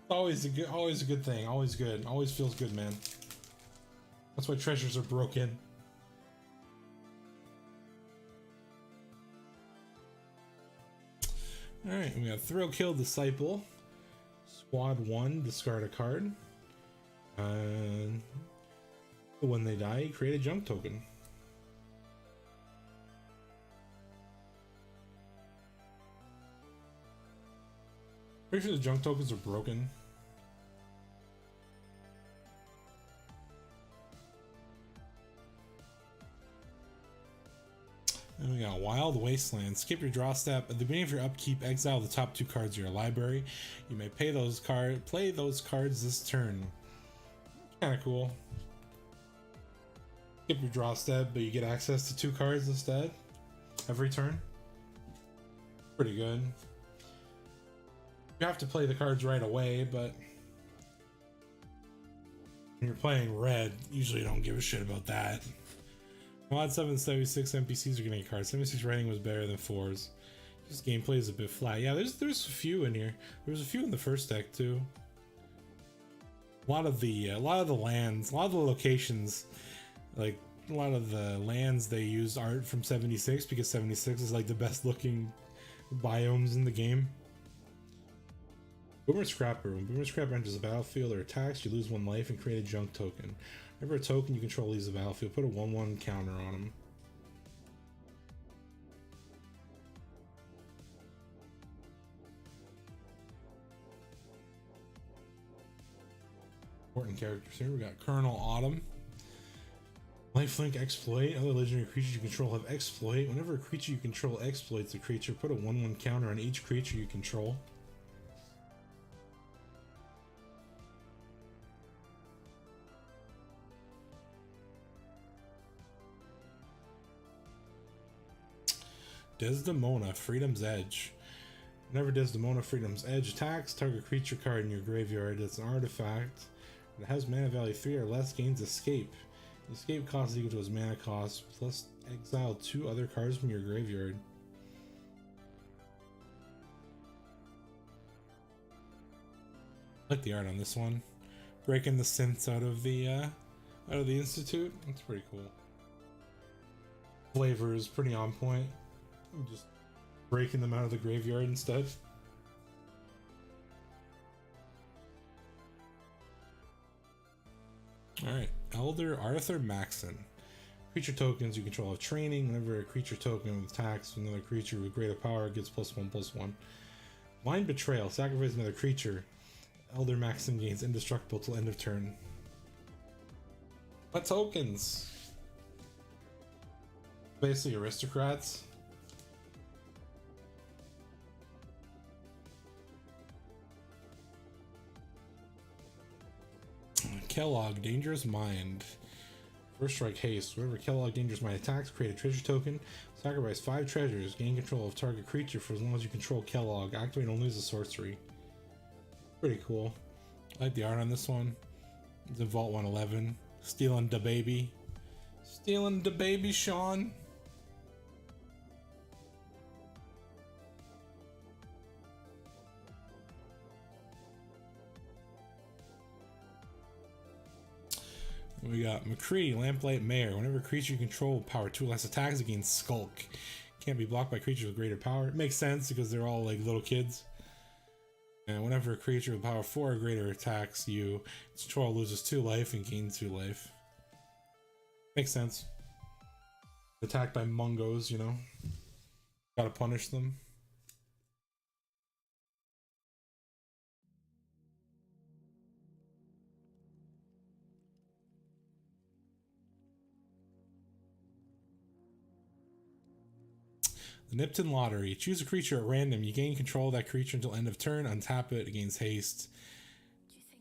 Always a good thing. Always good. Always feels good, man. That's why treasures are broken. Alright, we got Thrill Kill Disciple. Squad 1, discard a card. When they die, create a junk token. Pretty sure the junk tokens are broken. And we got Wild Wasteland. Skip your draw step. At the beginning of your upkeep, exile the top 2 cards of your library. You may play those cards this turn. Kind of cool. Skip your draw step, but you get access to 2 cards instead every turn. Pretty good. You have to play the cards right away, but when you're playing red, usually you don't give a shit about that. Mod 7 76 NPCs are getting cards. 76 rating was better than 4's. Just gameplay is a bit flat. Yeah, there's a few in here. There was a few in the first deck too. A lot of the lands, a lot of the locations, like a lot of the lands they used art from 76 because 76 is like the best looking biomes in the game. Boomer Scrapper. When Boomer Scrapper enters the battlefield or attacks, you lose 1 life and create a junk token. Whenever a token you control leaves the battlefield, put a 1/1 counter on him. Important characters here. We got Colonel Autumn. Lifelink Exploit. Other legendary creatures you control have Exploit. Whenever a creature you control exploits a creature, put a 1/1 counter on each creature you control. Desdemona, Freedom's Edge. Whenever Desdemona, Freedom's Edge attacks, target creature card in your graveyard that's an artifact that has mana value 3 or less gains Escape. The escape cost is equal to its mana cost, plus exile 2 other cards from your graveyard. I like the art on this one. Breaking the synths out of the Institute. That's pretty cool. Flavor is pretty on point. Just breaking them out of the graveyard instead. Alright, Elder Arthur Maxon. Creature tokens you control have training. Whenever a creature token attacks another creature with greater power, it gets +1/+1. Blind Betrayal. Sacrifice another creature. Elder Maxon gains indestructible till end of turn. What tokens? Basically aristocrats. Kellogg, Dangerous Mind. First strike haste. Whenever Kellogg Dangerous Mind attacks, create a treasure token. Sacrifice 5 treasures. Gain control of target creature for as long as you control Kellogg. Activate and lose a sorcery. Pretty cool. I like the art on this one. It's in Vault 111. Stealing da baby. Stealing da baby, Sean. We got McCree, Lamplight Mayor. Whenever a creature you control power 2 less attacks against Skulk. Can't be blocked by creatures with greater power. It makes sense because they're all like little kids. And whenever a creature with power 4 or greater attacks you, its control loses 2 life and gains 2 life. Makes sense. Attacked by mungos, you know. Gotta punish them. The Nipton Lottery. Choose a creature at random. You gain control of that creature until end of turn. Untap it. It gains haste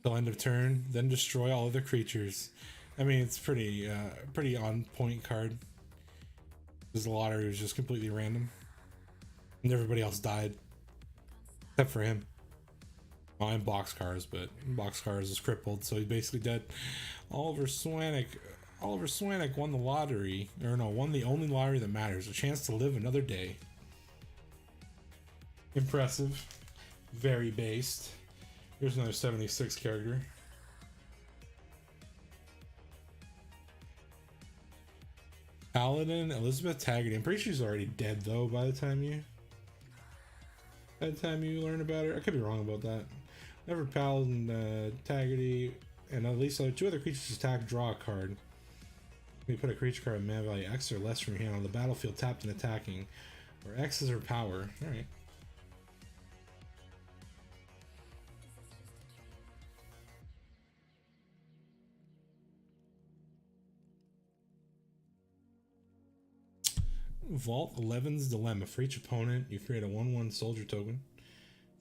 till end of turn. Then destroy all other creatures. I mean, it's pretty on point card. Because the lottery was just completely random. And everybody else died. Except for him. Well, and Boxcars, but Boxcars is crippled, so he's basically dead. Oliver Swanwick won the lottery, or no, won the only lottery that matters, a chance to live another day. Impressive. Very based. Here's another 76 character. Paladin, Elizabeth Taggart. I'm pretty sure she's already dead though by the time you learn about her. I could be wrong about that. Whenever Paladin, Taggarty, and at least two other creatures attack, draw a card. You put a creature card in mana value X or less from your hand on the battlefield tapped and attacking, where X is her power. Alright. Vault 11's Dilemma. For each opponent, you create a 1/1 soldier token.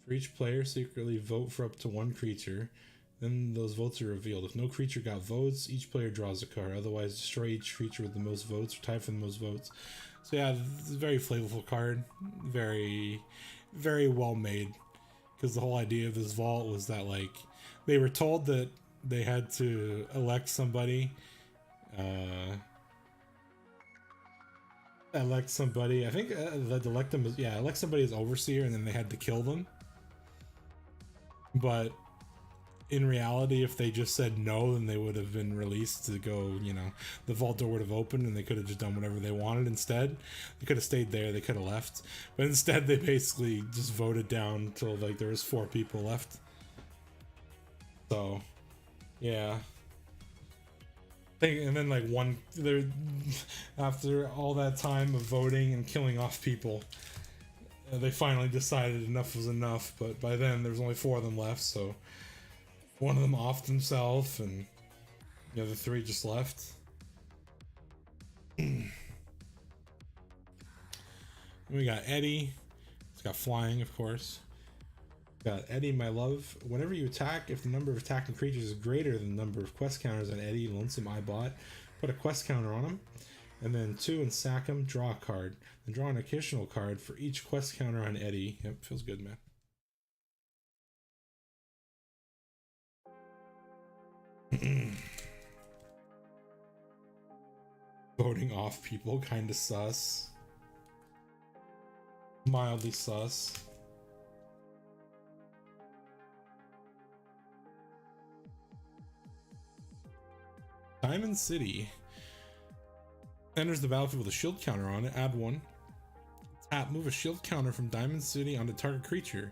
For each player, secretly vote for up to one creature. Then those votes are revealed. If no creature got votes, each player draws a card. Otherwise, destroy each creature with the most votes or tie for the most votes. So yeah, it's a very flavorful card. Very, very well made. Because the whole idea of this vault was that, like, they were told that they had to elect somebody. Elect somebody. I think that elect them. Yeah, elect somebody as overseer, and then they had to kill them. But in reality, if they just said no, then they would have been released to go, you know, the vault door would have opened and they could have just done whatever they wanted instead. They could have stayed there, they could have left. But instead, they basically just voted down until, like, there was 4 people left. So, yeah. And then, like, after all that time of voting and killing off people, they finally decided enough was enough. But by then, there was only 4 of them left, so one of them offed himself, and the other 3 just left. We got Eddie. It's got flying, of course. Got Eddie, my love. Whenever you attack, if the number of attacking creatures is greater than the number of quest counters on Eddie, Lonesome Eyebot, put a quest counter on him. And then 2 and sack him, draw a card. Then draw an additional card for each quest counter on Eddie. Yep, feels good, man. Voting off people, kinda sus. Mildly sus. Diamond City. Enters the battlefield with a shield counter on it. Add 1. Tap. Move a shield counter from Diamond City onto target creature.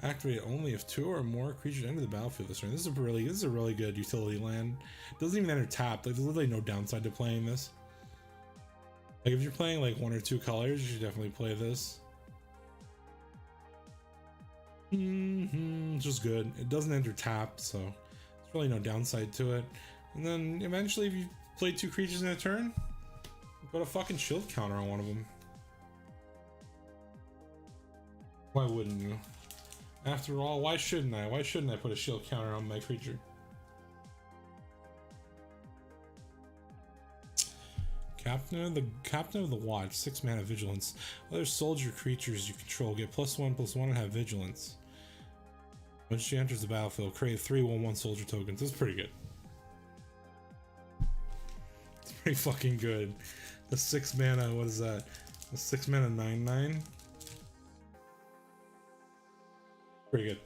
Activate it only if 2 or more creatures enter the battlefield this turn. This is a really good utility land. It doesn't even enter tapped. Like, there's literally no downside to playing this. Like, if you're playing like 1 or 2 colors, you should definitely play this. It's just good. It doesn't enter tapped, so there's really no downside to it. And then eventually, if you play 2 creatures in a turn, put a fucking shield counter on one of them. Why wouldn't you? After all, why shouldn't I? Why shouldn't I put a shield counter on my creature? Captain of the Watch, 6 mana vigilance. Other soldier creatures you control get +1/+1 and have vigilance. When she enters the battlefield, create 3 1/1 soldier tokens. This is pretty good. It's pretty fucking good. The 6 mana, what is that? The 6 mana 9/9. Pretty good.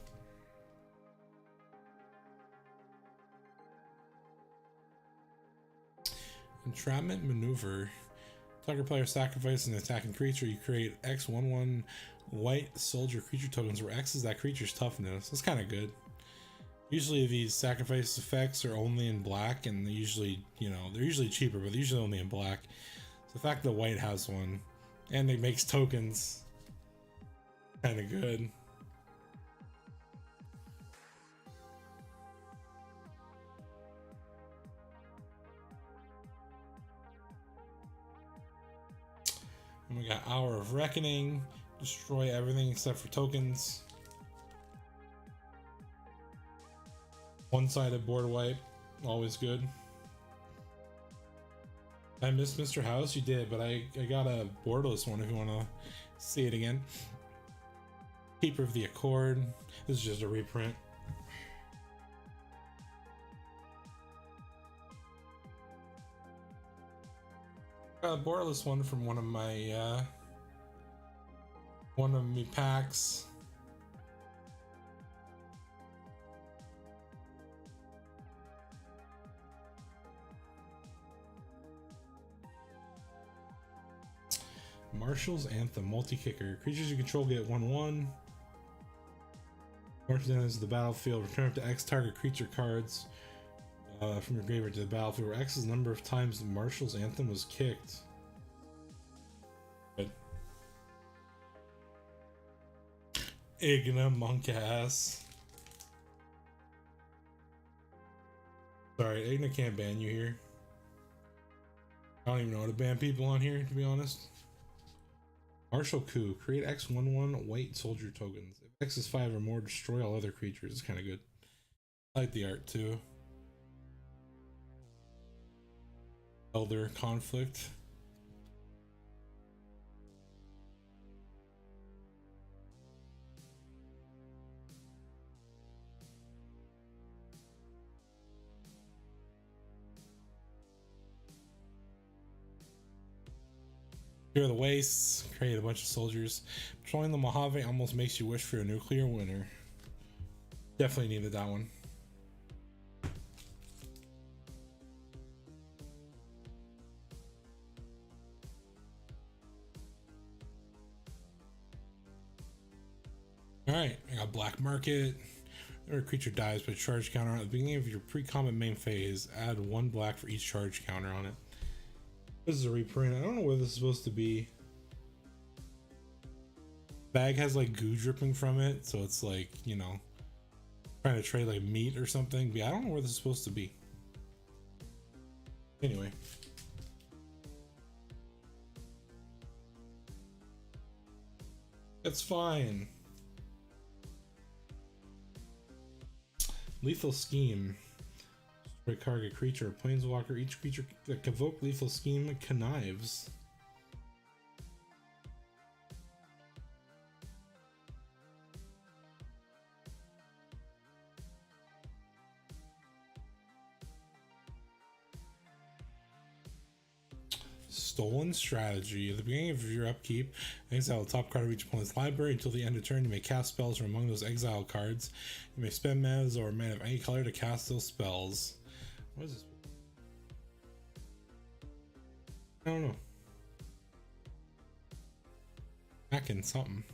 Entrapment Maneuver. Target player sacrifices an attacking creature. You create X 1/1 white soldier creature tokens where X is that creature's toughness. That's kind of good. Usually these sacrifice effects are only in black, and they're usually, they're usually cheaper, but they're usually only in black. So the fact that white has one, and it makes tokens, kind of good. And we got Hour of Reckoning. Destroy everything except for tokens. One-sided board wipe. Always good. I missed Mr. House? You did, but I got a boardless one if you want to see it again. Keeper of the Accord. This is just a reprint. Got a borderless one from one of my packs. Marshall's Anthem, multi-kicker. Creatures you control get 1/1. Marshall's Anthem is the battlefield. Return up to X target creature cards from your graveyard to the battlefield, where X is the number of times Marshall's Anthem was kicked. Good. Igna monk ass. Sorry, Igna can't ban you here. I don't even know how to ban people on here, to be honest. Martial Coup. Create X 1/1 white soldier tokens. If X is 5 or more, destroy all other creatures. It's kind of good. I like the art too. Elder Conflict. Clear the wastes, create a bunch of soldiers. Patrolling the Mojave almost makes you wish for a nuclear winter. Definitely needed that one. Alright, I got Black Market. Whenever a creature dies by charge counter at the beginning of your pre-combat main phase, add 1 black for each charge counter on it. This is a reprint. I don't know what this is supposed to be. Bag has like goo dripping from it, so it's like, you know, trying to trade like meat or something. But yeah, I don't know where this is supposed to be. Anyway. It's fine. Lethal Scheme. Target creature, planeswalker. Each creature that convoke Lethal Scheme connives. Stolen Strategy. At the beginning of your upkeep, exile the top card of each opponent's library. Until the end of turn, you may cast spells from among those exiled cards. You may spend mana or mana of any color to cast those spells. What is this? I don't know. Back in something.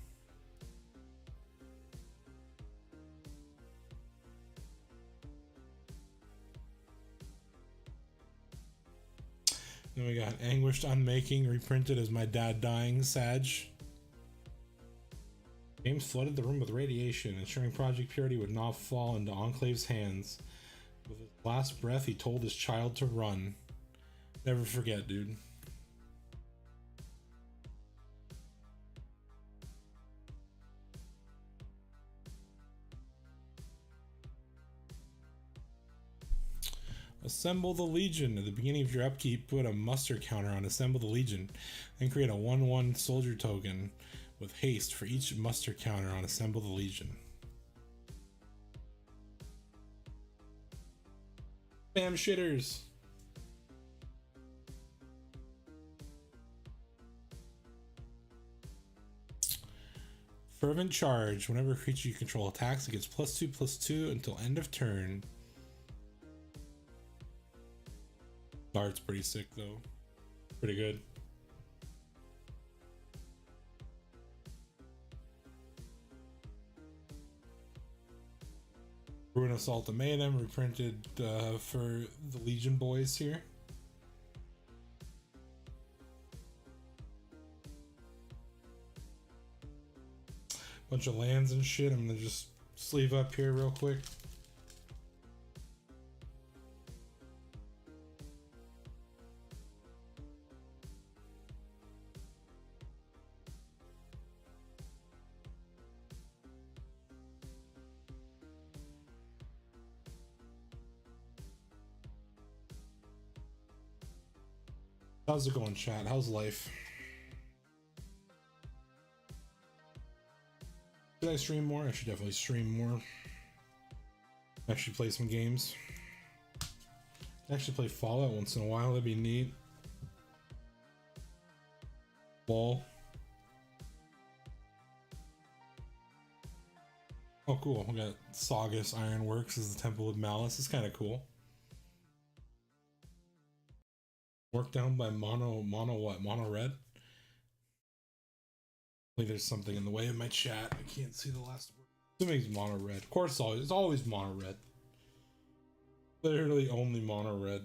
Then we got Anguished Unmaking, reprinted as My Dad Dying, Sag. James flooded the room with radiation, ensuring Project Purity would not fall into Enclave's hands. With his last breath, he told his child to run. Never forget, dude. Assemble the Legion. At the beginning of your upkeep, put a muster counter on Assemble the Legion, and create a 1/1 soldier token with haste for each muster counter on Assemble the Legion. Bam shitters. Fervent Charge. Whenever a creature you control attacks, it gets +2/+2 until end of turn. Art's pretty sick though. Pretty good. Ruinous Ultimatum, reprinted for the Legion boys here. Bunch of lands and shit. I'm gonna just sleeve up here real quick. How's it going, chat? How's life? Should I stream more? I should definitely stream more. Actually play some games. Actually play Fallout once in a while, that'd be neat. Lol. Oh, cool. We got Saugus Ironworks as the Temple of Malice. It's kind of cool. Worked down by mono what? Mono red? I think there's something in the way of my chat. I can't see the last word. Assuming it's mono red. Of course, it's always mono red. Literally only mono red.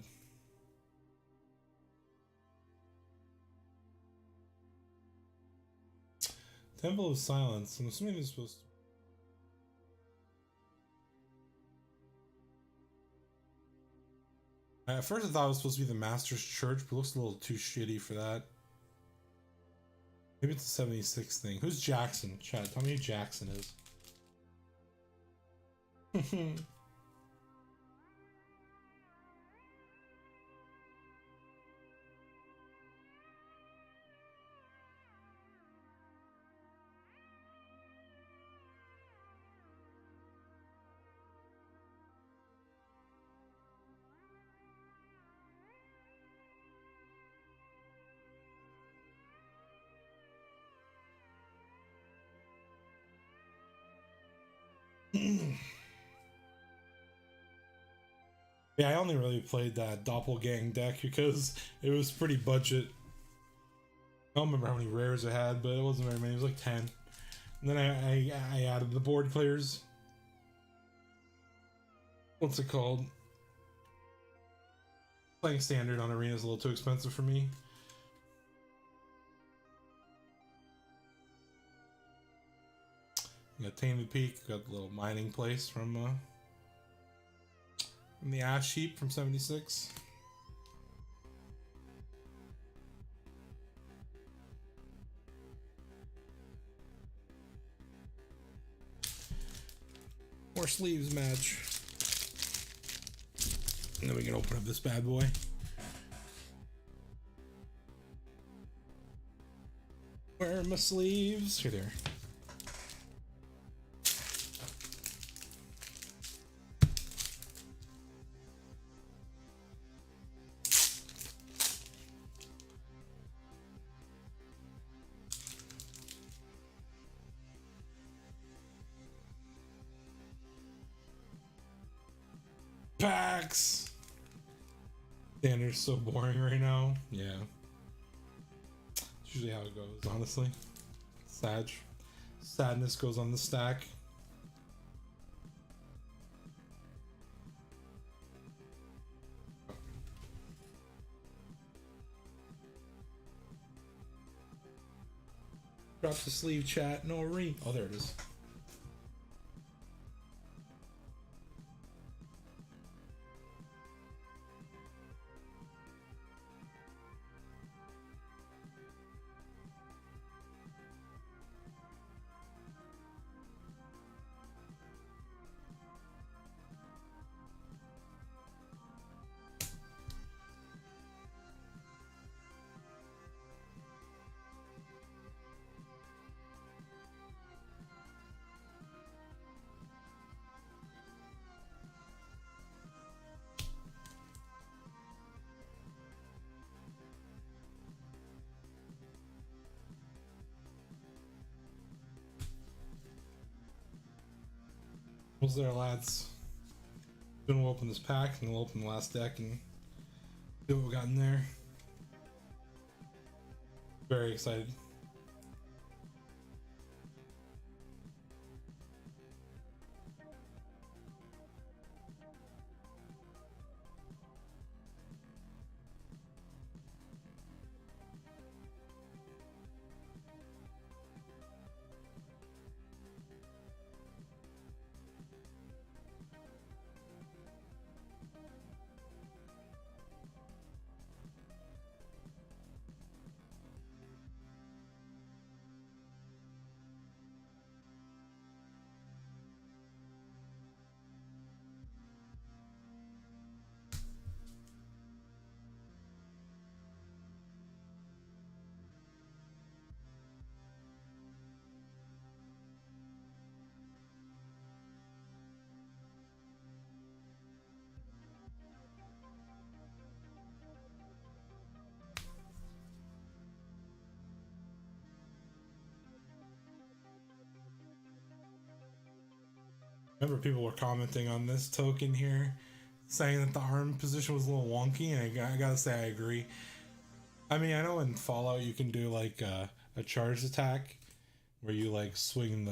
Temple of Silence. I'm assuming it's supposed to. At first, I thought it was supposed to be the Master's Church, but it looks a little too shitty for that. Maybe it's a 76 thing. Who's Jackson? Chat, tell me who Jackson is. Yeah, I only really played that Doppelgang deck because it was pretty budget. I don't remember how many rares it had, but it wasn't very many. It was like 10. And then I added the board clears. What's it called? Playing standard on arena is a little too expensive for me. We got Tainted Peak, got the little mining place from the Ash Heap from 76. More sleeves match. And then we can open up this bad boy. Where are my sleeves? Here they are. Packs! Standard's so boring right now. Yeah. It's usually how it goes, honestly. Sadness goes on the stack. Drop the sleeve, chat. No re. Oh, there it is. What's there, lads? Then we'll open this pack and we'll open the last deck and see what we got in there. Very excited. Remember, people were commenting on this token here, saying that the arm position was a little wonky, and I gotta say I agree. I mean, I know in Fallout you can do like a charged attack, where you like swing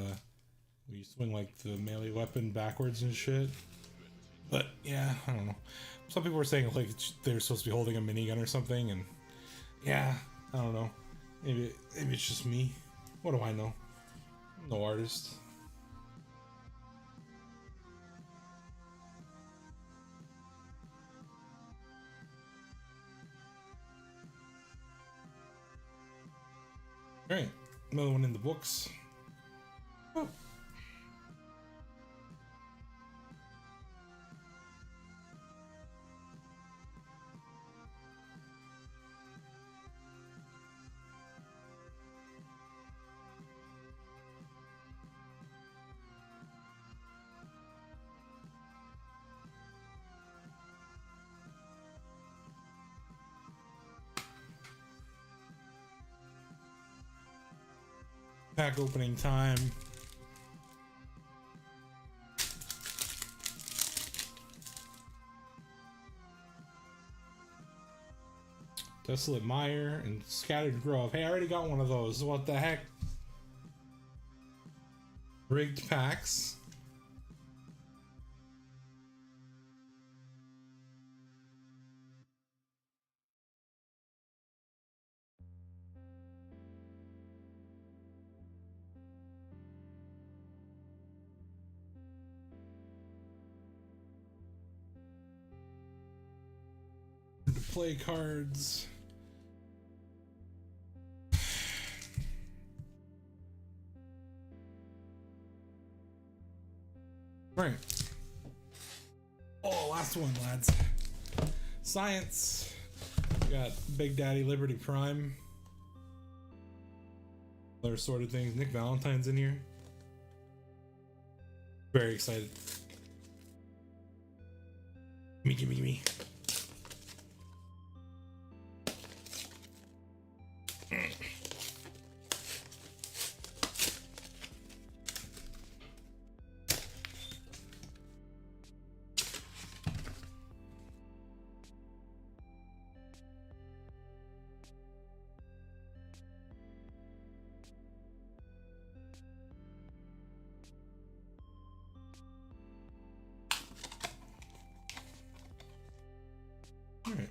like the melee weapon backwards and shit. But yeah, I don't know. Some people were saying like they're supposed to be holding a minigun or something, and yeah, I don't know. Maybe it's just me. What do I know? I'm no artist. All right, another one in the books. Oh. Pack opening time. Desolate Mire and Scattered Grove. Hey, I already got one of those. What the heck? Rigged packs. To play cards. Right. Oh, last one, lads. Science. We got Big Daddy Liberty Prime. Other sorted things. Nick Valentine's in here. Very excited. Gimme. Alright.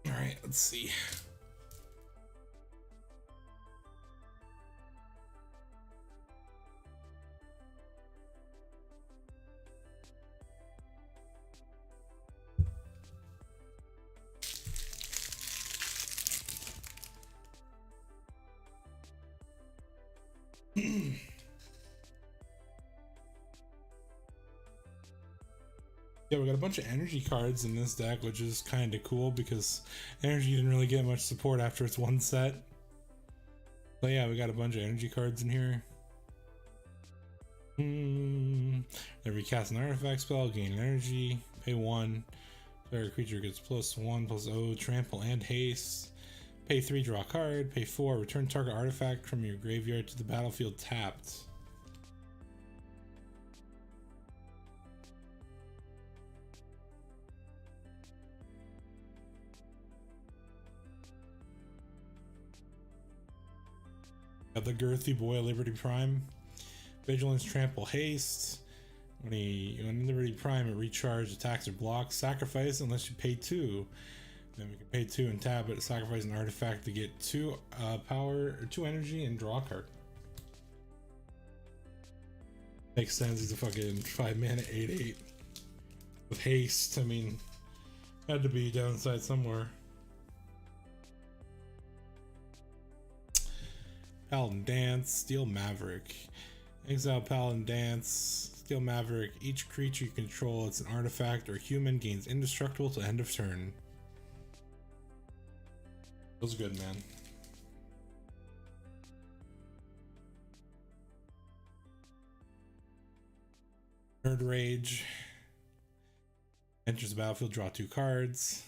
Alright, let's see. Yeah, we got a bunch of energy cards in this deck, which is kind of cool because energy didn't really get much support after its one set. But yeah, we got a bunch of energy cards in here. Every cast an artifact spell, gain energy, pay 1. Player creature gets +1/+0, trample and haste. Pay 3, draw a card. Pay 4, return target artifact from your graveyard to the battlefield tapped. Got the girthy boy Liberty Prime. Vigilance, trample, haste. When Liberty Prime, it recharges attacks or blocks. Sacrifice unless you pay 2. Then we can pay 2 and tap it. Sacrifice an artifact to get 2 power or 2 energy and draw a card. Makes sense. He's a fucking 5 mana 8/8 with haste. I mean, had to be downside somewhere. Paladin Dance, Steel Maverick. Exile Paladin Dance, Steel Maverick. Each creature you control, it's an artifact or human, gains indestructible till end of turn. Feels good, man. Nerd Rage. Enters the battlefield, draw 2 cards.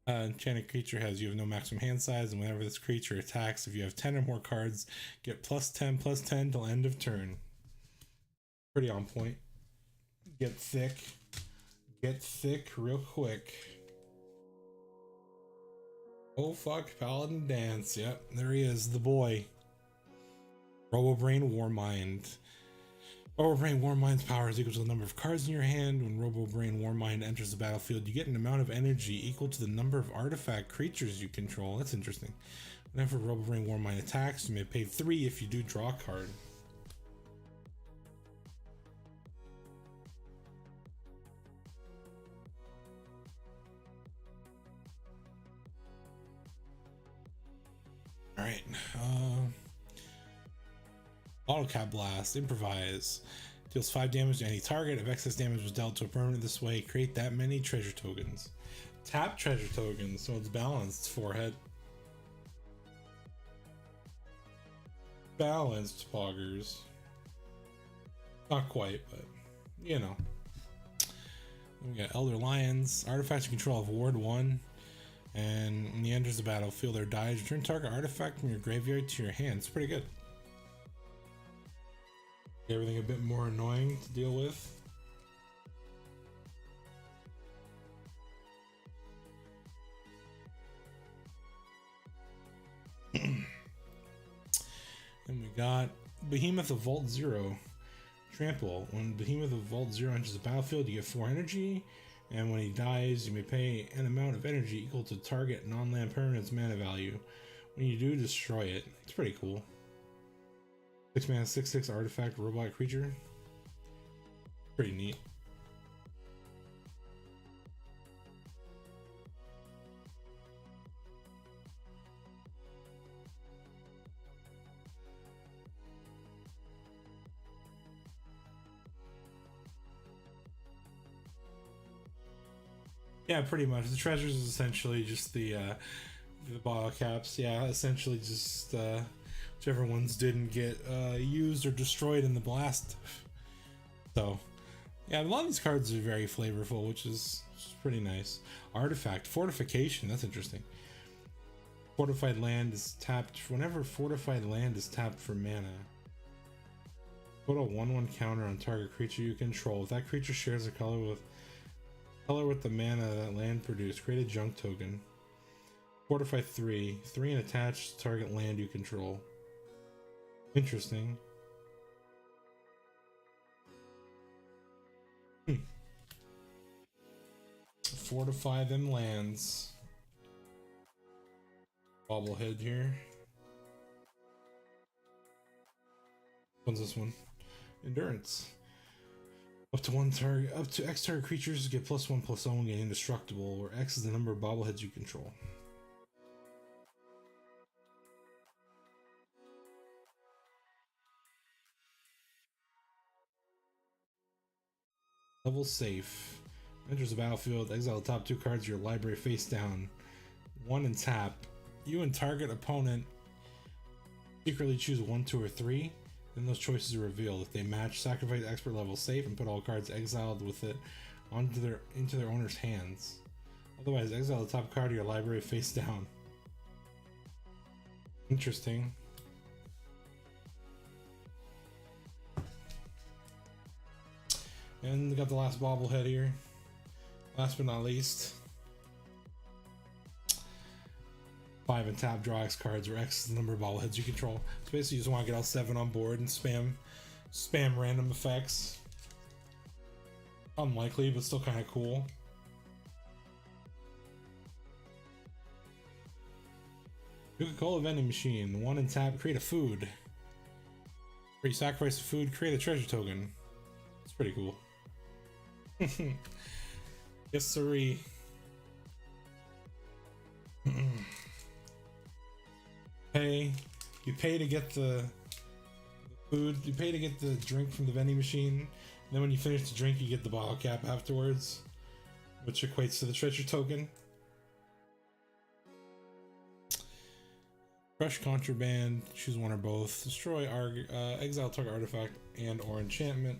Enchanted creature you have no maximum hand size, and whenever this creature attacks, if you have 10 or more cards, get +10/+10 till end of turn. Pretty on point. Get thick real quick. Oh fuck, Paladin Dance. Yep, there he is, the boy. Robo-Brain Warmind. Robo-Brain Warmind's power is equal to the number of cards in your hand. When Robo-Brain Warmind enters the battlefield, you get an amount of energy equal to the number of artifact creatures you control. That's interesting. Whenever Robo-Brain Warmind attacks, you may pay 3 if you do draw a card. Alright, Autocap Blast, Improvise. Deals 5 damage to any target. If excess damage was dealt to a permanent this way, create that many treasure tokens. Tap treasure tokens, so it's balanced. Forehead. Balanced, Poggers. Not quite, but you know. We got Elder Lions. Artifacts you control have Ward 1. And when he enters the battlefield or dies, return target artifact from your graveyard to your hand. It's pretty good. Everything a bit more annoying to deal with. And we got Behemoth of Vault 0. Trample. When Behemoth of Vault 0 enters the battlefield, you get 4 energy. And when he dies, you may pay an amount of energy equal to target non-land permanent's mana value. When you do, destroy it. It's pretty cool. 6 mana, 6/6 artifact robot creature. Pretty neat. Yeah, pretty much. The treasures is essentially just the bottle caps. Yeah, essentially just whichever ones didn't get used or destroyed in the blast. So, yeah, a lot of these cards are very flavorful, which is pretty nice. Artifact, Fortification, that's interesting. Fortified land is tapped whenever fortified land is tapped for mana. Put a 1/1 counter on target creature you control. If that creature shares a color with the mana that land produced, create a junk token. Fortify 3 and attach to target land you control. Interesting. Fortify them lands. Bobblehead here. What's this one? Endurance. Up to X target creatures get +1/+1, get indestructible, where X is the number of bobbleheads you control. Level safe. Enters the battlefield, exile the top 2 cards of your library face down. 1 and tap. You and target opponent secretly choose 1, 2, or 3. Then those choices are revealed. If they match, sacrifice expert level safe and put all cards exiled with it into their owner's hands. Otherwise, exile the top card of your library face down. Interesting. And we got the last bobblehead here. Last but not least. 5 and tap, draw X cards, where X is the number of bobbleheads you control. So basically you just want to get all 7 on board and spam random effects. Unlikely, but still kind of cool. Coca-Cola vending machine. 1 and tap, create a food. Where you sacrifice the food, create a treasure token. It's pretty cool. Yes, sirree. You pay to get the food. You pay to get the drink from the vending machine, and then when you finish the drink, you get the bottle cap afterwards, which equates to the treasure token. Crush contraband, choose one or both. Destroy exile target artifact and or enchantment.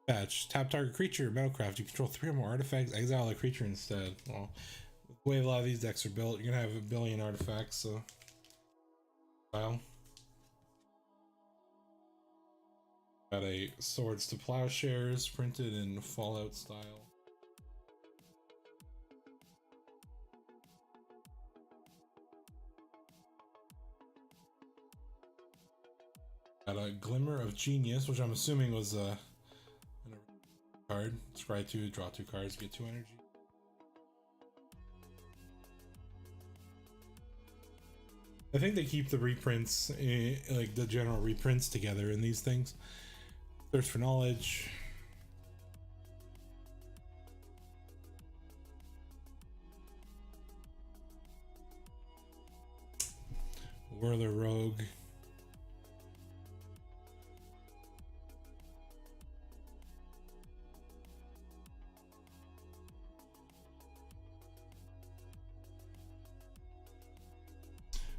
Patch. Tap target creature, Metalcraft. You control 3 or more artifacts, exile a creature instead. Well, the way a lot of these decks are built, you're gonna have a billion artifacts, so. Well. Got a Swords to Plowshares printed in Fallout style. Got a Glimmer of Genius, which I'm assuming was a card. Scry 2, draw 2 cards, get 2 energy. I think they keep the reprints, like the general reprints together in these things. Thirst for Knowledge. Whirler Rogue.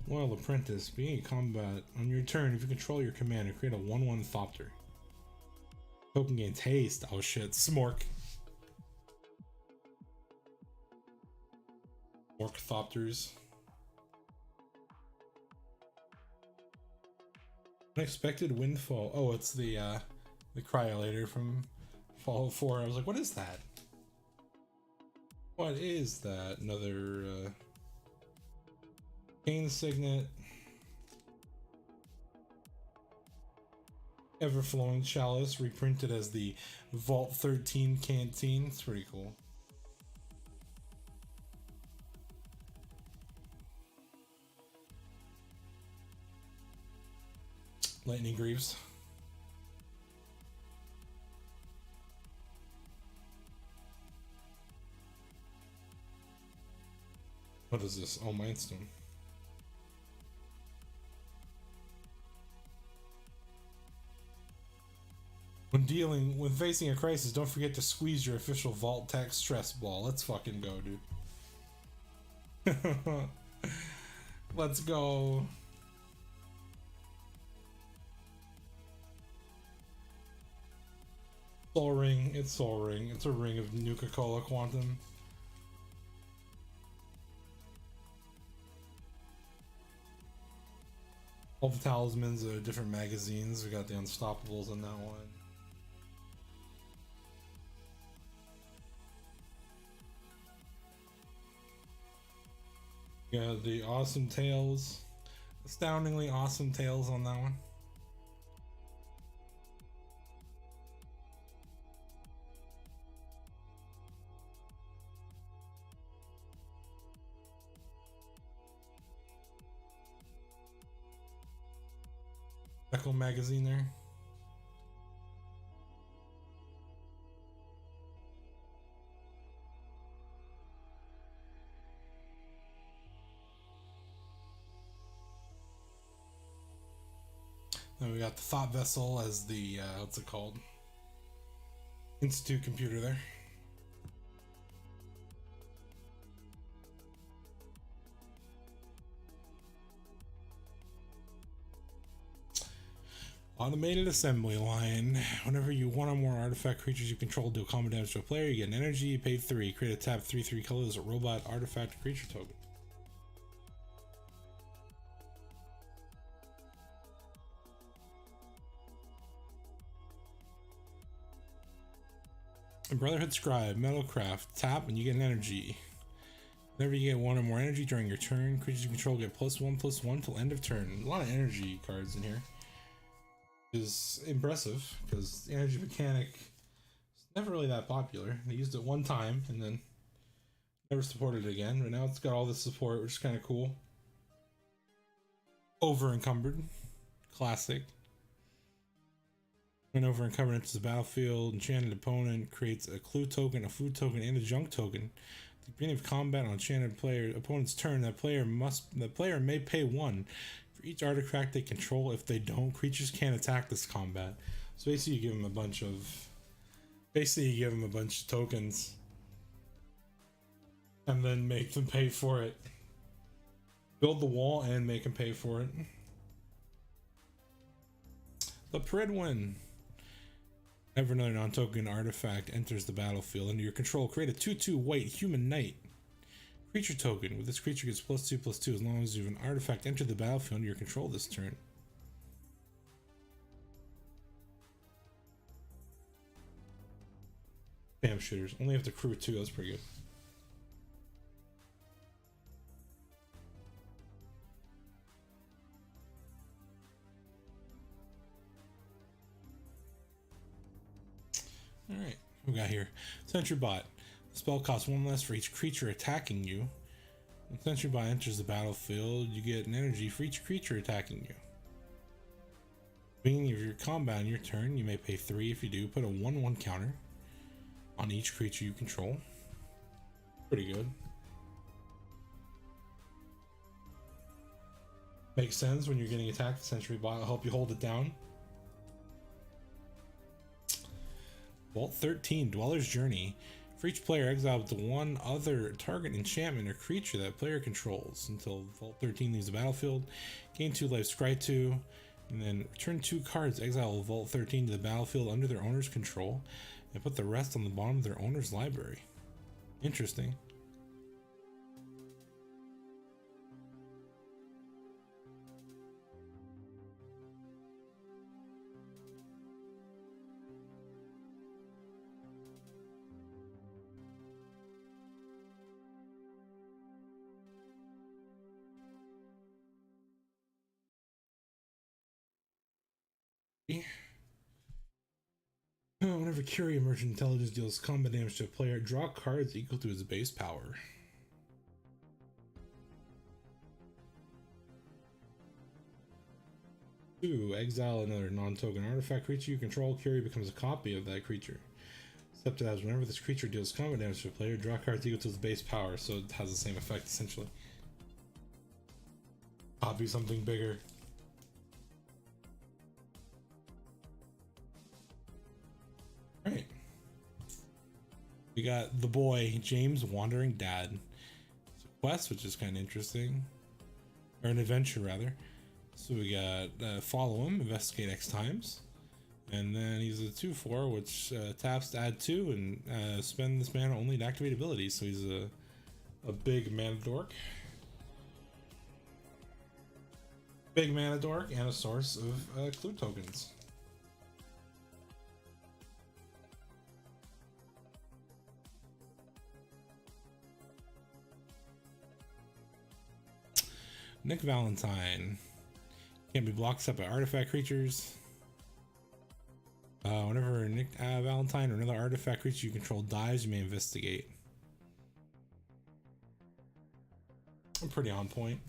Loyal Apprentice. Being in combat, on your turn, if you control your commander, create a 1/1 Thopter. Token gains haste. Oh shit. Smork. Smork Thopters. Unexpected Windfall. Oh, it's the Cryolator from Fallout 4. I was like, what is that? What is that? Another Cane Signet. Everflowing Chalice, reprinted as the Vault 13 Canteen. It's pretty cool. Lightning Greaves. What is this? Oh, Mindstone. When facing a crisis, don't forget to squeeze your official Vault Tech stress ball. Let's fucking go, dude. Let's go. Soul Ring. It's Soul Ring. It's a ring of Nuka-Cola Quantum. All the talismans are different magazines. We got the Unstoppables in that one. Yeah, the Awesome Tales. Astoundingly awesome tales on that one. Echo magazine there. Then we got the Thought Vessel as the, what's it called? Institute computer there. Automated assembly line. Whenever you one or more artifact creatures you control do combat damage to a player, you get an energy, you pay 3. Create a tap 3/3 color as a robot artifact creature token. Brotherhood Scribe, Metalcraft, tap and you get an energy. Whenever you get one or more energy during your turn, creatures you control get +1/+1 till end of turn. A lot of energy cards in here. Is impressive because the energy mechanic is never really that popular. They used it one time and then never supported it again, but now it's got all this support, which is kind of cool. Over encumbered, classic. When over and cover enters the battlefield, enchanted opponent creates a clue token, a food token, and a junk token. At the beginning of combat on enchanted player opponent's turn, that player may pay 1 for each artifact they control. If they don't, creatures can't attack this combat. So basically, you give them a bunch of tokens, and then make them pay for it. Build the wall and make them pay for it. The Pridwin. Whenever another non-token artifact enters the battlefield under your control, create a 2/2 white human knight creature token. With this creature gets +2/+2 as long as you have an artifact enter the battlefield under your control this turn. Spam shooters. Only have to crew 2. That's pretty good. Alright, we got here. Sentry Bot. The spell costs 1 less for each creature attacking you. When Sentry Bot enters the battlefield, you get an energy for each creature attacking you. Beginning of your combat on your turn, you may pay 3. If you do, put a 1/1 counter on each creature you control. Pretty good. Makes sense when you're getting attacked. The Sentry Bot will help you hold it down. Vault 13, Dweller's Journey. For each player, exile up to 1 other target enchantment or creature that player controls until Vault 13 leaves the battlefield. Gain 2 life, scry 2, and then return 2 cards. Exile Vault 13 to the battlefield under their owner's control, and put the rest on the bottom of their owner's library. Interesting. Whenever Curie Emergent Intelligence deals combat damage to a player, draw cards equal to its base power. Two, exile another non-token artifact creature you control. Curie becomes a copy of that creature. Except as whenever this creature deals combat damage to a player, draw cards equal to its base power, so it has the same effect essentially. Copy something bigger. Alright. We got the boy, James Wandering Dad. It's a quest, which is kind of interesting. Or an adventure, rather. So we got follow him, investigate X times. And then he's a 2/4, which taps to add 2 and spend this mana only to activate abilities. So he's a big mana dork. Big mana dork and a source of clue tokens. Nick Valentine. Can't be blocked except by artifact creatures. Whenever Nick Valentine or another artifact creature you control dies, you may investigate. I'm pretty on point.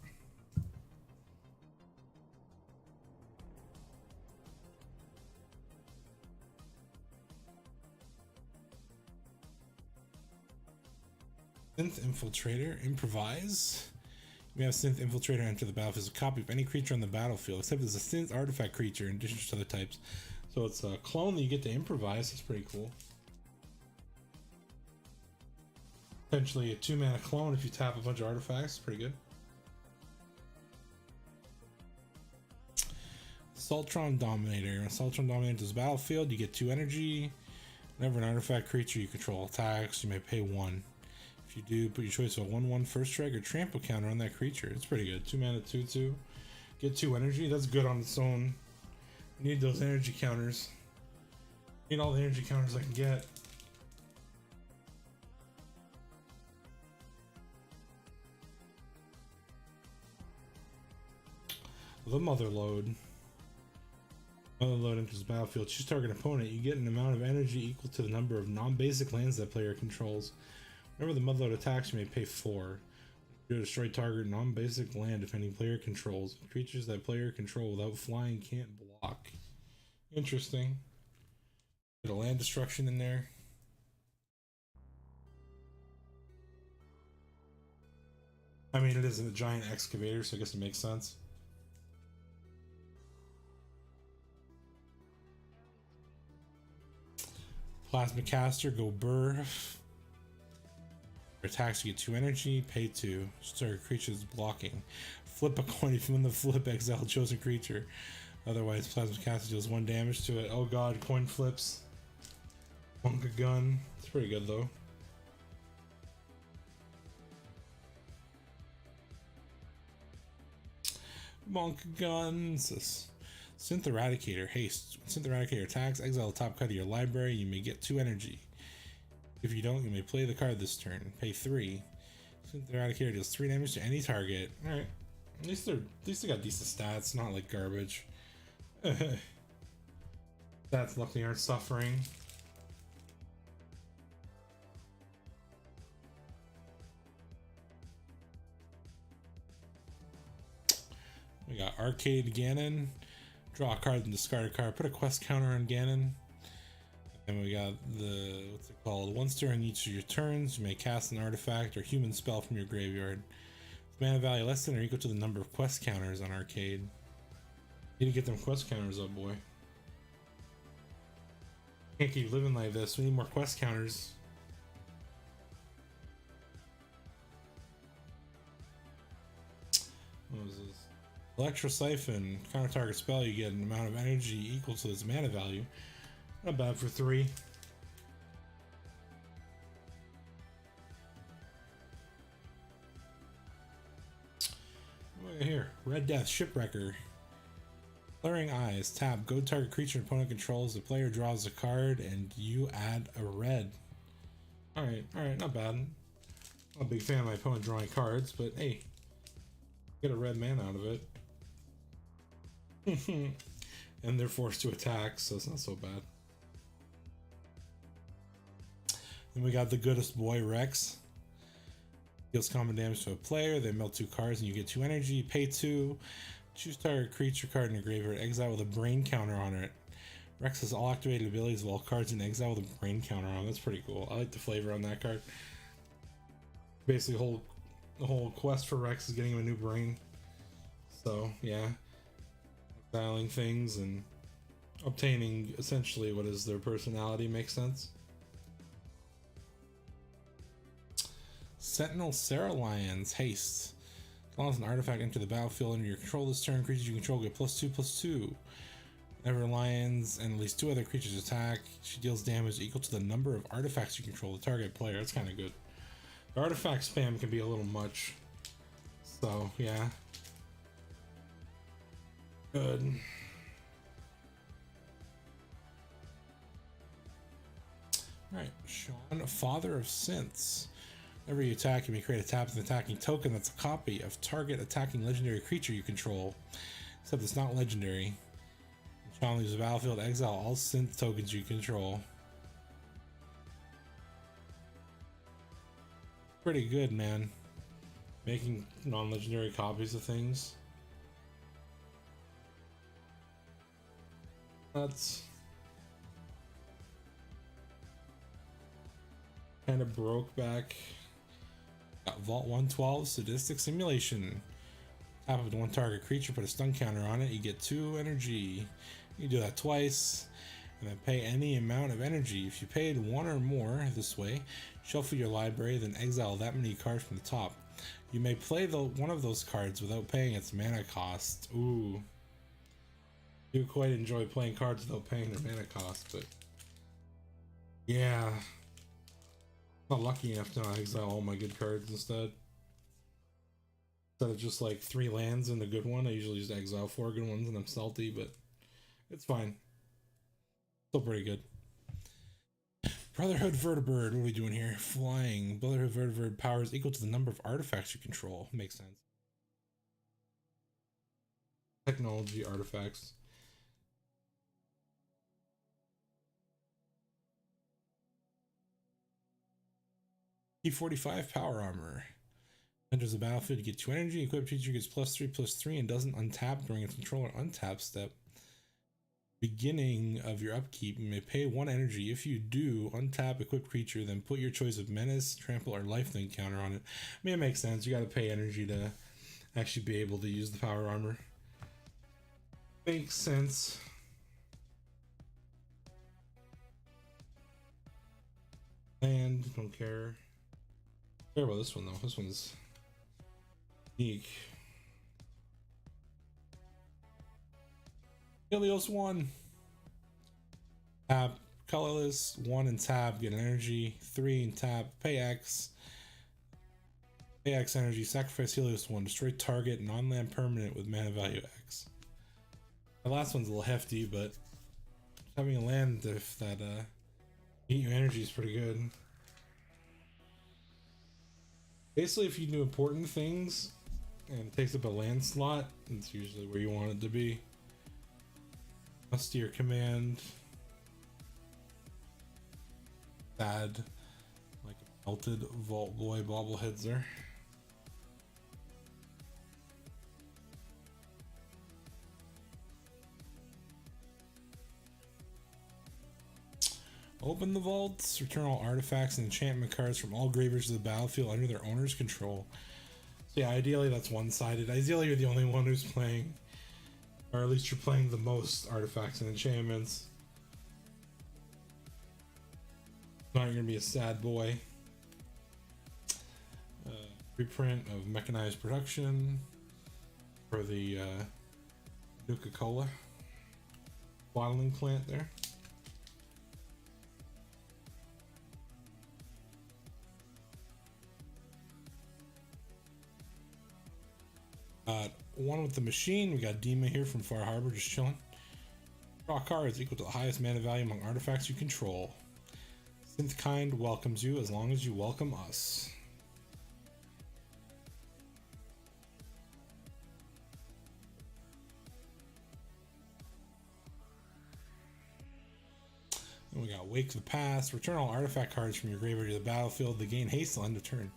Synth Infiltrator. Improvise. You may have Synth Infiltrator enter the battlefield as a copy of any creature on the battlefield, except as a Synth artifact creature in addition to other types. So it's a clone that you get to improvise. That's pretty cool. Potentially a 2-mana clone if you tap a bunch of artifacts. Pretty good. Sultron Dominator. When Sultron Dominator enters the battlefield, you get 2 energy. Whenever an artifact creature you control attacks, you may pay 1. If you do, put your choice of a 1/1 first strike or trample counter on that creature. It's pretty good. 2 mana, 2/2. Get 2 energy. That's good on its own. I need those energy counters. Need all the energy counters I can get. The Motherlode. Motherlode enters the battlefield. Choose target opponent. You get an amount of energy equal to the number of non-basic lands that player controls. Whenever the Motherlode attacks, you may pay 4. You destroy target non-basic land if any player controls. Creatures that player control without flying can't block. Interesting. Bit of land destruction in there. I mean, it isn't a giant excavator, so I guess it makes sense. Plasma caster, go burr. Attacks, you get 2 energy, pay 2. Start creatures blocking. Flip a coin if you win the flip, exile chosen creature. Otherwise, plasma caster deals 1 damage to it. Oh god, coin flips. Monk a gun. It's pretty good though. Monk guns. Synth Eradicator. Haste. Synth Eradicator attacks, exile the top card of your library. You may get 2 energy. If you don't, you may play the card this turn. Pay 3. Synth Eradicator deals 3 damage to any target. Alright. At least they got decent stats, not like garbage. Stats luckily aren't suffering. We got Arcade Ganon. Draw a card and discard a card. Put a quest counter on Ganon. And we got the, what's it called? Once during each of your turns, you may cast an artifact or human spell from your graveyard. With mana value less than or equal to the number of quest counters on Arcade. Need to get them quest counters up, boy. Can't keep living like this. We need more quest counters. What was this? Electro Siphon. Counter target spell, you get an amount of energy equal to its mana value. Not bad for 3. Look at here. Red Death, Shipwrecker. Glaring Eyes. Tap. Go target creature opponent controls. The player draws a card and you add a red. Alright, not bad. I'm not a big fan of my opponent drawing cards, but hey. Get a red mana out of it. And they're forced to attack, so it's not so bad. Then we got the goodest boy, Rex. Deals common damage to a player. They melt 2 cards and you get 2 energy. Pay 2. Choose target creature card in your graveyard. Exile with a brain counter on it. Rex has all activated abilities of all cards in exile with a brain counter on. That's pretty cool. I like the flavor on that card. Basically, the whole quest for Rex is getting him a new brain. So, yeah. Exiling things and obtaining essentially what is their personality makes sense. Sentinel Sarah-Lions. Haste. As an artifact enter the battlefield under your control this turn, creatures you control get +2/+2. Whenever lions and at least 2 other creatures attack, she deals damage equal to the number of artifacts you control the target player. That's kind of good. The artifact spam can be a little much. So, yeah. Good. Alright, Sean, Father of Synths. Whenever you attack, you may create a tap with an attacking token that's a copy of target attacking legendary creature you control. Except it's not legendary. Sean leaves the battlefield, exile all synth tokens you control. Pretty good, man. Making non-legendary copies of things. That's kind of broke back. Got Vault 112, Sadistic Simulation. Tap of 1 target creature, put a stun counter on it, you get 2 energy. You do that twice, and then pay any amount of energy. If you paid 1 or more this way, shuffle your library, then exile that many cards from the top. You may play one of those cards without paying its mana cost. Ooh. I do quite enjoy playing cards without paying their mana cost, but yeah. Not lucky enough to not exile all my good cards instead. Instead of just like 3 lands and a good one, I usually just exile 4 good ones and I'm salty, but it's fine. Still pretty good. Brotherhood Vertibird, what are we doing here? Flying. Brotherhood Vertibird power is equal to the number of artifacts you control. Makes sense. Technology artifacts. T45 power armor. Enters the battlefield to get 2 energy. Equipped creature gets +3/+3 and doesn't untap during its controller untap step. Beginning of your upkeep, you may pay 1 energy. If you do, untap equipped creature, then put your choice of menace, trample, or lifelink counter on it. I mean, it makes sense. You got to pay energy to actually be able to use the power armor. Makes sense. And don't care. Care about this one though. This one's unique. Helios 1. Tap colorless. 1 and tap, get an energy. 3 and tap, pay X. Pay X energy, sacrifice Helios 1, destroy target non-land permanent with mana value X. The last one's a little hefty, but having a land if that eat your energy is pretty good. Basically, if you do important things and it takes up a land slot, it's usually where you want it to be. Mustier command. Sad, like a melted Vault Boy bobbleheads there. Open the vaults, return all artifacts and enchantment cards from all graveyards to the battlefield under their owner's control. So yeah, ideally that's one-sided. Ideally you're the only one who's playing, or at least you're playing the most artifacts and enchantments. Not gonna be a sad boy. Reprint of mechanized production for the Nuka-Cola bottling plant there. One with the machine. We got Dima here from Far Harbor just chilling. Draw cards equal to the highest mana value among artifacts you control. Synthkind welcomes you as long as you welcome us. And we got Wake the Past. Return all artifact cards from your graveyard to the battlefield. They gain haste till end of turn.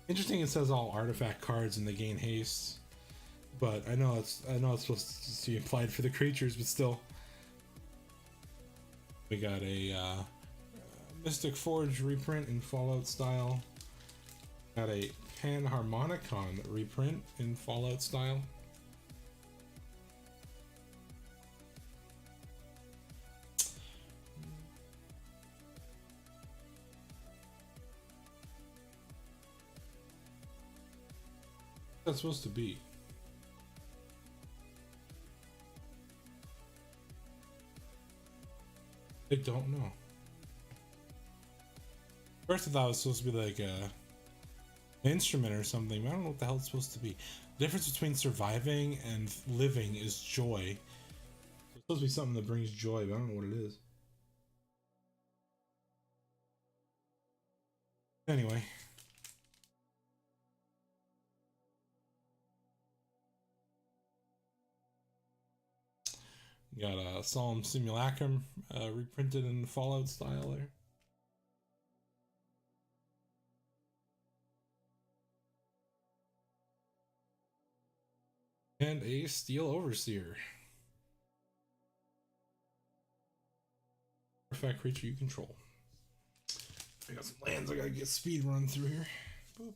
Interesting, it says all artifact cards and they gain haste, but I know it's supposed to be implied for the creatures, but still. We got a Mystic Forge reprint in Fallout style. Got a Panharmonicon reprint in Fallout style. That's supposed to be. I don't know. First I thought it was supposed to be like an instrument or something, but I don't know what the hell it's supposed to be. The difference between surviving and living is joy. It's supposed to be something that brings joy, but I don't know what it is. Anyway. Got a Solemn Simulacrum reprinted in Fallout style there. And a Steel Overseer. Artifact creature you control. I got some lands I gotta get speed run through here. Boop.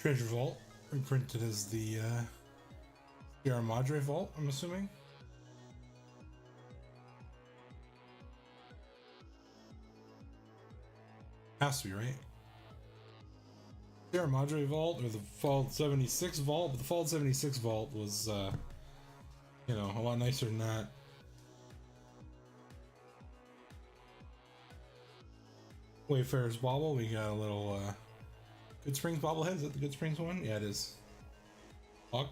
Treasure Vault, reprinted as the Sierra Madre Vault, I'm assuming. Has to be, right? Sierra Madre Vault or the Fallout 76 Vault, but the Fallout 76 Vault was, you know, a lot nicer than that. Wayfarer's Bauble, we got a little Good Springs bobblehead. Is that the Good Springs one? Yeah, it is. Fuck.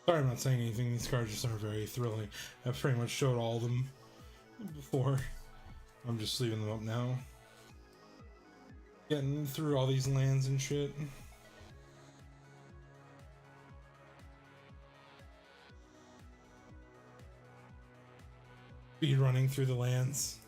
Sorry, I'm not saying anything. These cards just aren't very thrilling. I've pretty much showed all of them before. I'm just leaving them up now. Getting through all these lands and shit. Speed running through the lands.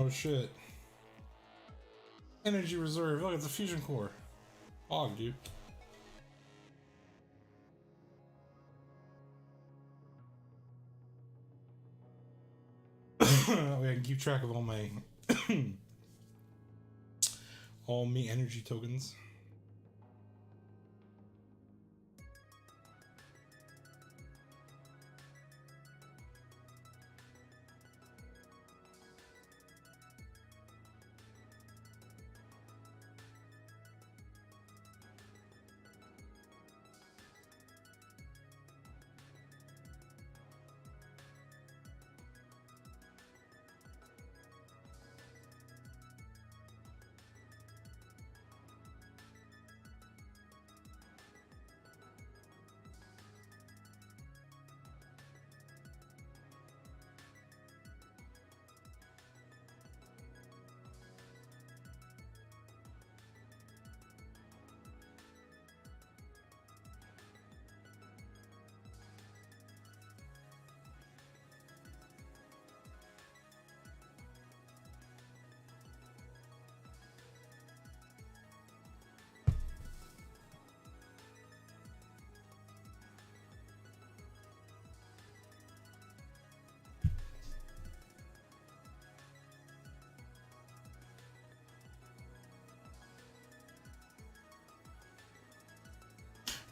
Oh shit. Energy reserve. Look, it's a fusion core. Oh, dude. That way I can keep track of all my all me energy tokens.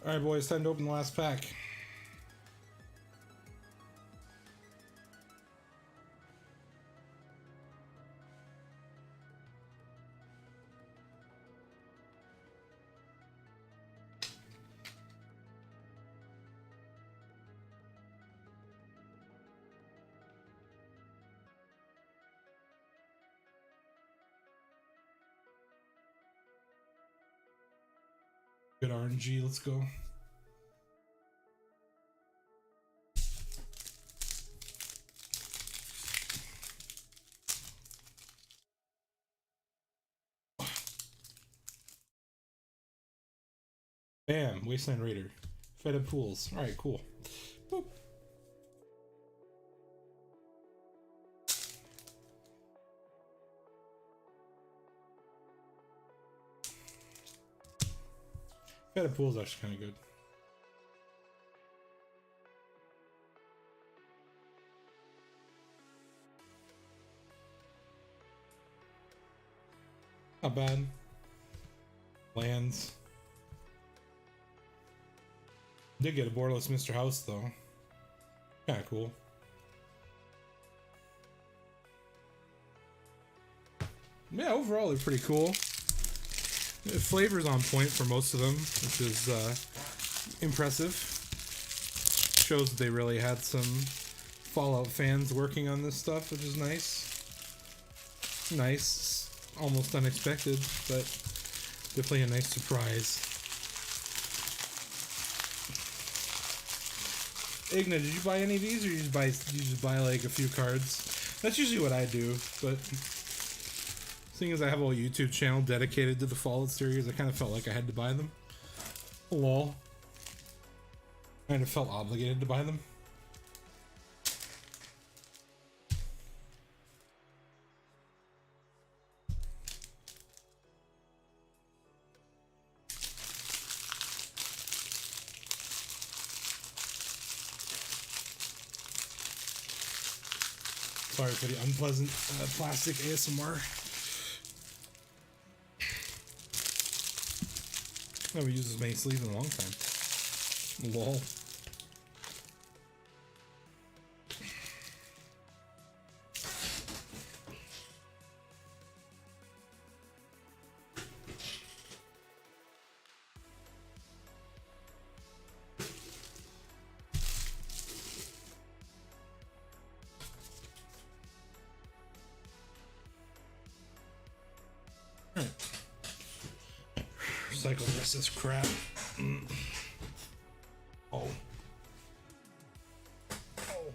Alright, boys, time to open the last pack. Good RNG, let's go. Bam, Wasteland Raider. Fed up pools. Alright, cool. Boop. Better pool is actually kind of good. Not bad. Lands. Did get a borderless Mr. House though. Kind of cool. Yeah, overall they're pretty cool. The flavor's on point for most of them, which is impressive. Shows that they really had some Fallout fans working on this stuff, which is nice. Nice, almost unexpected, but definitely a nice surprise. Igna, did you buy any of these, or you just buy like a few cards? That's usually what I do, but seeing as I have a whole YouTube channel dedicated to the Fallout series, I kind of felt like I had to buy them. Lol. Kind of felt obligated to buy them. Sorry for the unpleasant plastic ASMR. I haven't used this many sleeves in a long time. Lol. Recycle the rest of this crap. Oh. Oh.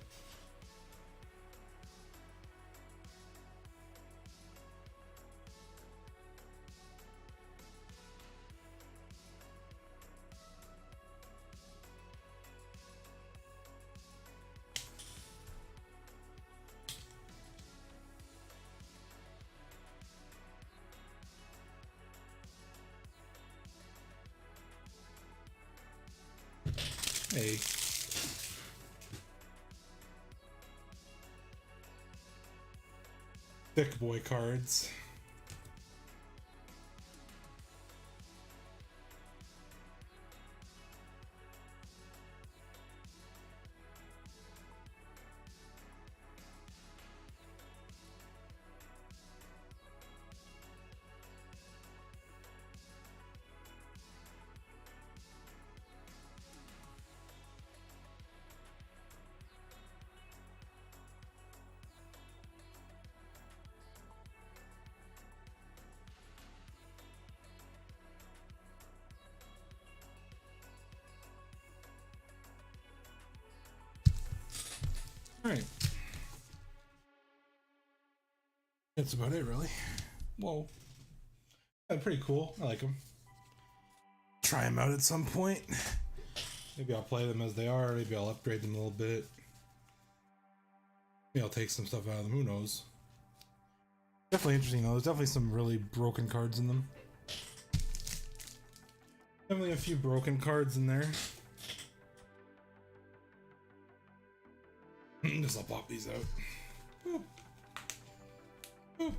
Hey. Thick boy cards. Alright. That's about it, really. Whoa. Yeah, pretty cool. I like them. Try them out at some point. Maybe I'll play them as they are. Maybe I'll upgrade them a little bit. Maybe I'll take some stuff out of them. Who knows? Definitely interesting, though. There's definitely some really broken cards in them. Definitely a few broken cards in there. Just I'll pop these out. Ooh. Ooh.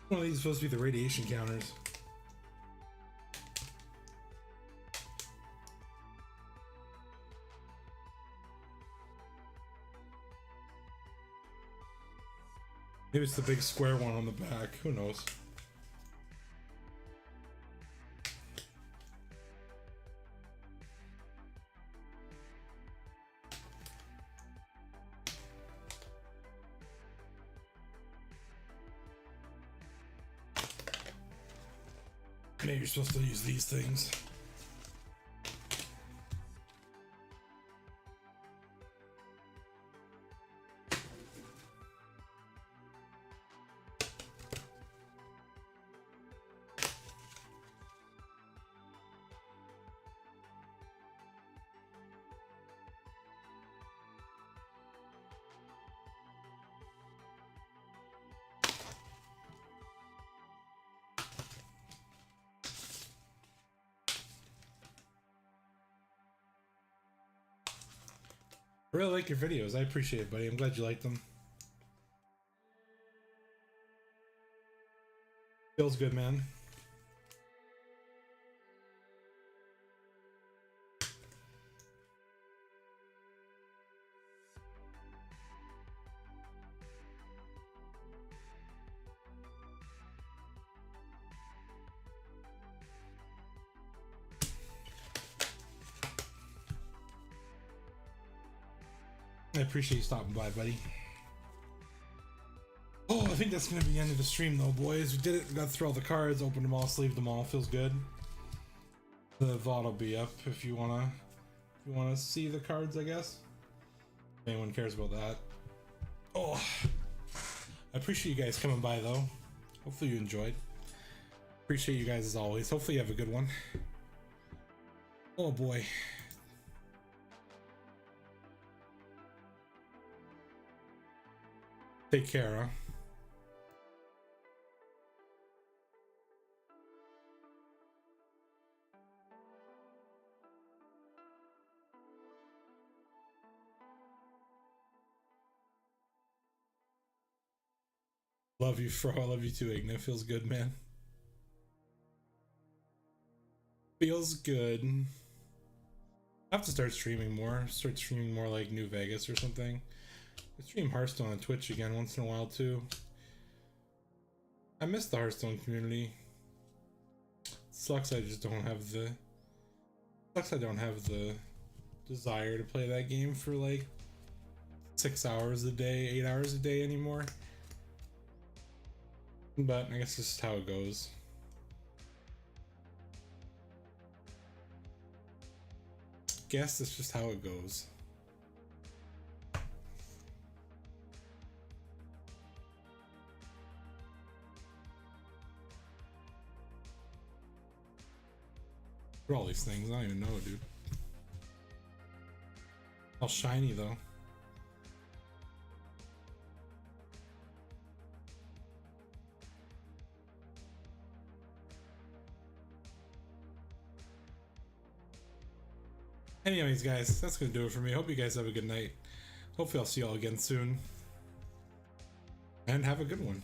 One of these is supposed to be the radiation counters. Maybe it's the big square one on the back. Who knows? Maybe you're supposed to use these things. I really like your videos. I appreciate it, buddy. I'm glad you liked them. Feels good, man. I appreciate you stopping by, buddy. Oh, I think that's gonna be the end of the stream though, boys. We did it. We got through all the cards, opened them all, sleeved them all. Feels good. The VOD will be up if you wanna see the cards, I guess. If anyone cares about that. Oh, I appreciate you guys coming by though. Hopefully you enjoyed. Appreciate you guys as always. Hopefully you have a good one. Oh boy. Take care, huh? Love you, Fro. I love you too, Igna. Feels good, man. Feels good. I have to start streaming more. Start streaming more like New Vegas or something. I stream Hearthstone on Twitch again once in a while too. I miss the Hearthstone community. Sucks I just don't have the... Sucks I don't have the desire to play that game for like 6 hours a day, 8 hours a day anymore. But I guess this is how it goes. Guess that's just how it goes. For all these things, I don't even know, dude. All shiny though. Anyways, guys, that's gonna do it for me. Hope you guys have a good night. Hopefully I'll see you all again soon. And have a good one.